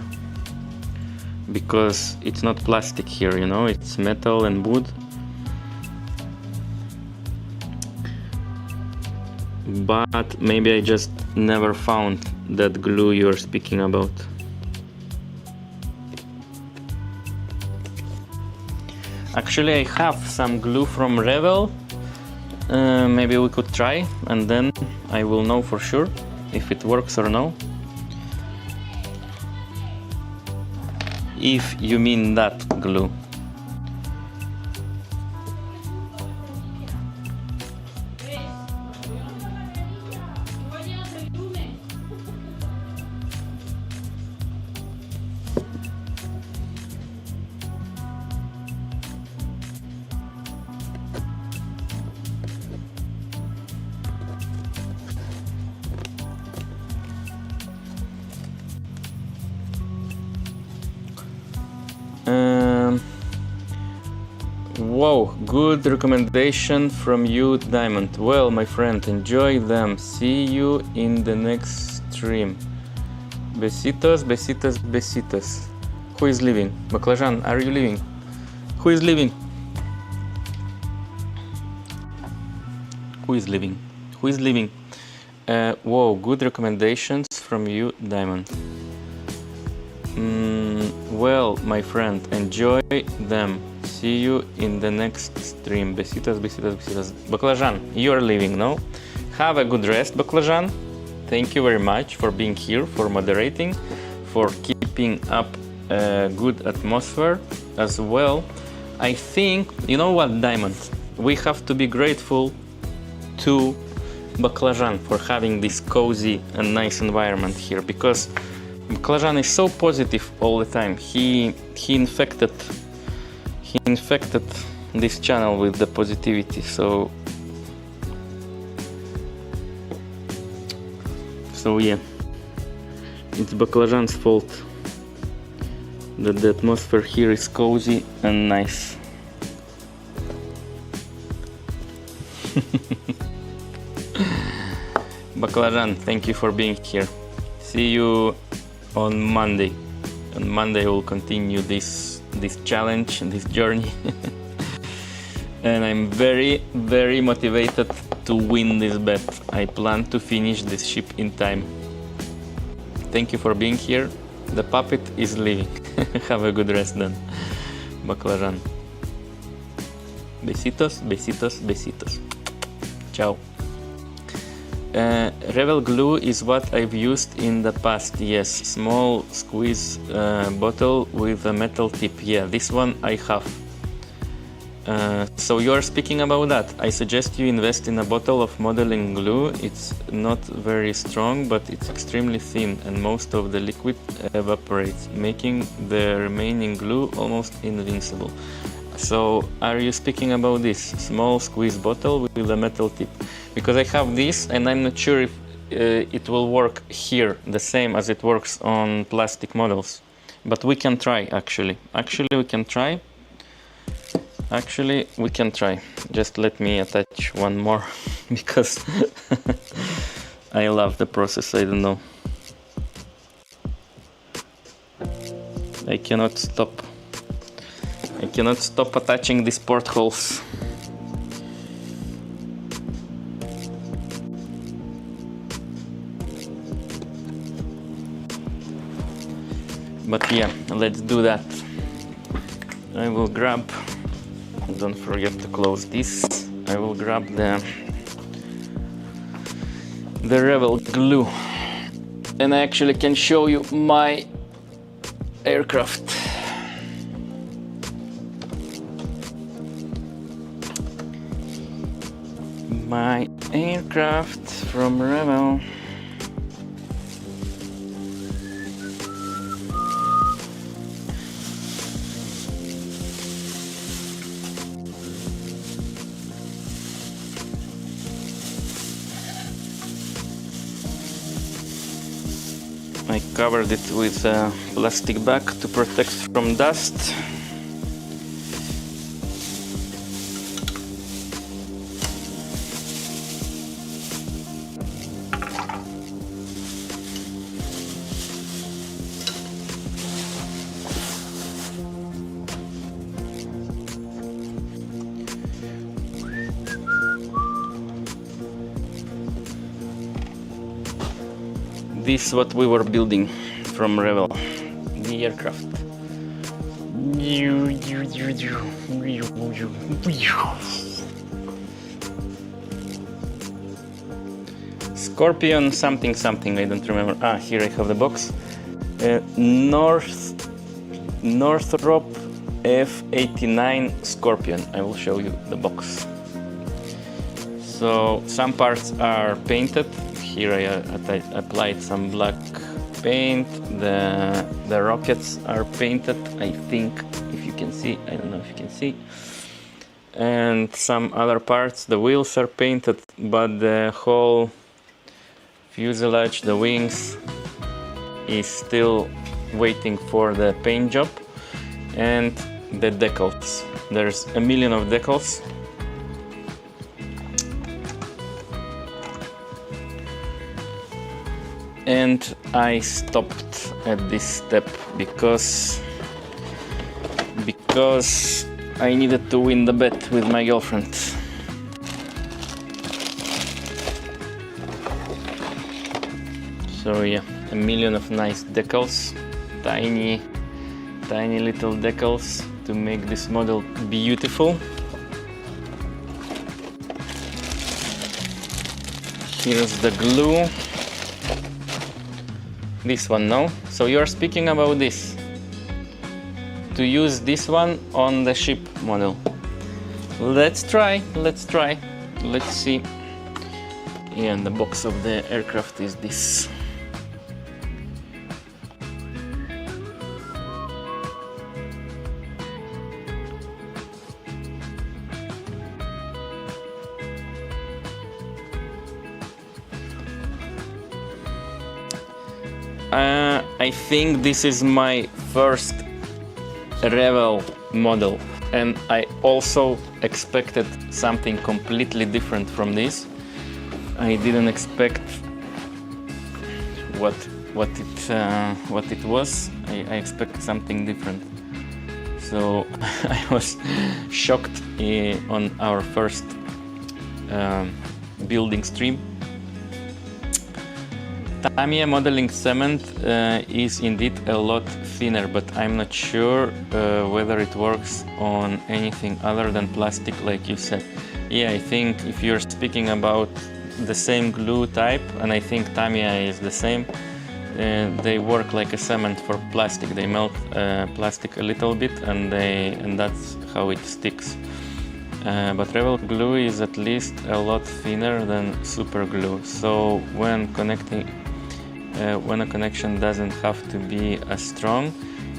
because it's not plastic here, you know, it's metal and wood. But maybe I just never found that glue you're speaking about. Actually, I have some glue from Revel. Maybe we could try, and then I will know for sure if it works or no. If you mean that glue. Wow, good recommendation from you, Diamond. Well, my friend, enjoy them. See you in the next stream. Besitos, besitos, besitos. Who is leaving? Baklajan, are you leaving? Who is leaving? Who is leaving? Who is leaving? Whoa, good recommendations from you, Diamond. Well, my friend, enjoy them. See you in the next stream. Besitos, besitos, besitos. Baklajan, you are leaving, no? Have a good rest, Baklajan. Thank you very much for being here, for moderating, for keeping up a good atmosphere as well. I think, you know what, Diamond? We have to be grateful to Baklajan for having this cozy and nice environment here, because Baklajan is so positive all the time. He infected this channel with the positivity. So yeah, it's Baklajan's fault that the atmosphere here is cozy and nice. Baklajan, thank you for being here. See you on Monday. On Monday we'll continue this challenge and this journey. And I'm very, very motivated to win this bet. I plan to finish this ship in time. Thank you for being here. The puppet is leaving. Have a good rest then, Baklajan. Besitos, besitos, besitos. Ciao. Revel glue is what I've used in the past. Yes, small squeeze bottle with a metal tip. Yeah, this one I have. So you are speaking about that. I suggest you invest in a bottle of modeling glue. It's not very strong, but it's extremely thin and most of the liquid evaporates, making the remaining glue almost invincible. So are you speaking about this small squeeze bottle with a metal tip? Because I have this and I'm not sure if it will work here the same as it works on plastic models. But we can try actually. We can try. Actually, we can try. Just let me attach one more because I love the process. I don't know. I cannot stop attaching these portholes. But yeah, let's do that. I will grab, don't forget to close this. I will grab the Revel glue, and I actually can show you my aircraft. My aircraft from Revel. I covered it with a plastic bag to protect from dust. This is what we were building from Revel, the aircraft. Scorpion something, I don't remember. Ah, here I have the box. Northrop F-89 Scorpion. I will show you the box. So some parts are painted. Here I applied some black paint. The rockets are painted, I think, if you can see. I don't know if you can see. And some other parts, the wheels are painted, but the whole fuselage, the wings, is still waiting for the paint job, and the decals. There's a million of decals. And I stopped at this step because I needed to win the bet with my girlfriend. So yeah, a million of nice decals, tiny little decals to make this model beautiful. Here's the glue. This one, no? So you're speaking about this. To use this one on the ship model. Let's try. Let's see. Yeah, and the box of the aircraft is this. I think this is my first Rebel model, and I also expected something completely different from this. I didn't expect what it was. I expected something different. So I was shocked on our first building stream. Tamiya modeling cement is indeed a lot thinner, but I'm not sure whether it works on anything other than plastic, like you said. Yeah, I think if you're speaking about the same glue type, and I think Tamiya is the same, they work like a cement for plastic. They melt plastic a little bit, and that's how it sticks. But Rebel glue is at least a lot thinner than super glue. So when a connection doesn't have to be as strong,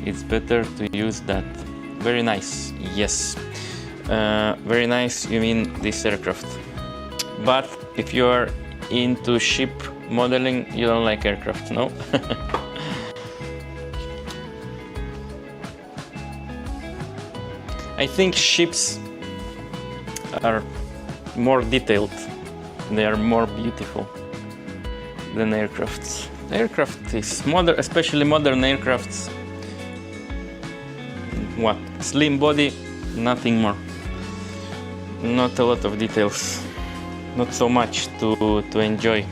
it's better to use that. Very nice, yes. Very nice, you mean this aircraft. But if you are into ship modeling, you don't like aircraft, no? I think ships are more detailed. They are more beautiful than aircrafts. Aircraft is modern, especially modern aircrafts. What? Slim body, nothing more. Not a lot of details. Not so much to enjoy.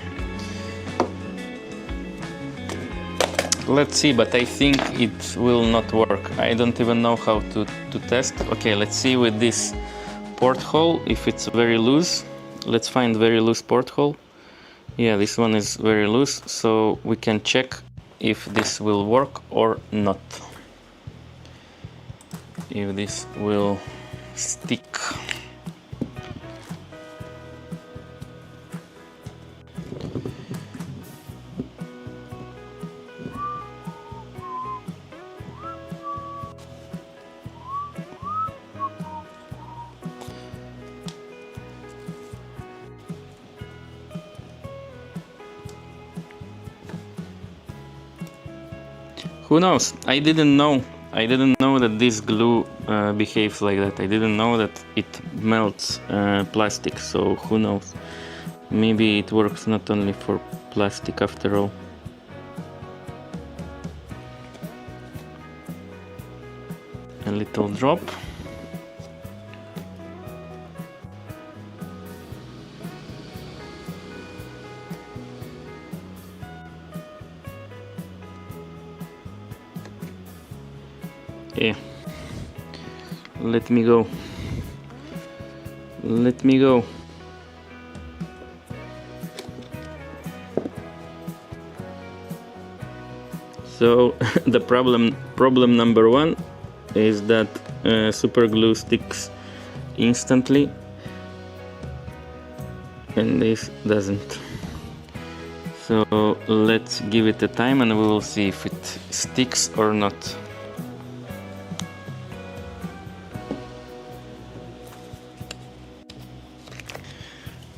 Let's see, but I think it will not work. I don't even know how to test. Okay, let's see with this porthole if it's very loose. Let's find very loose porthole. Yeah, this one is very loose, so we can check if this will work or not. If this will stick. Who knows? I didn't know that this glue behaves like that. I didn't know that it melts plastic, so who knows? Maybe it works not only for plastic after all. A little drop. Yeah. Let me go. Let me go. So the problem number one is that super glue sticks instantly, and this doesn't. So let's give it a time and we will see if it sticks or not.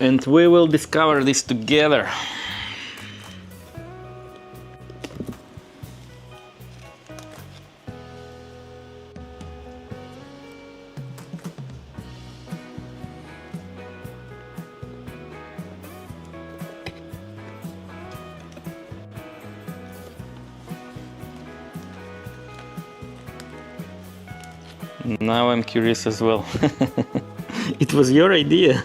And we will discover this together. Now I'm curious as well. It was your idea.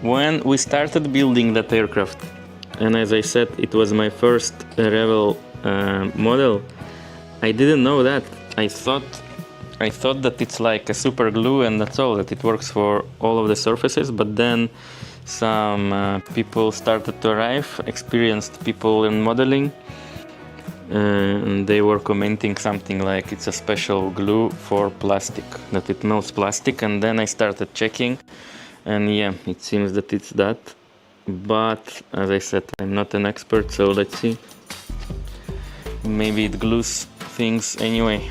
When we started building that aircraft, and as I said, it was my first Rebel model, I didn't know that. I thought that it's like a super glue and that's all, that it works for all of the surfaces, but then some people started to arrive, experienced people in modeling, and they were commenting something like it's a special glue for plastic, that it melts plastic, and then I started checking, and yeah, it seems that it's that, but as I said, I'm not an expert, so let's see. Maybe it glues things anyway.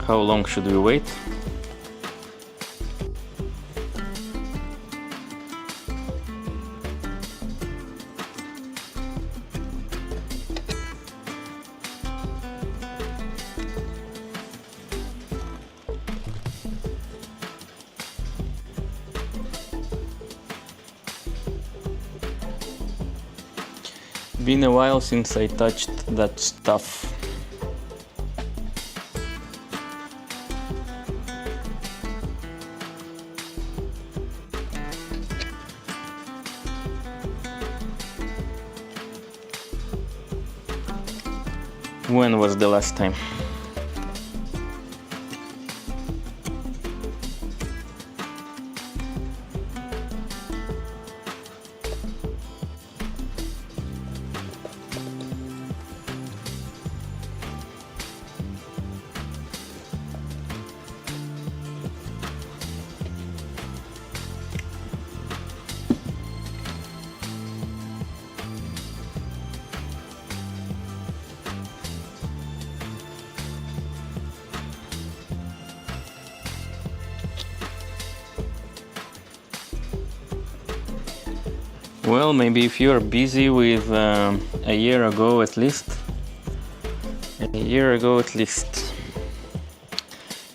How long should we wait? Been a while since I touched that stuff. When was the last time? Well, maybe if you're busy with a year ago at least.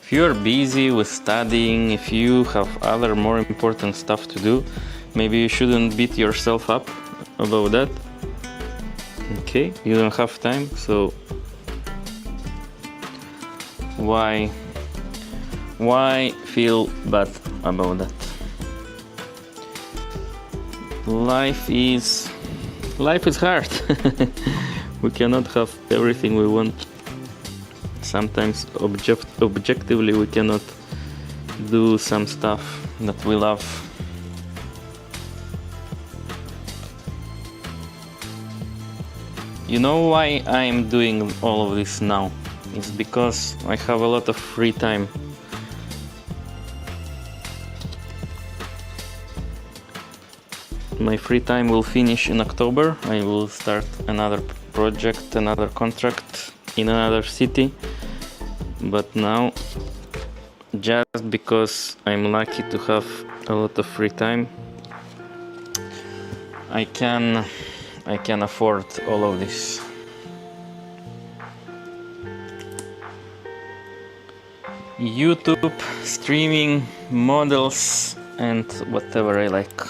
If you're busy with studying, if you have other more important stuff to do, maybe you shouldn't beat yourself up about that. Okay, you don't have time, so why feel bad about that? Life is hard. We cannot have everything we want. Sometimes objectively we cannot do some stuff that we love. You know why I'm doing all of this now? It's because I have a lot of free time. My free time will finish in October. I will start another project, another contract in another city. But now, just because I'm lucky to have a lot of free time, I can afford all of this. YouTube, streaming, models, and whatever I like.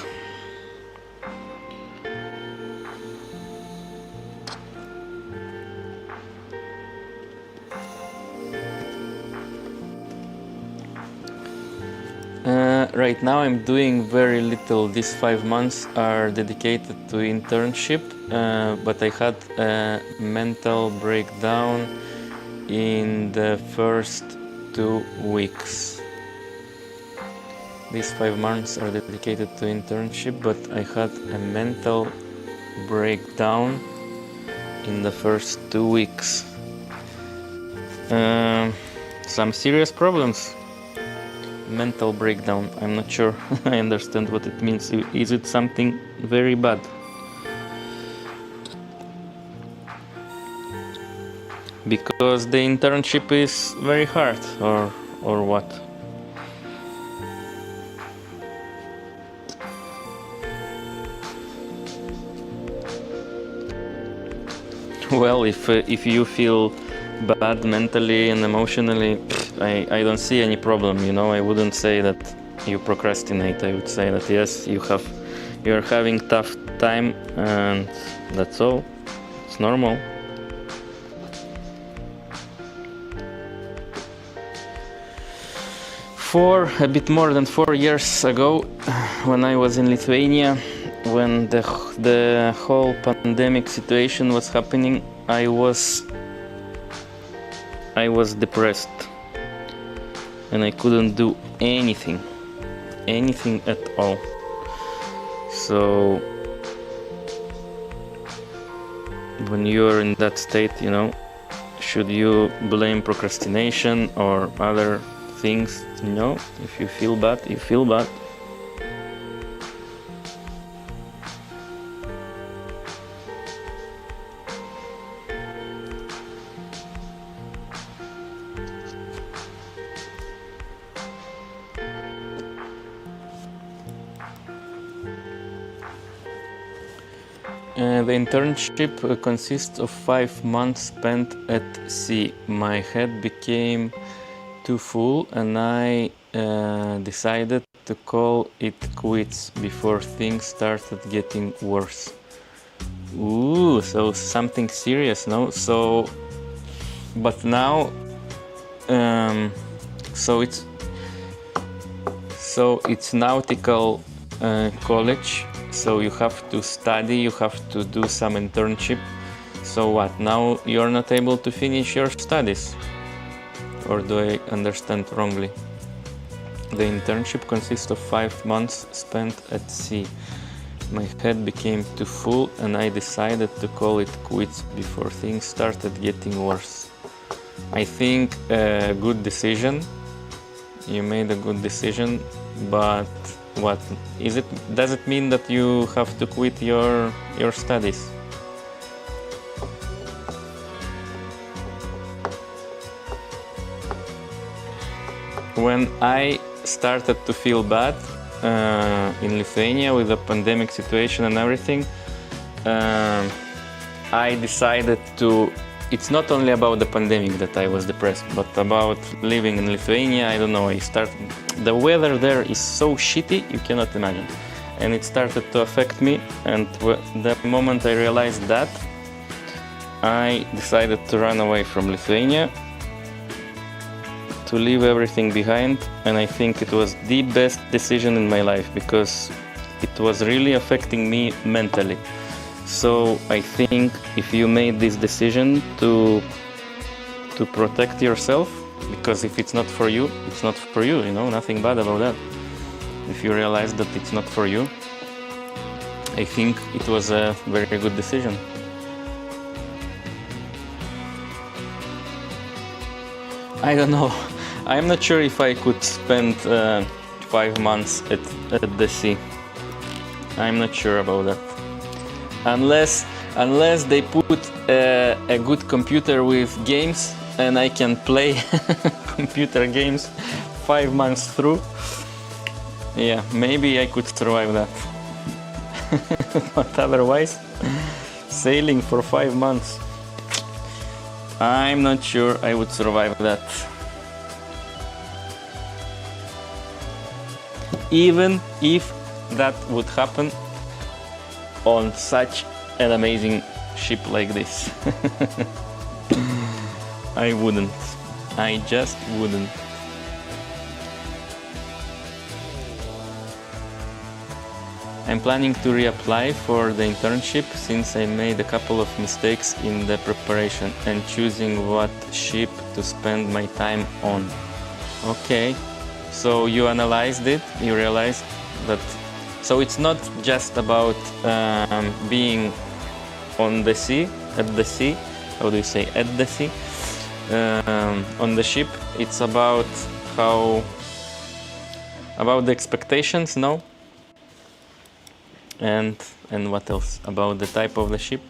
Right now I'm doing very little. These 5 months are dedicated to internship, but I had a mental breakdown in the first 2 weeks. These 5 months are dedicated to internship, but I had a mental breakdown in the first 2 weeks. Some serious problems. Mental breakdown. I'm not sure I understand what it means. Is it something very bad? Because the internship is very hard, or what? Well, if you feel bad mentally and emotionally, I don't see any problem, you know. I wouldn't say that you procrastinate. I would say that yes, you're having tough time, and that's all. It's normal. A bit more than 4 years ago, when I was in Lithuania, when the whole pandemic situation was happening, I was depressed, and I couldn't do anything at all. So when you're in that state, you know, should you blame procrastination or other things? No, if you feel bad, you feel bad. The internship consists of 5 months spent at sea. My head became too full, and I decided to call it quits before things started getting worse. Ooh, so something serious, no? So, but now, so it's nautical college. So you have to study, you have to do some internship. So what, now you're not able to finish your studies? Or do I understand wrongly? The internship consists of 5 months spent at sea. My head became too full, and I decided to call it quits before things started getting worse. I think a good decision. You made a good decision, but what is it? Does it mean that you have to quit your studies? When I started to feel bad in Lithuania with the pandemic situation and everything, I decided to. It's not only about the pandemic that I was depressed, but about living in Lithuania. I don't know, the weather there is so shitty, you cannot imagine. And it started to affect me, and the moment I realized that, I decided to run away from Lithuania, to leave everything behind, and I think it was the best decision in my life, because it was really affecting me mentally. So I think if you made this decision to protect yourself, because if it's not for you, it's not for you, you know, nothing bad about that. If you realize that it's not for you, I think it was a very good decision. I don't know. I'm not sure if I could spend 5 months at the sea. I'm not sure about that. Unless they put a good computer with games, and I can play computer games 5 months through. Yeah, maybe I could survive that. But otherwise, sailing for 5 months, I'm not sure I would survive that. Even if that would happen on such an amazing ship like this. I wouldn't. I just wouldn't. I'm planning to reapply for the internship, since I made a couple of mistakes in the preparation and choosing what ship to spend my time on. Okay, so you analyzed it, you realized that. So it's not just about being on the sea, at the sea, how do you say, at the sea, on the ship. It's about about the expectations, no? And what else? About the type of the ship.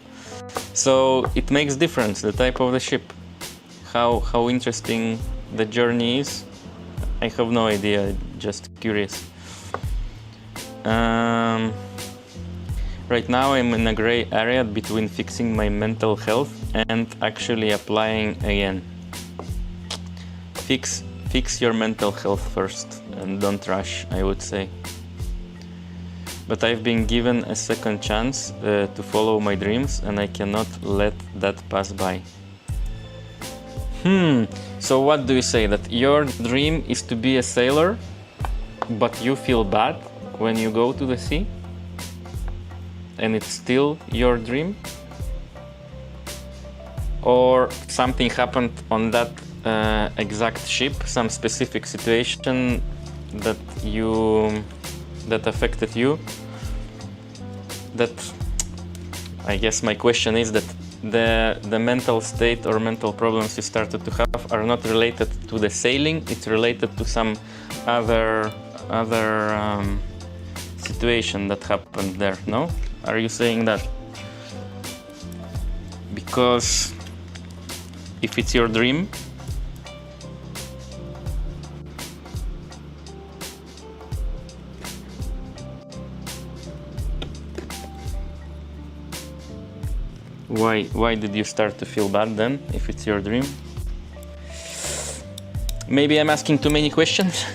So it makes difference, the type of the ship. How interesting the journey is, I have no idea, just curious. Right now I'm in a gray area between fixing my mental health and actually applying again. Fix your mental health first and don't rush, I would say. But I've been given a second chance to follow my dreams, and I cannot let that pass by. So what do you say? That your dream is to be a sailor, but you feel bad when you go to the sea? And it's still your dream? Or something happened on that exact ship, some specific situation that affected you? That, I guess my question is that the mental state or mental problems you started to have are not related to the sailing, it's related to some other situation that happened there, no? Are you saying that? Because if it's your dream, why did you start to feel bad then, if it's your dream? Maybe I'm asking too many questions.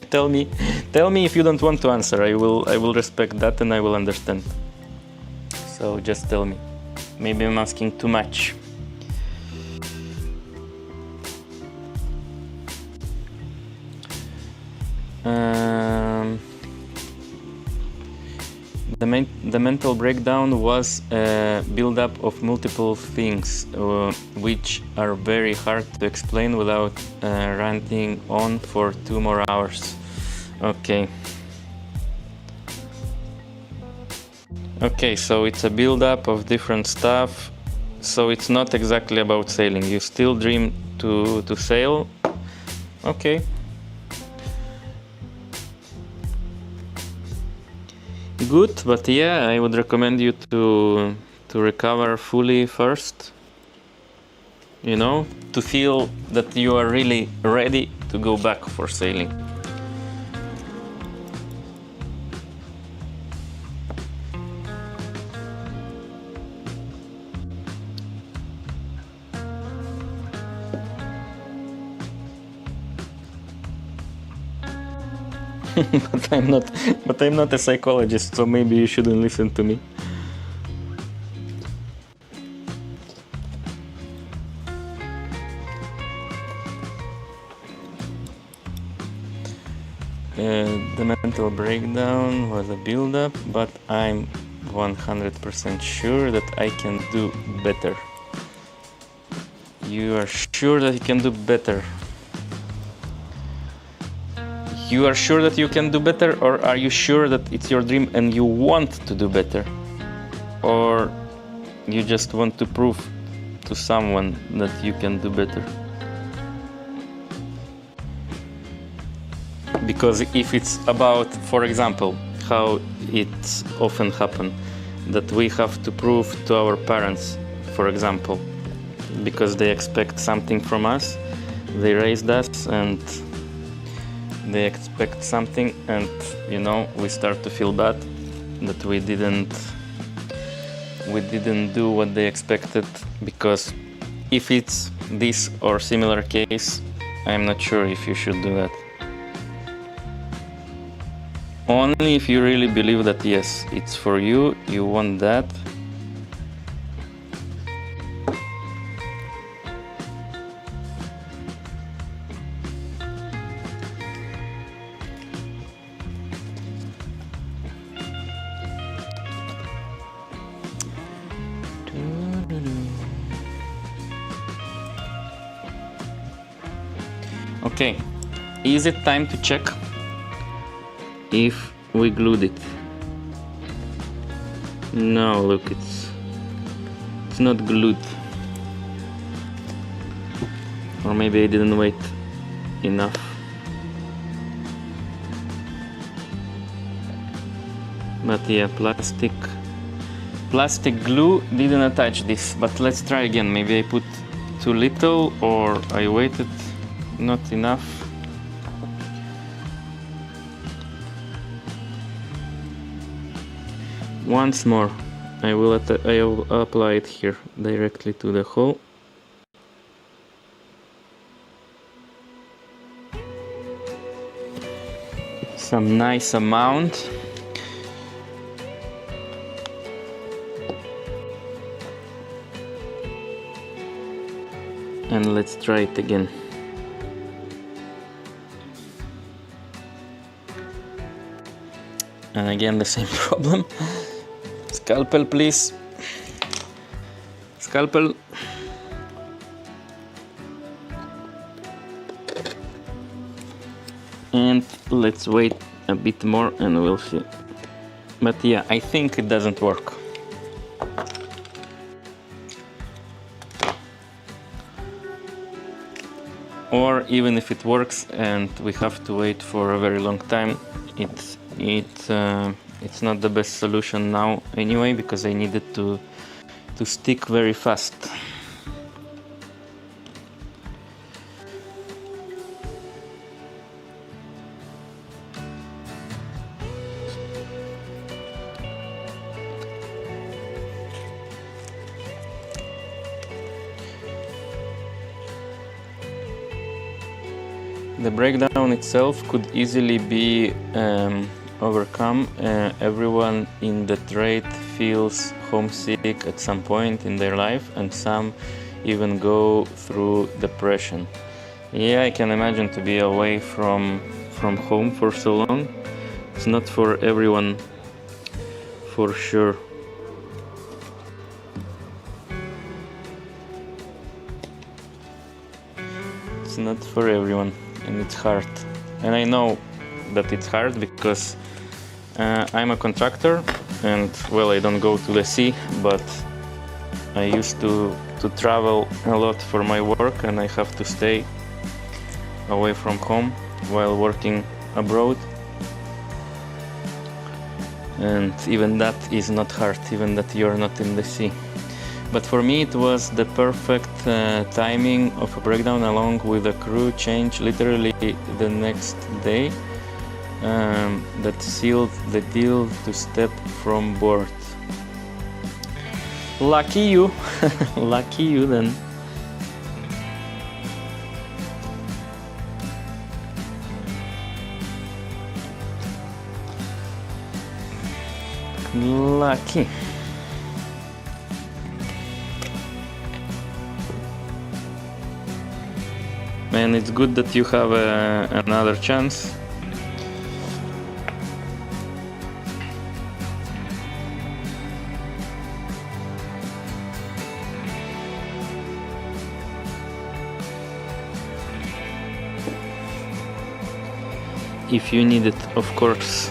Tell me if you don't want to answer. I will respect that and I will understand. So just tell me. Maybe I'm asking too much. The mental breakdown was a build-up of multiple things, which are very hard to explain without ranting on for 2 more hours. Okay. Okay, so it's a build-up of different stuff. So it's not exactly about sailing. You still dream to sail. Okay. Good, but yeah, I would recommend you to recover fully first. You know, to feel that you are really ready to go back for sailing. but I'm not a psychologist, so maybe you shouldn't listen to me. The mental breakdown was a build-up, but I'm 100% sure that I can do better. You are sure that you can do better? You are sure that you can do better, or are you sure that it's your dream and you want to do better? Or you just want to prove to someone that you can do better? Because if it's about, for example, how it often happens, that we have to prove to our parents, for example, because they expect something from us, they raised us and they expect something, and you know, we start to feel bad that we didn't do what they expected. Because if it's this or similar case, I'm not sure if you should do that. Only if you really believe that yes, it's for you, you want that. Okay, is it time to check if we glued it? No, look, it's not glued. Or maybe I didn't wait enough. But yeah, plastic glue didn't attach this. But let's try again. Maybe I put too little, or I waited not enough. Once more. I will apply it here directly to the hole. Some nice amount. And let's try it again. And again the same problem. Scalpel, please. Scalpel. And let's wait a bit more and we'll see. But yeah, I think it doesn't work. Or even if it works and we have to wait for a very long time, it's not the best solution now anyway, because I need it to stick very fast. The breakdown itself could easily be overcome. Everyone in the trade feels homesick at some point in their life, and some even go through depression. Yeah, I can imagine to be away from home for so long. It's not for everyone, for sure. It's not for everyone. And it's hard, and I know that it's hard because I'm a contractor, and well, I don't go to the sea, but I used to travel a lot for my work, and I have to stay away from home while working abroad, and even that is not hard, even that you're not in the sea. But for me it was the perfect timing of a breakdown, along with a crew change literally the next day, that sealed the deal to step from board. Lucky you. Lucky you then. Lucky. And it's good that you have another chance. If you need it, of course.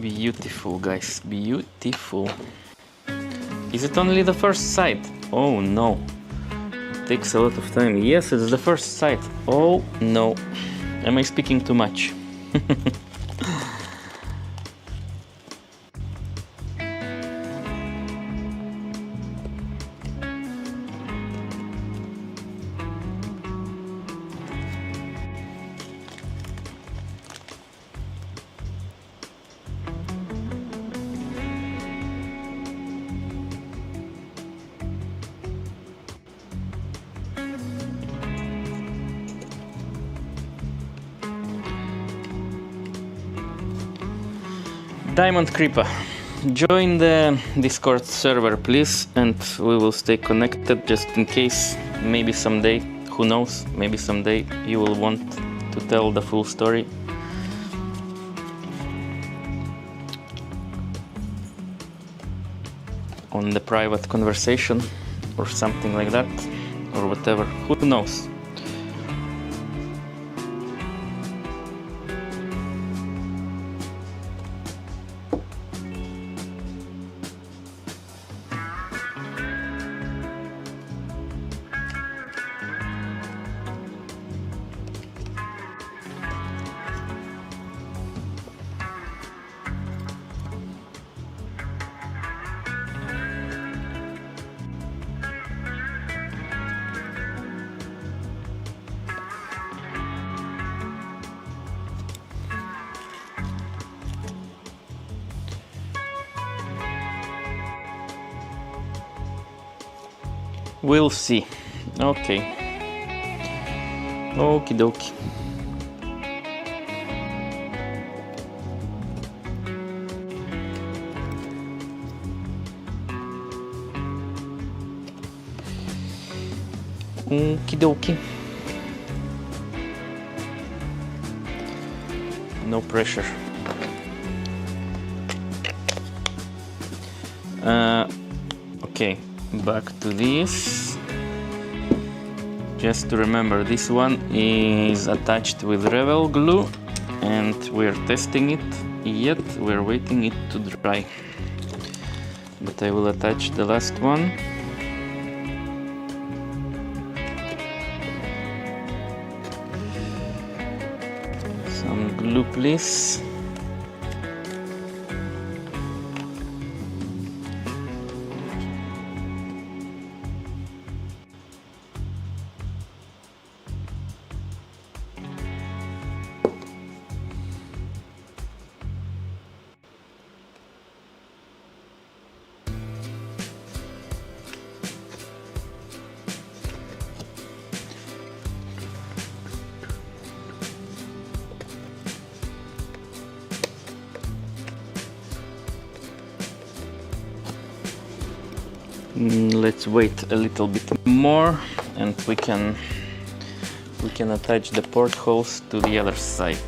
Beautiful, guys, beautiful. Is it only the first sight? Oh no, it takes a lot of time. Yes, it's the first sight. Oh no, am I speaking too much? Diamond Creeper, join the Discord server please, and we will stay connected just in case. Maybe someday, who knows, maybe someday you will want to tell the full story. On the private conversation or something like that, or whatever, who knows. We'll see. Okay. Okie dokie. Okie dokie. No pressure. Okay, back to this. Just to remember, this one is attached with Revel glue and we're testing it, yet we're waiting it to dry. But I will attach the last one. Some glue, please. Let's wait a little bit more and we can attach the portholes to the other side.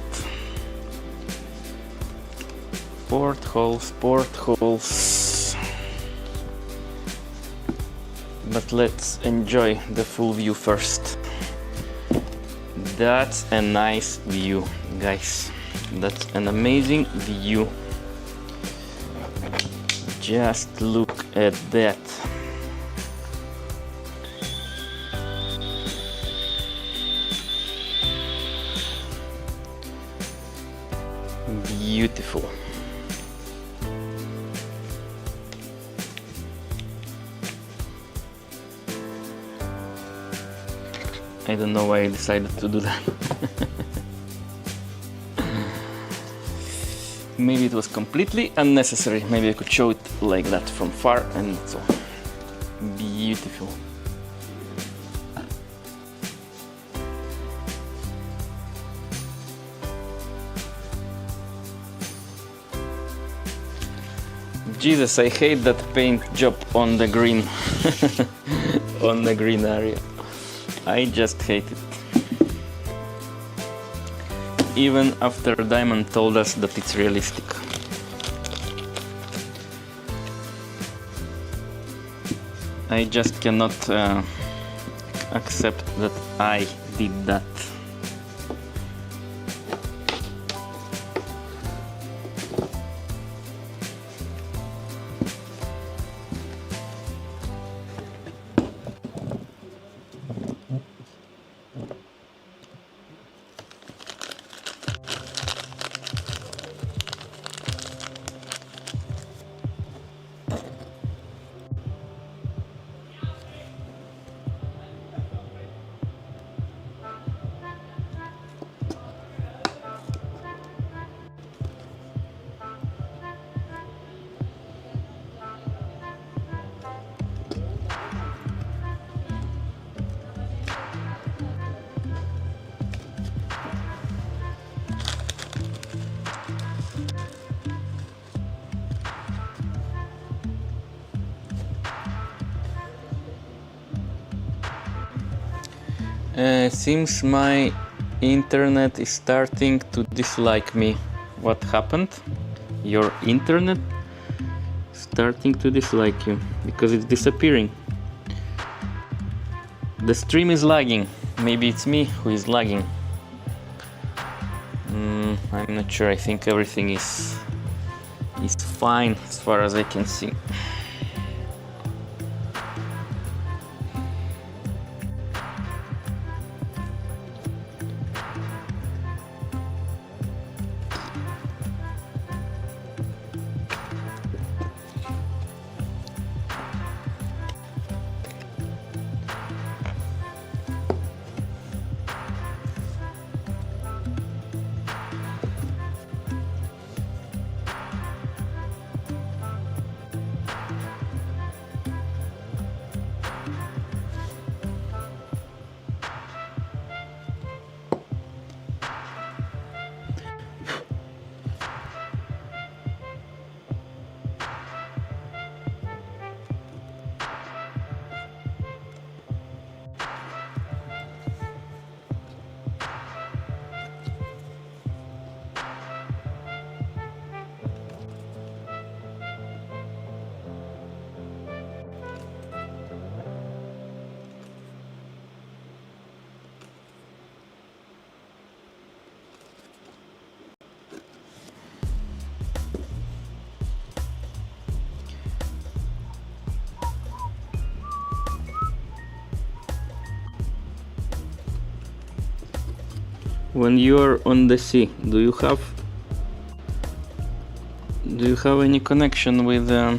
Portholes. But let's enjoy the full view first. That's a nice view, guys. That's an amazing view. Just look at that. Beautiful. I don't know why I decided to do that. Maybe it was completely unnecessary. Maybe I could show it like that from far and it's all beautiful. Jesus, I hate that paint job on the green on the green area. I just hate it. Even after Diamond told us that it's realistic. I just cannot accept that I did that. Seems my internet is starting to dislike me. What happened? Your internet starting to dislike you because it's disappearing. The stream is lagging. Maybe it's me who is lagging. I'm not sure. I think everything is fine as far as I can see. when you're on the sea, do you have any connection with I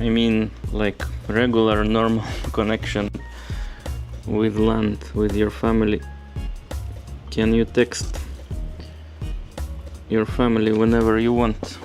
mean, like regular normal connection with land, with your family? Can you text your family whenever you want?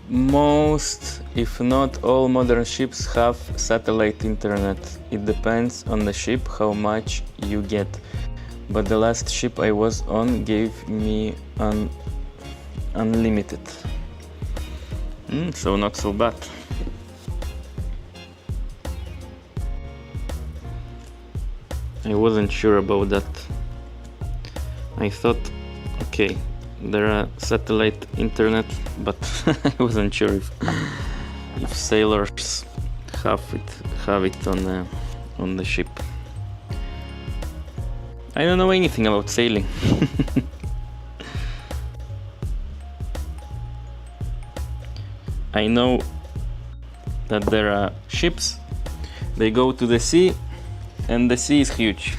Most, if not all, modern ships have satellite internet. It depends on the ship how much you get. But the last ship I was on gave me unlimited. So not so bad. I wasn't sure about that. I thought, okay, there are satellite internet, but I wasn't sure if sailors have it on the ship. I don't know anything about sailing. I know that there are ships, they go to the sea, and the sea is huge.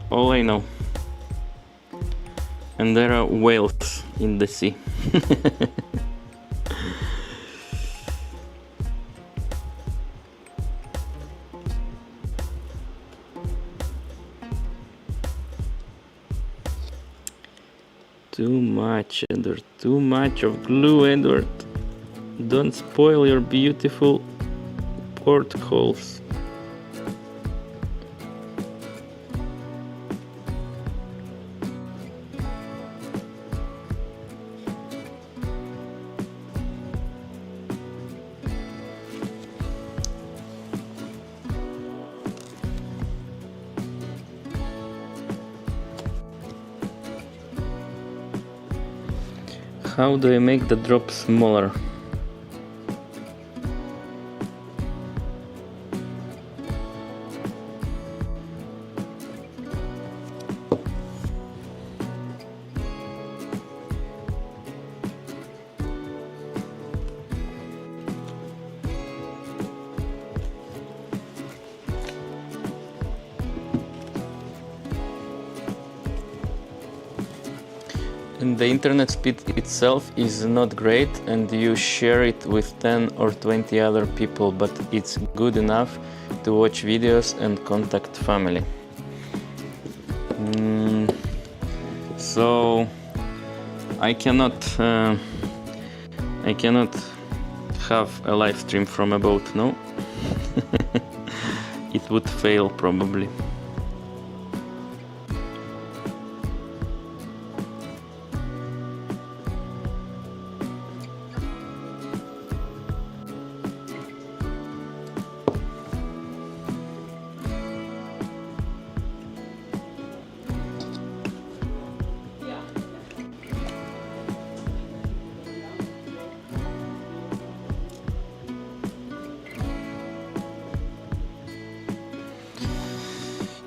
All I know. And there are whales in the sea. Too much, Edward. Too much of glue, Edward. Don't spoil your beautiful portholes. How do I make the drop smaller? And the internet speed itself is not great, and you share it with 10 or 20 other people, but it's good enough to watch videos and contact family. So I cannot have a live stream from a boat, no? It would fail probably.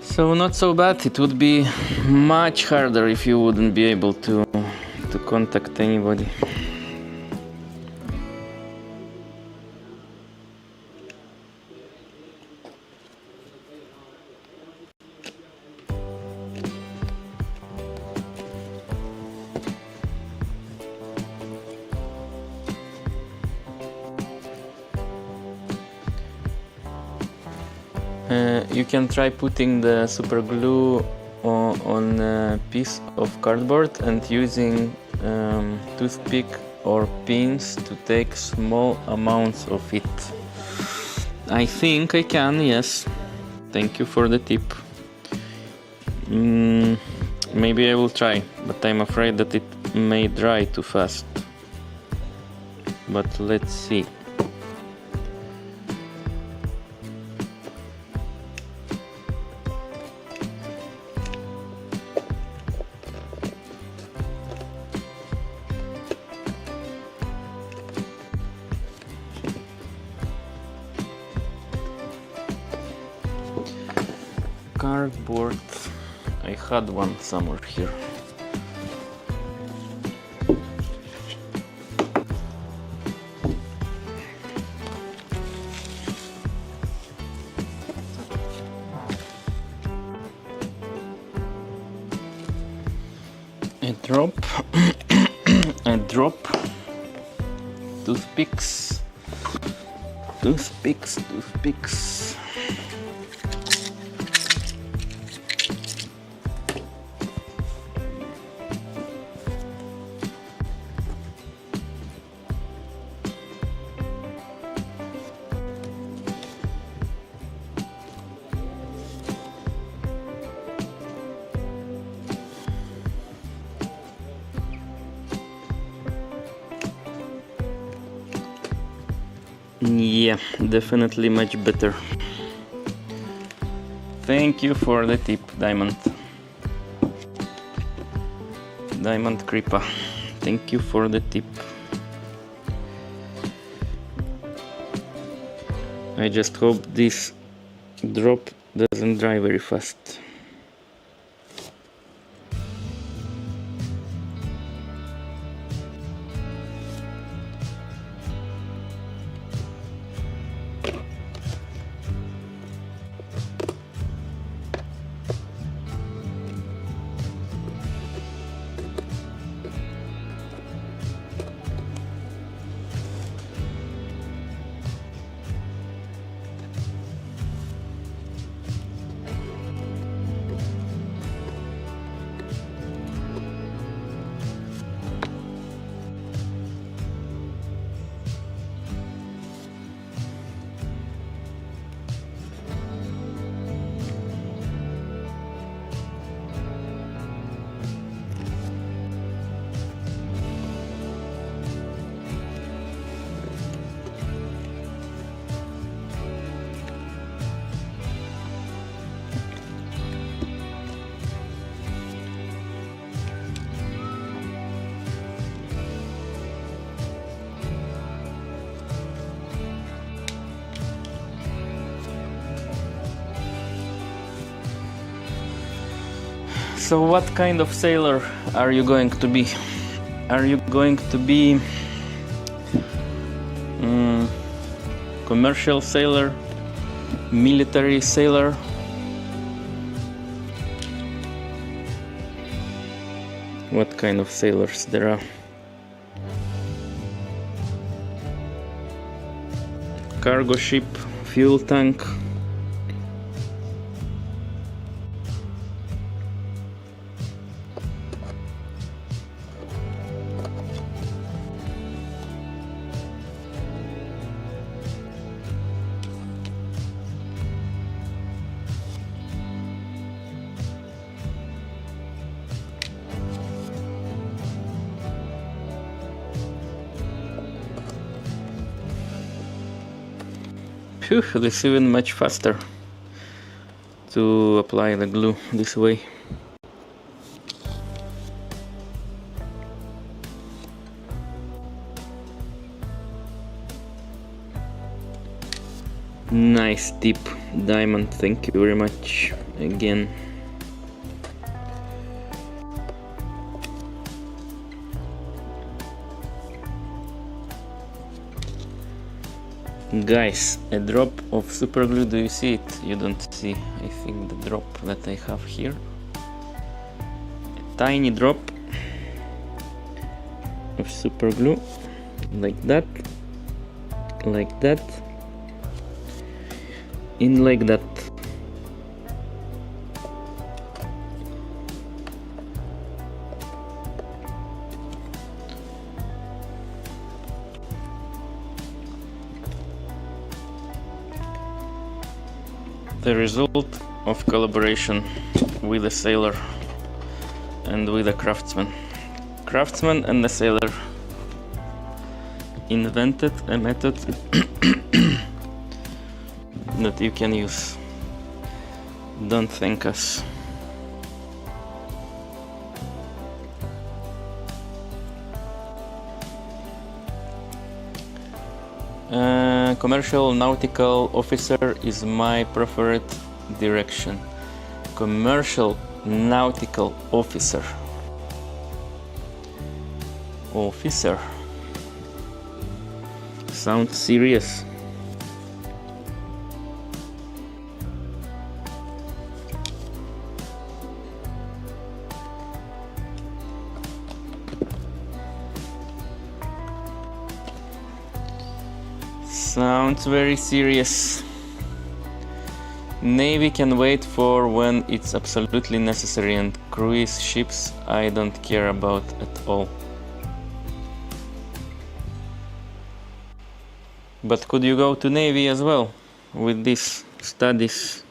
So not so bad. It would be much harder if you wouldn't be able to contact anybody. You can try putting the super glue on a piece of cardboard and using toothpick or pins to take small amounts of it. I think I can, yes. Thank you for the tip. Maybe I will try, but I'm afraid that it may dry too fast. but let's see. Cardboard, I had one somewhere here. A drop, a drop, toothpicks, toothpicks, toothpicks. Yeah, definitely much better. Thank you for the tip, Diamond. Diamond Kripa. Thank you for the tip. I just hope this drop doesn't dry very fast. So what kind of sailor are you going to be? Are you going to be commercial sailor, military sailor? What kind of sailors there are? Cargo ship, fuel tank. Phew, this is even much faster to apply the glue this way. Nice tip, Diamond, thank you very much again. Guys, a drop of super glue, do you see it? You don't see, I think, the drop that I have here. A tiny drop of super glue, like that, in like that. The result of collaboration with a sailor and with a craftsman. Craftsman and a sailor invented a method that you can use. Don't thank us. Commercial nautical officer is my preferred direction. Commercial nautical officer. Officer. Sounds serious. Sounds very serious. Navy can wait for when it's absolutely necessary, and cruise ships I don't care about at all. But could you go to Navy as well with these studies?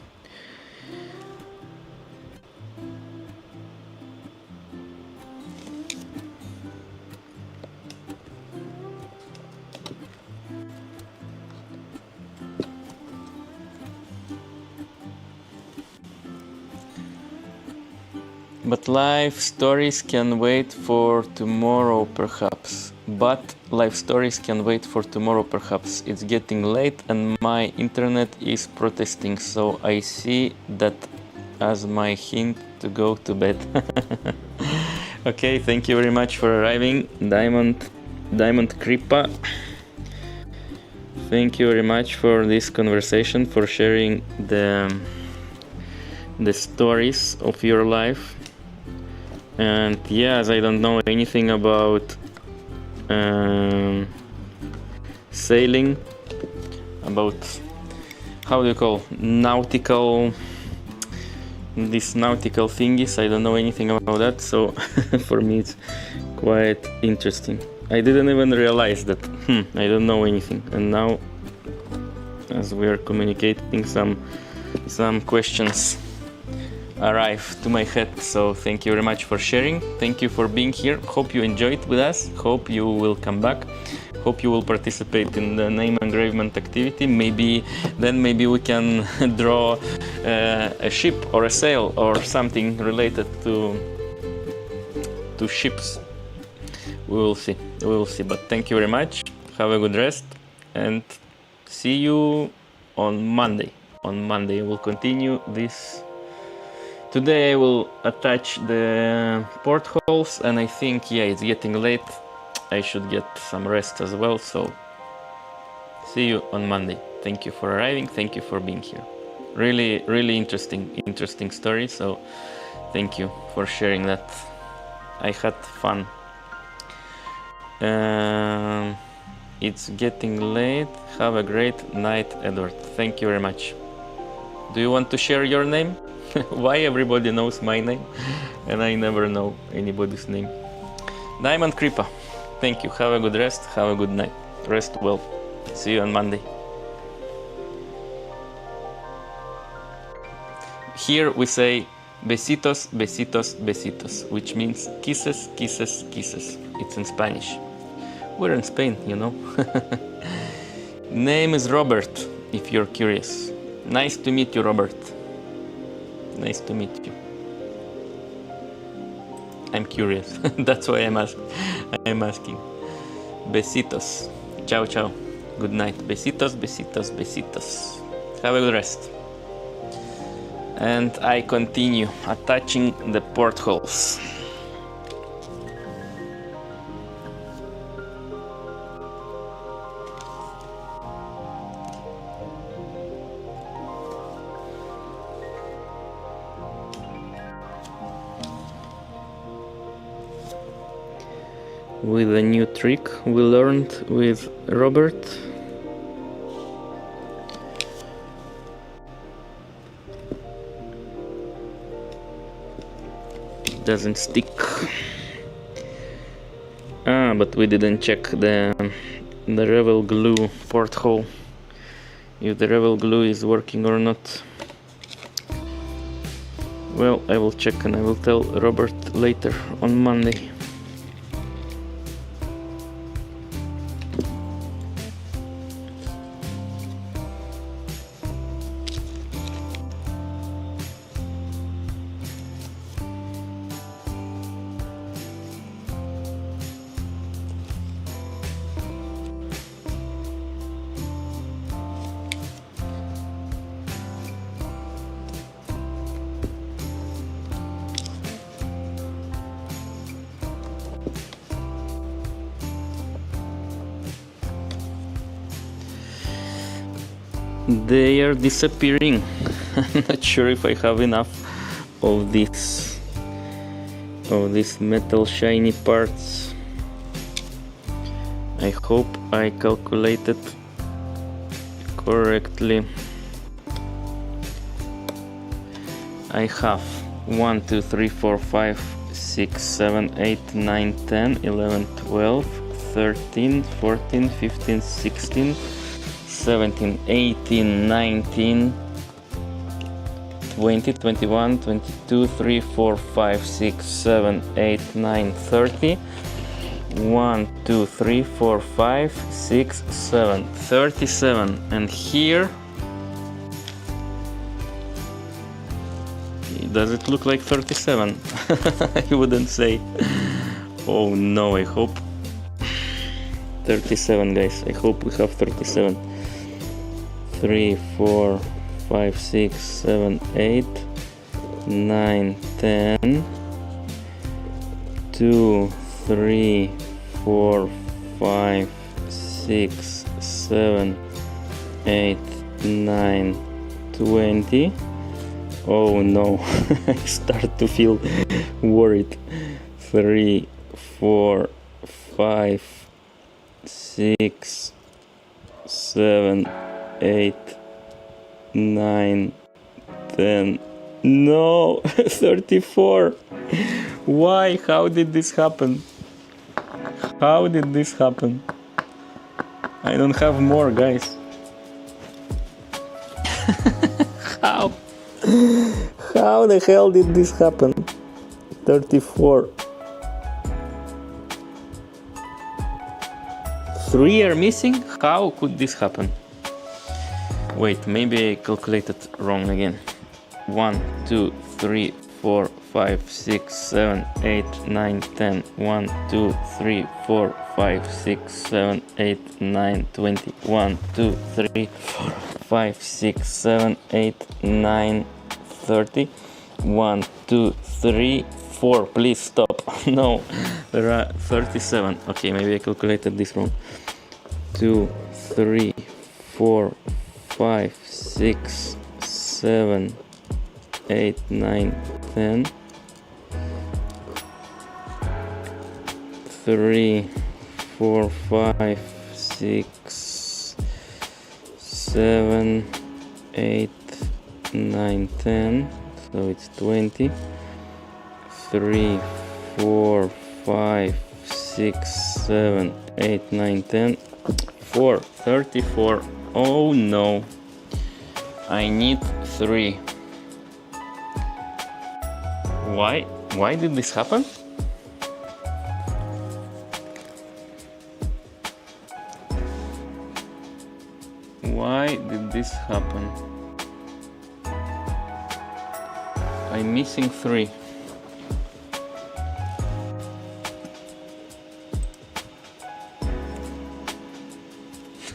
But life stories can wait for tomorrow, perhaps. But life stories can wait for tomorrow, perhaps. It's getting late and my internet is protesting, so I see that as my hint to go to bed. Okay, thank you very much for arriving, Diamond Kripa. Thank you very much for this conversation, for sharing the stories of your life. And yes, I don't know anything about sailing, about how do you call nautical, these nautical thingies. I don't know anything about that, so for me it's quite interesting. I didn't even realize that I don't know anything, and now as we are communicating, some questions arrive to my head. So thank you very much for sharing. Thank you for being here. Hope you enjoyed with us. Hope you will come back. Hope you will participate in the name engravement activity. Maybe we can draw a ship or a sail or something related to ships. We will see. But thank you very much. Have a good rest and see you on Monday. On Monday we'll continue this. Today I will attach the portholes, and I think, yeah, it's getting late. I should get some rest as well, so see you on Monday. Thank you for arriving, thank you for being here. Really, really interesting story, so thank you for sharing that. I had fun. It's getting late. Have a great night, Edward. Thank you very much. Do you want to share your name? Why everybody knows my name and I never know anybody's name? Diamond Kripa, thank you. Have a good rest. Have a good night. Rest well. See you on Monday. Here we say besitos, besitos, besitos, which means kisses, kisses, kisses. It's in Spanish. We're in Spain, you know. Name is Robert, if you're curious. Nice to meet you, Robert. Nice to meet you. I'm curious. That's why I'm asking. Besitos. Ciao, ciao. Good night. Besitos, besitos, besitos. Have a good rest. And I continue attaching the portholes. With a new trick we learned with Robert. Doesn't stick. But we didn't check the Revel glue porthole, if the Revel glue is working or not. Well, I will check and I will tell Robert later on Monday. They are disappearing. I'm not sure if I have enough of these metal shiny parts. I hope I calculated correctly. I have 1, 2, 3, 4, 5, 6, 7, 8, 9, 10, 11, 12, 13, 14, 15, 16, 17, 18, 19, 20, 21, 22, 3, 4, 5, 6, 7, 8, 9, 30. 1, 2, 3, 4, 5, 6, 7, 37. And here, does it look like 37? I wouldn't say. Oh no, I hope 37, guys. I hope we have 37. 3, 4, 5, 6, 7, 8, 9, 10. 2, 3, 4, 5, 6, 7, 8, 9, 20. Oh no, I start to feel worried. 3, 4, 5, 6, 7, 8, 9, 10. No, 34. Why? How did this happen? How did this happen? I don't have more, guys. How? How the hell did this happen? 34. 3 are missing? How could this happen? Wait, maybe I calculated wrong again. 1, 2, 3, 4, 5, 6, 7, 8, 9, 10. 1, 2, 3, 4, 5, 6, 7, 8, 9, 20. 1, 2, 3, 4, 5, 6, 7, 8, 9, 30. 1, 2, 3, 4. Please stop. No, there are 37. Okay, maybe I calculated this wrong. 2, 3, 4, 5, 6, 7, 8, 9, 10. 3, 4, 5, 6, 7, 8, 9, 10. So it's 20. 3, 4, 5, 6, 7, 8, 9, 10. 4, 34. Oh no, I need 3. Why did this happen? Why did this happen? I'm missing 3.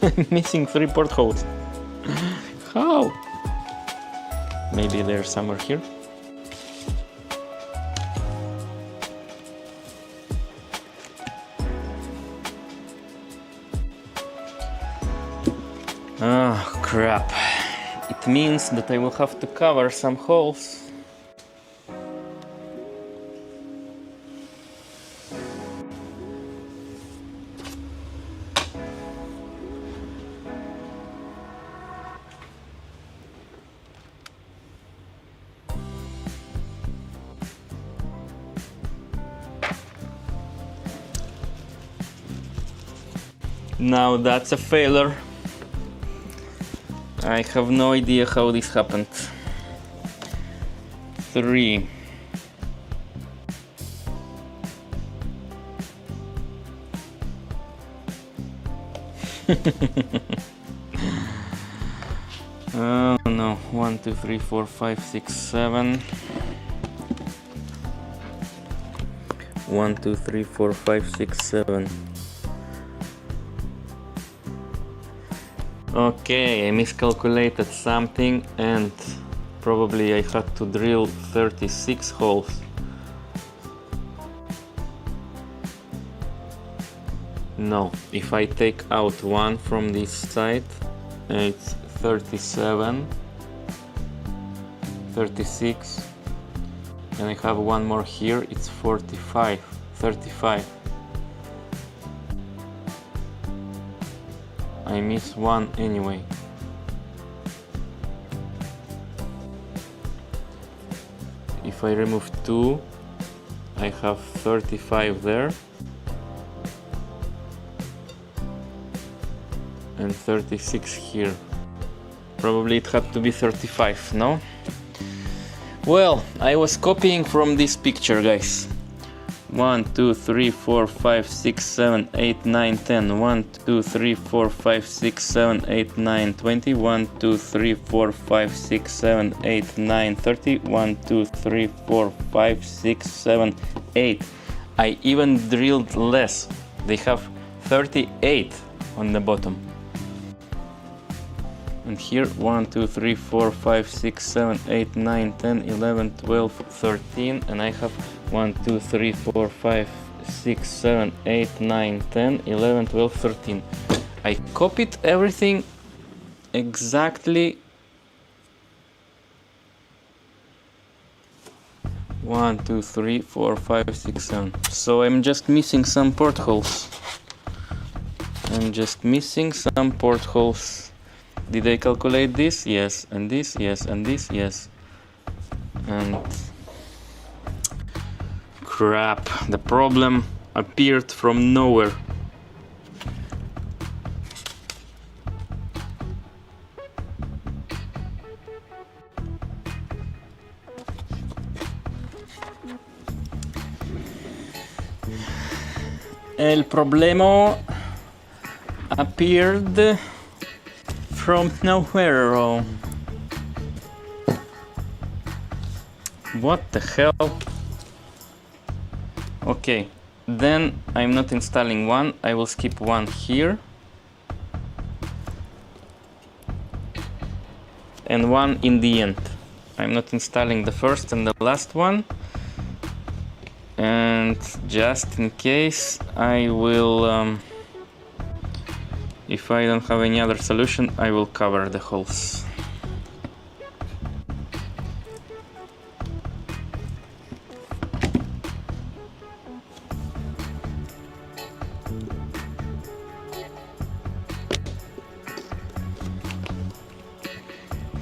I'm missing 3 portholes. How? Maybe there's somewhere here. Oh crap. It means that I will have to cover some holes. Now that's a failure. I have no idea how this happened. 3. Oh no. 1, 2, 3, 4, 5, 6, 7. 1, 2, 3, 4, 5, 6, 7. Okay, I miscalculated something and probably I had to drill 36 holes. No, if I take out one from this side, it's 37, 36, and I have one more here, it's 45, 35. I miss one anyway. If I remove 2, I have 35 there and 36 here. Probably it had to be 35, no? Well, I was copying from this picture, guys. 1, 2, 3, 4, 5, 6, 7, 8, 9, 10. 1, 2, 3, 4, 5, 6, 7, 8, 9, 20. 1, 2, 3, 4, 5, 6, 7, 8, 9, 30. 1, 2, 3, 4, 5, 6, 7, 8. I even drilled less. They have 38 on the bottom. And here 1, 2, 3, 4, 5, 6, 7, 8, 9, 10, 11, 12, 13, and I have 1, 2, 3, 4, 5, 6, 7, 8, 9, 10, 11, 12, 13. I copied everything exactly 1, 2, 3, 4, 5, 6, 7. So I'm just missing some portholes. Did I calculate this? Yes, and this, yes, and this, yes. And crap, the problem appeared from nowhere. El problema appeared from nowhere. What the hell? Okay, then I'm not installing one. I will skip one here and one in the end. I'm not installing the first and the last one, and just in case I will if I don't have any other solution, I will cover the holes.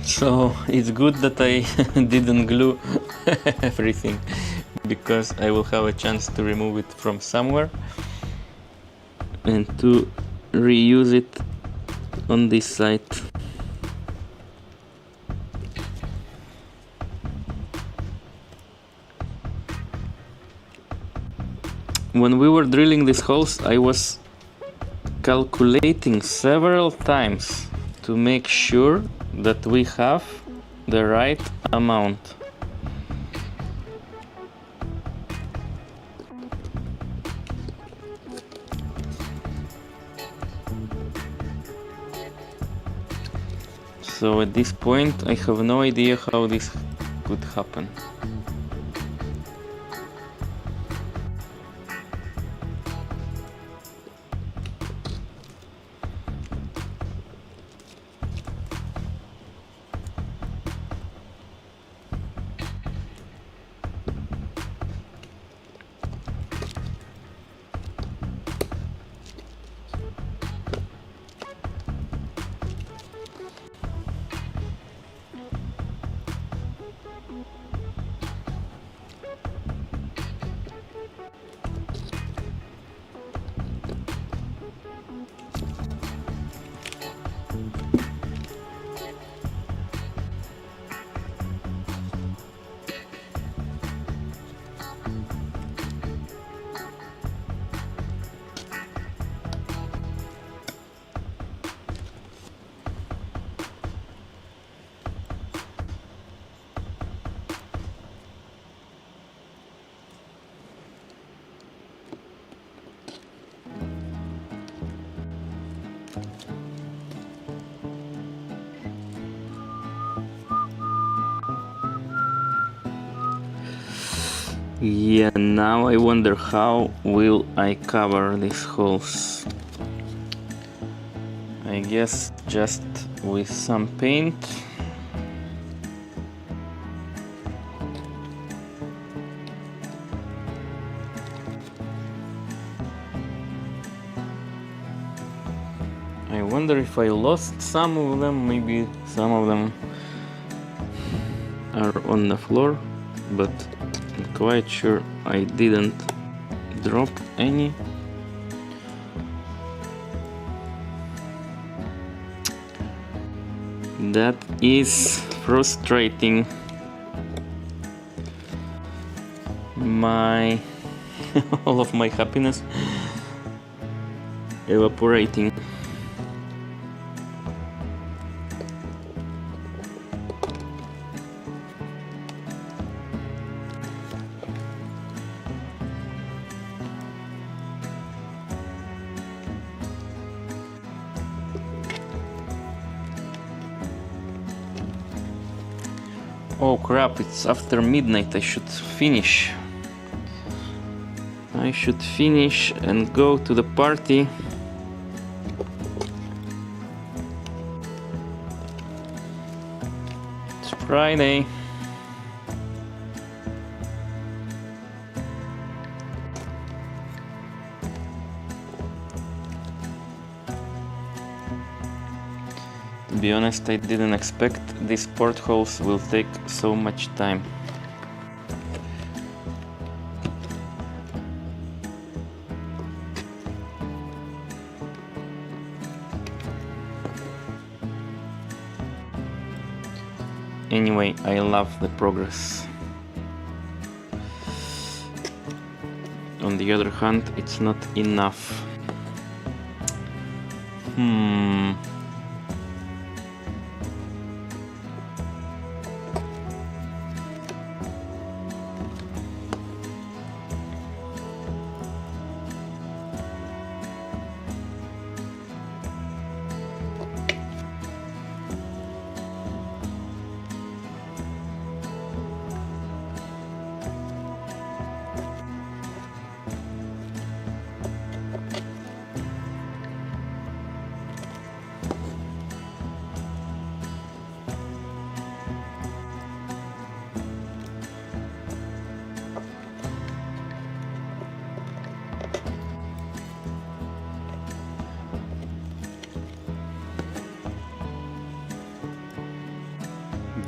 So it's good that I didn't glue everything, because I will have a chance to remove it from somewhere and to reuse it on this side. When we were drilling these holes, I was calculating several times to make sure that we have the right amount. So at this point I have no idea how this could happen. Yeah, now I wonder how will I cover these holes. I guess just with some paint. I wonder if I lost some of them, maybe some of them are on the floor, but I'm quite sure I didn't drop any. That is frustrating. My all of my happiness evaporating. Oh crap, it's after midnight. I should finish. I should finish and go to the party. It's Friday. To be honest, I didn't expect these portholes will take so much time. Anyway, I love the progress. On the other hand, it's not enough.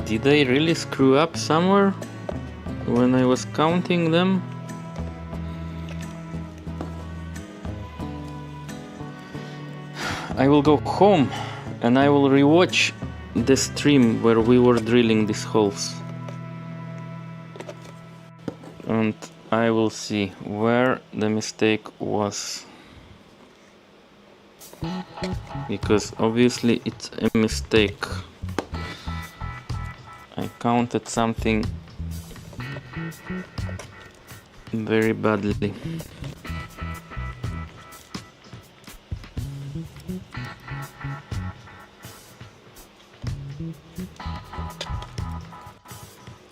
Did I really screw up somewhere when I was counting them? I will go home and I will rewatch the stream where we were drilling these holes. And I will see where the mistake was. Because obviously it's a mistake. I counted something very badly.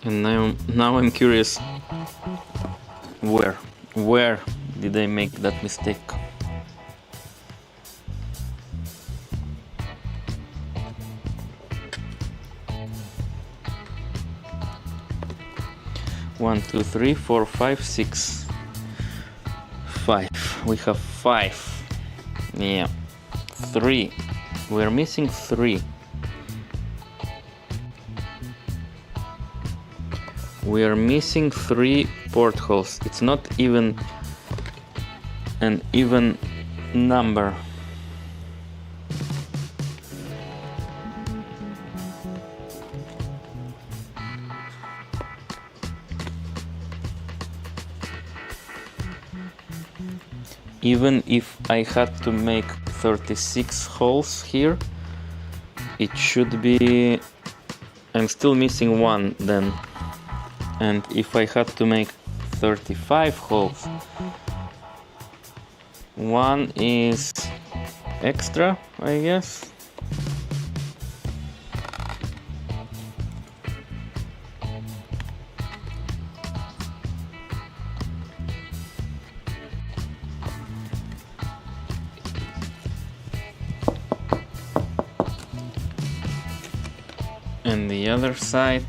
And now I'm curious, where did I make that mistake? One, two, three, four, five, six, five. We have five. Yeah, three. We're missing three. We are missing three portholes. It's not even an even number. Even if I had to make 36 holes here, it should be... I'm still missing one then. And if I had to make 35 holes, one is extra, I guess. And the other side,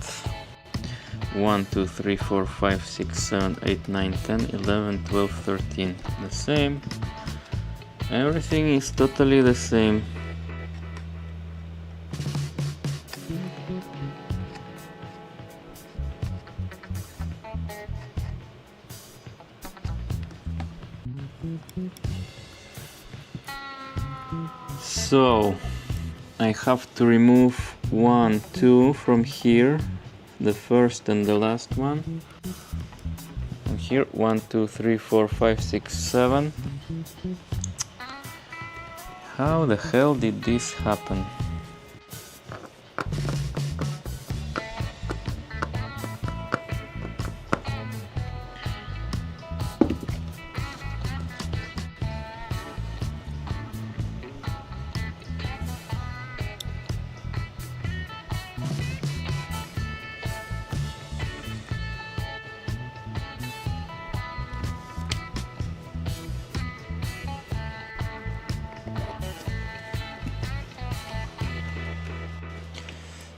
1, 2, 3, 4, 5, 6, 7, 8, 9, 10, 11, 12, 13. The same. Everything is totally the same. So I have to remove 1, 2 from here, the first and the last one. And here 1, 2, 3, 4, 5, 6, 7. How the hell did this happen?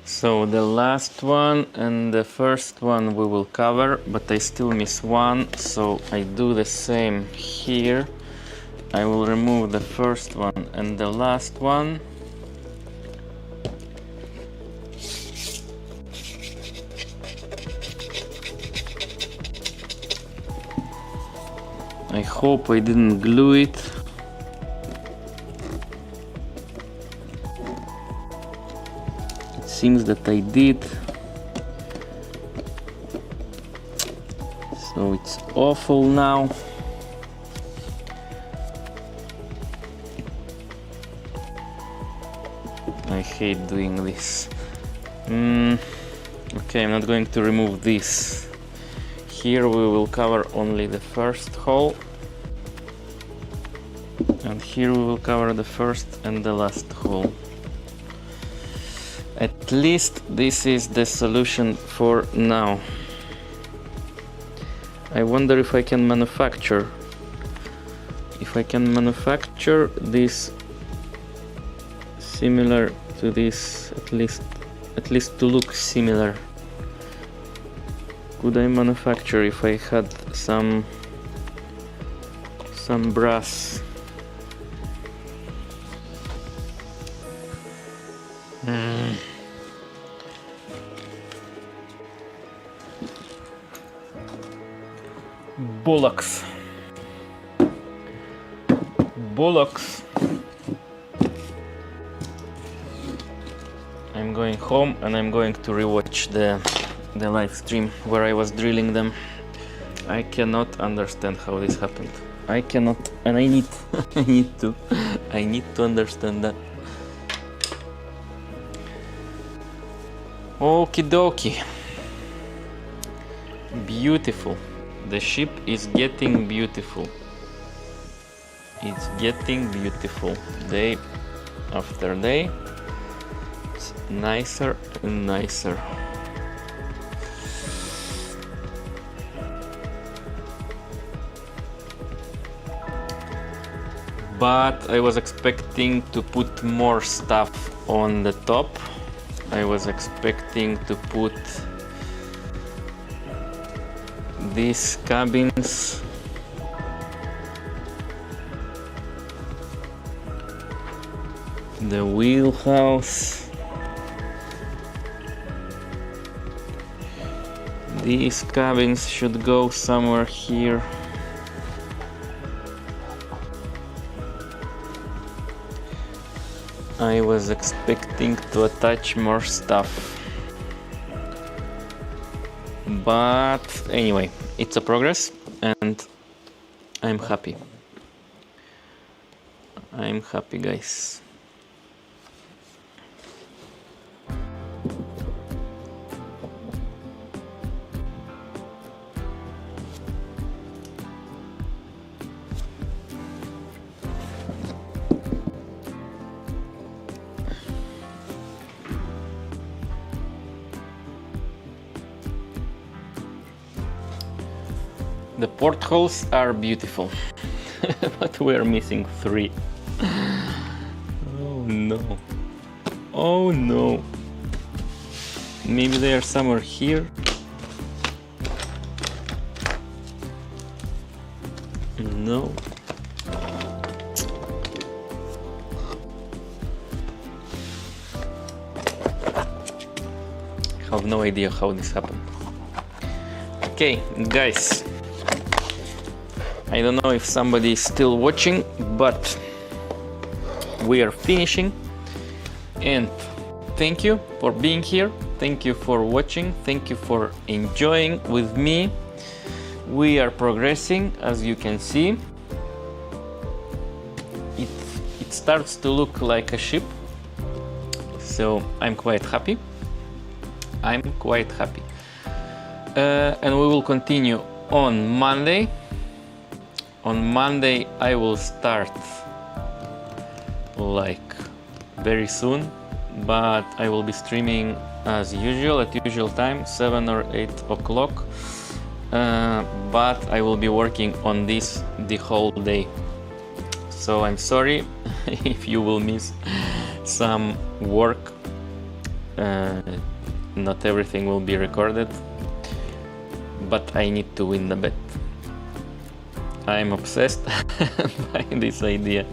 So the last one and the first one we will cover, but I still miss one, so I do the same here. I will remove the first one and the last one. I hope I didn't glue it. Seems that I did, so it's awful now. I hate doing this. Okay, I'm not going to remove this. Here we will cover only the first hole, and here we will cover the first and the last hole. At least this is the solution for now. I wonder if I can manufacture. If I can manufacture this similar to this, at least to look similar. Could I manufacture if I had some brass? Bollocks. Bollocks. I'm going home and I'm going to rewatch the live stream where I was drilling them. I cannot understand how this happened. I cannot, and I need I need to understand that. Okie dokie. Beautiful. The ship is getting beautiful. It's getting beautiful. Day after day. It's nicer and nicer. But I was expecting to put more stuff on the top. I was expecting to put these cabins, the wheelhouse, these cabins should go somewhere here. I was expecting to attach more stuff, but anyway, it's a progress and I'm happy. I'm happy, guys. The portholes are beautiful, but we are missing 3. Oh no. Oh no. Maybe they are somewhere here. No. I have no idea how this happened. Okay, guys. I don't know if somebody is still watching, but we are finishing. And thank you for being here. Thank you for watching. Thank you for enjoying with me. We are progressing, as you can see. It starts to look like a ship. So I'm quite happy. I'm quite happy. And we will continue on Monday. On Monday I will start like very soon, but I will be streaming as usual at usual time, 7 or 8 o'clock. But I will be working on this the whole day. So I'm sorry if you will miss some work. Not everything will be recorded, but I need to win the bet. I'm obsessed by this idea,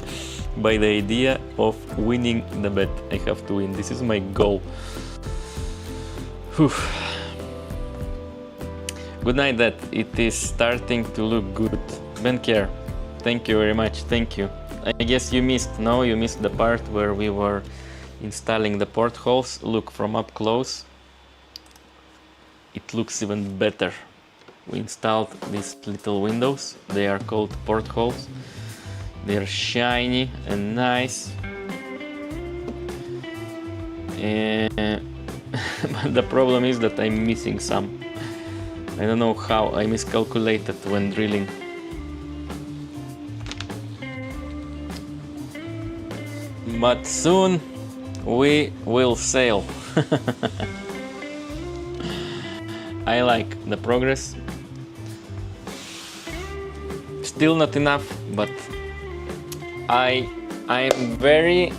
by the idea of winning the bet. I have to win. This is my goal. Whew. Good night. That it is starting to look good. Ben Care, thank you very much. Thank you. I guess you missed. No, you missed the part where we were installing the portholes. Look from up close. It looks even better. We installed these little windows. They are called portholes. They are shiny and nice. But the problem is that I'm missing some. I don't know how. I miscalculated when drilling. But soon we will sail. I like the progress. Still not enough, but I'm very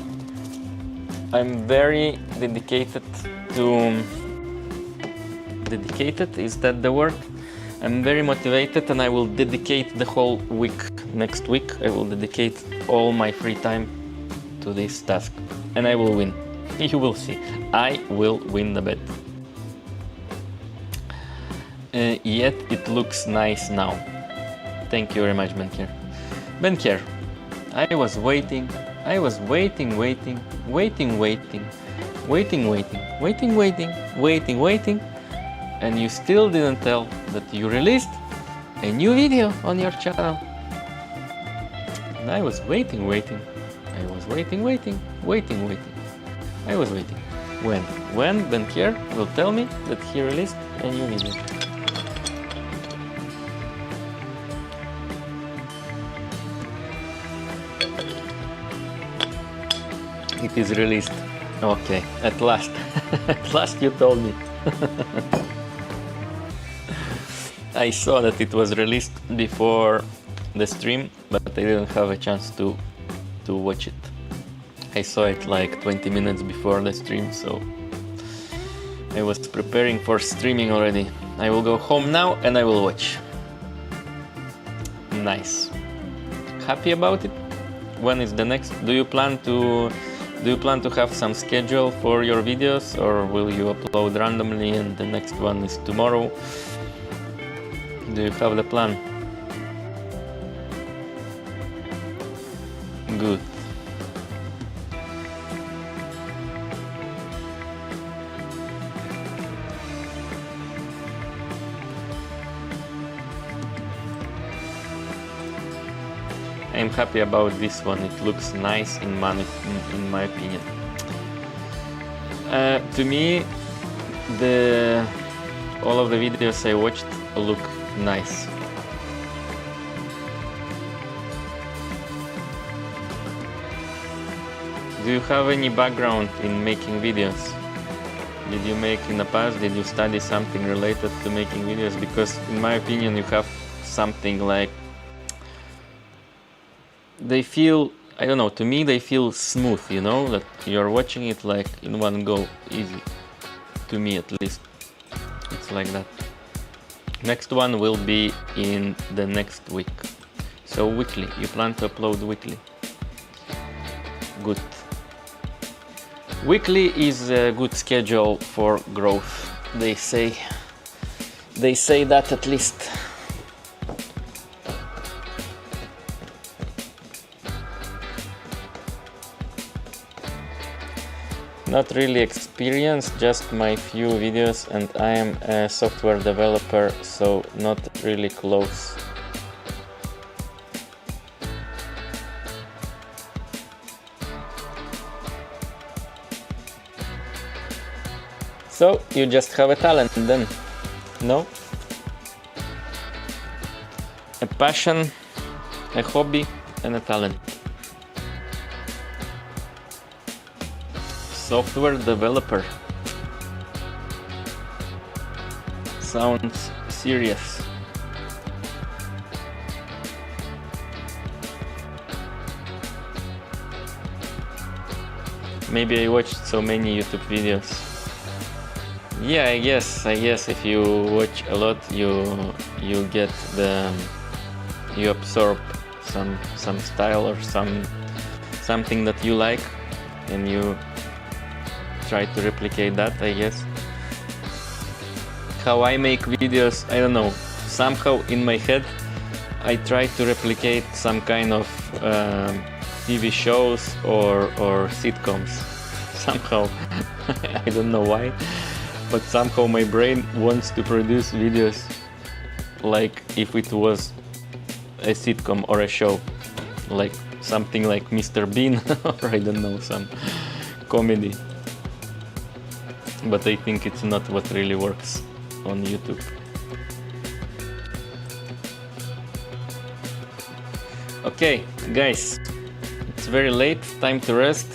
dedicated to dedicated, is that the word? I'm very motivated, and I will dedicate the whole week. Next week I will dedicate all my free time to this task, and I will win. You will see. I will win the bet. Yet it looks nice now. Thank you very much, Benker. Benker, I was waiting, waiting, and you still didn't tell that you released a new video on your channel. And I was waiting. I was waiting. I was waiting. When Benker will tell me that he released a new video. It is released. Okay, at last. At last you told me. I saw that it was released before the stream, but I didn't have a chance to watch it. I saw it like 20 minutes before the stream, so I was preparing for streaming already. I will go home now and I will watch. Nice. Happy about it? When is the next? Do you plan to have some schedule for your videos, or will you upload randomly and the next one is tomorrow? Do you have the plan? Good. I'm happy about this one. It looks nice in my opinion. To me, all of the videos I watched look nice. Do you have any background in making videos? Did you make in the past? Did you study something related to making videos? Because in my opinion, you have something like, they feel, I don't know, to me they feel smooth, you know, that you're watching it like in one go, easy. to me at least. It's like that. Next one will be in the next week. So weekly, you plan to upload weekly. Good. Weekly is a good schedule for growth, they say. They say that at least. Not really experienced, just my few videos, and I am a software developer, so not really close. So you just have a talent then, no? A passion, a hobby, and a talent. Software developer. Sounds serious. Maybe I watched so many YouTube videos. Yeah, I guess if you watch a lot, you get you absorb some style or something that you like, and you try to replicate that, I guess. How I make videos, I don't know. Somehow in my head, I try to replicate some kind of TV shows or sitcoms. Somehow, I don't know why, but somehow my brain wants to produce videos like if it was a sitcom or a show, like something like Mr. Bean or I don't know, some comedy. But I think it's not what really works on YouTube. Okay, guys, it's very late, time to rest.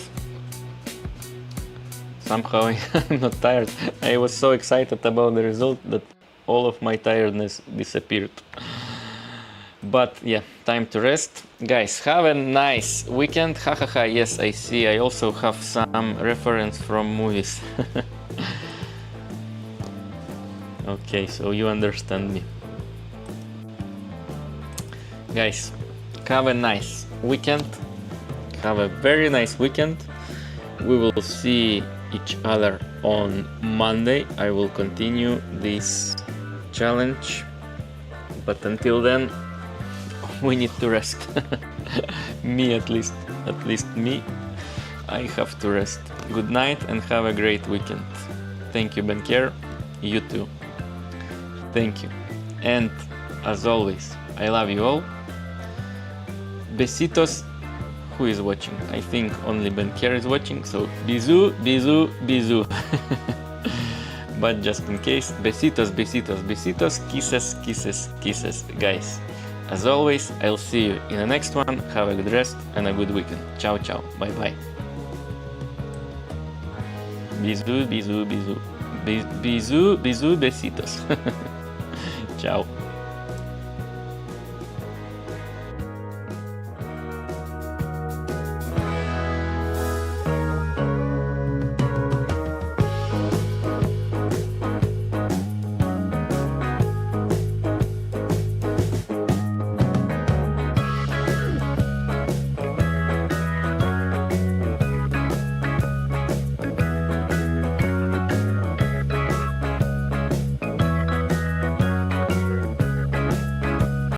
Somehow I'm not tired. I was so excited about the result that all of my tiredness disappeared. But yeah, time to rest. Guys, have a nice weekend. Hahaha, yes, I see. I also have some reference from movies. Okay, so you understand me. Guys, have a nice weekend. Have a very nice weekend. We will see each other on Monday. I will continue this challenge. But until then, we need to rest. Me at least me. I have to rest. Good night and have a great weekend. Thank you, Benker. You too. Thank you. And as always, I love you all. Besitos. Who is watching? I think only Benker is watching, so bisous, bisous, bisous. But just in case, besitos, besitos, besitos, kisses, kisses, kisses, guys. As always, I'll see you in the next one. Have a good rest and a good weekend. Ciao, ciao. Bye, bye. Bisous, bisous, bisous. Bisous, bisous, besitos. Ciao.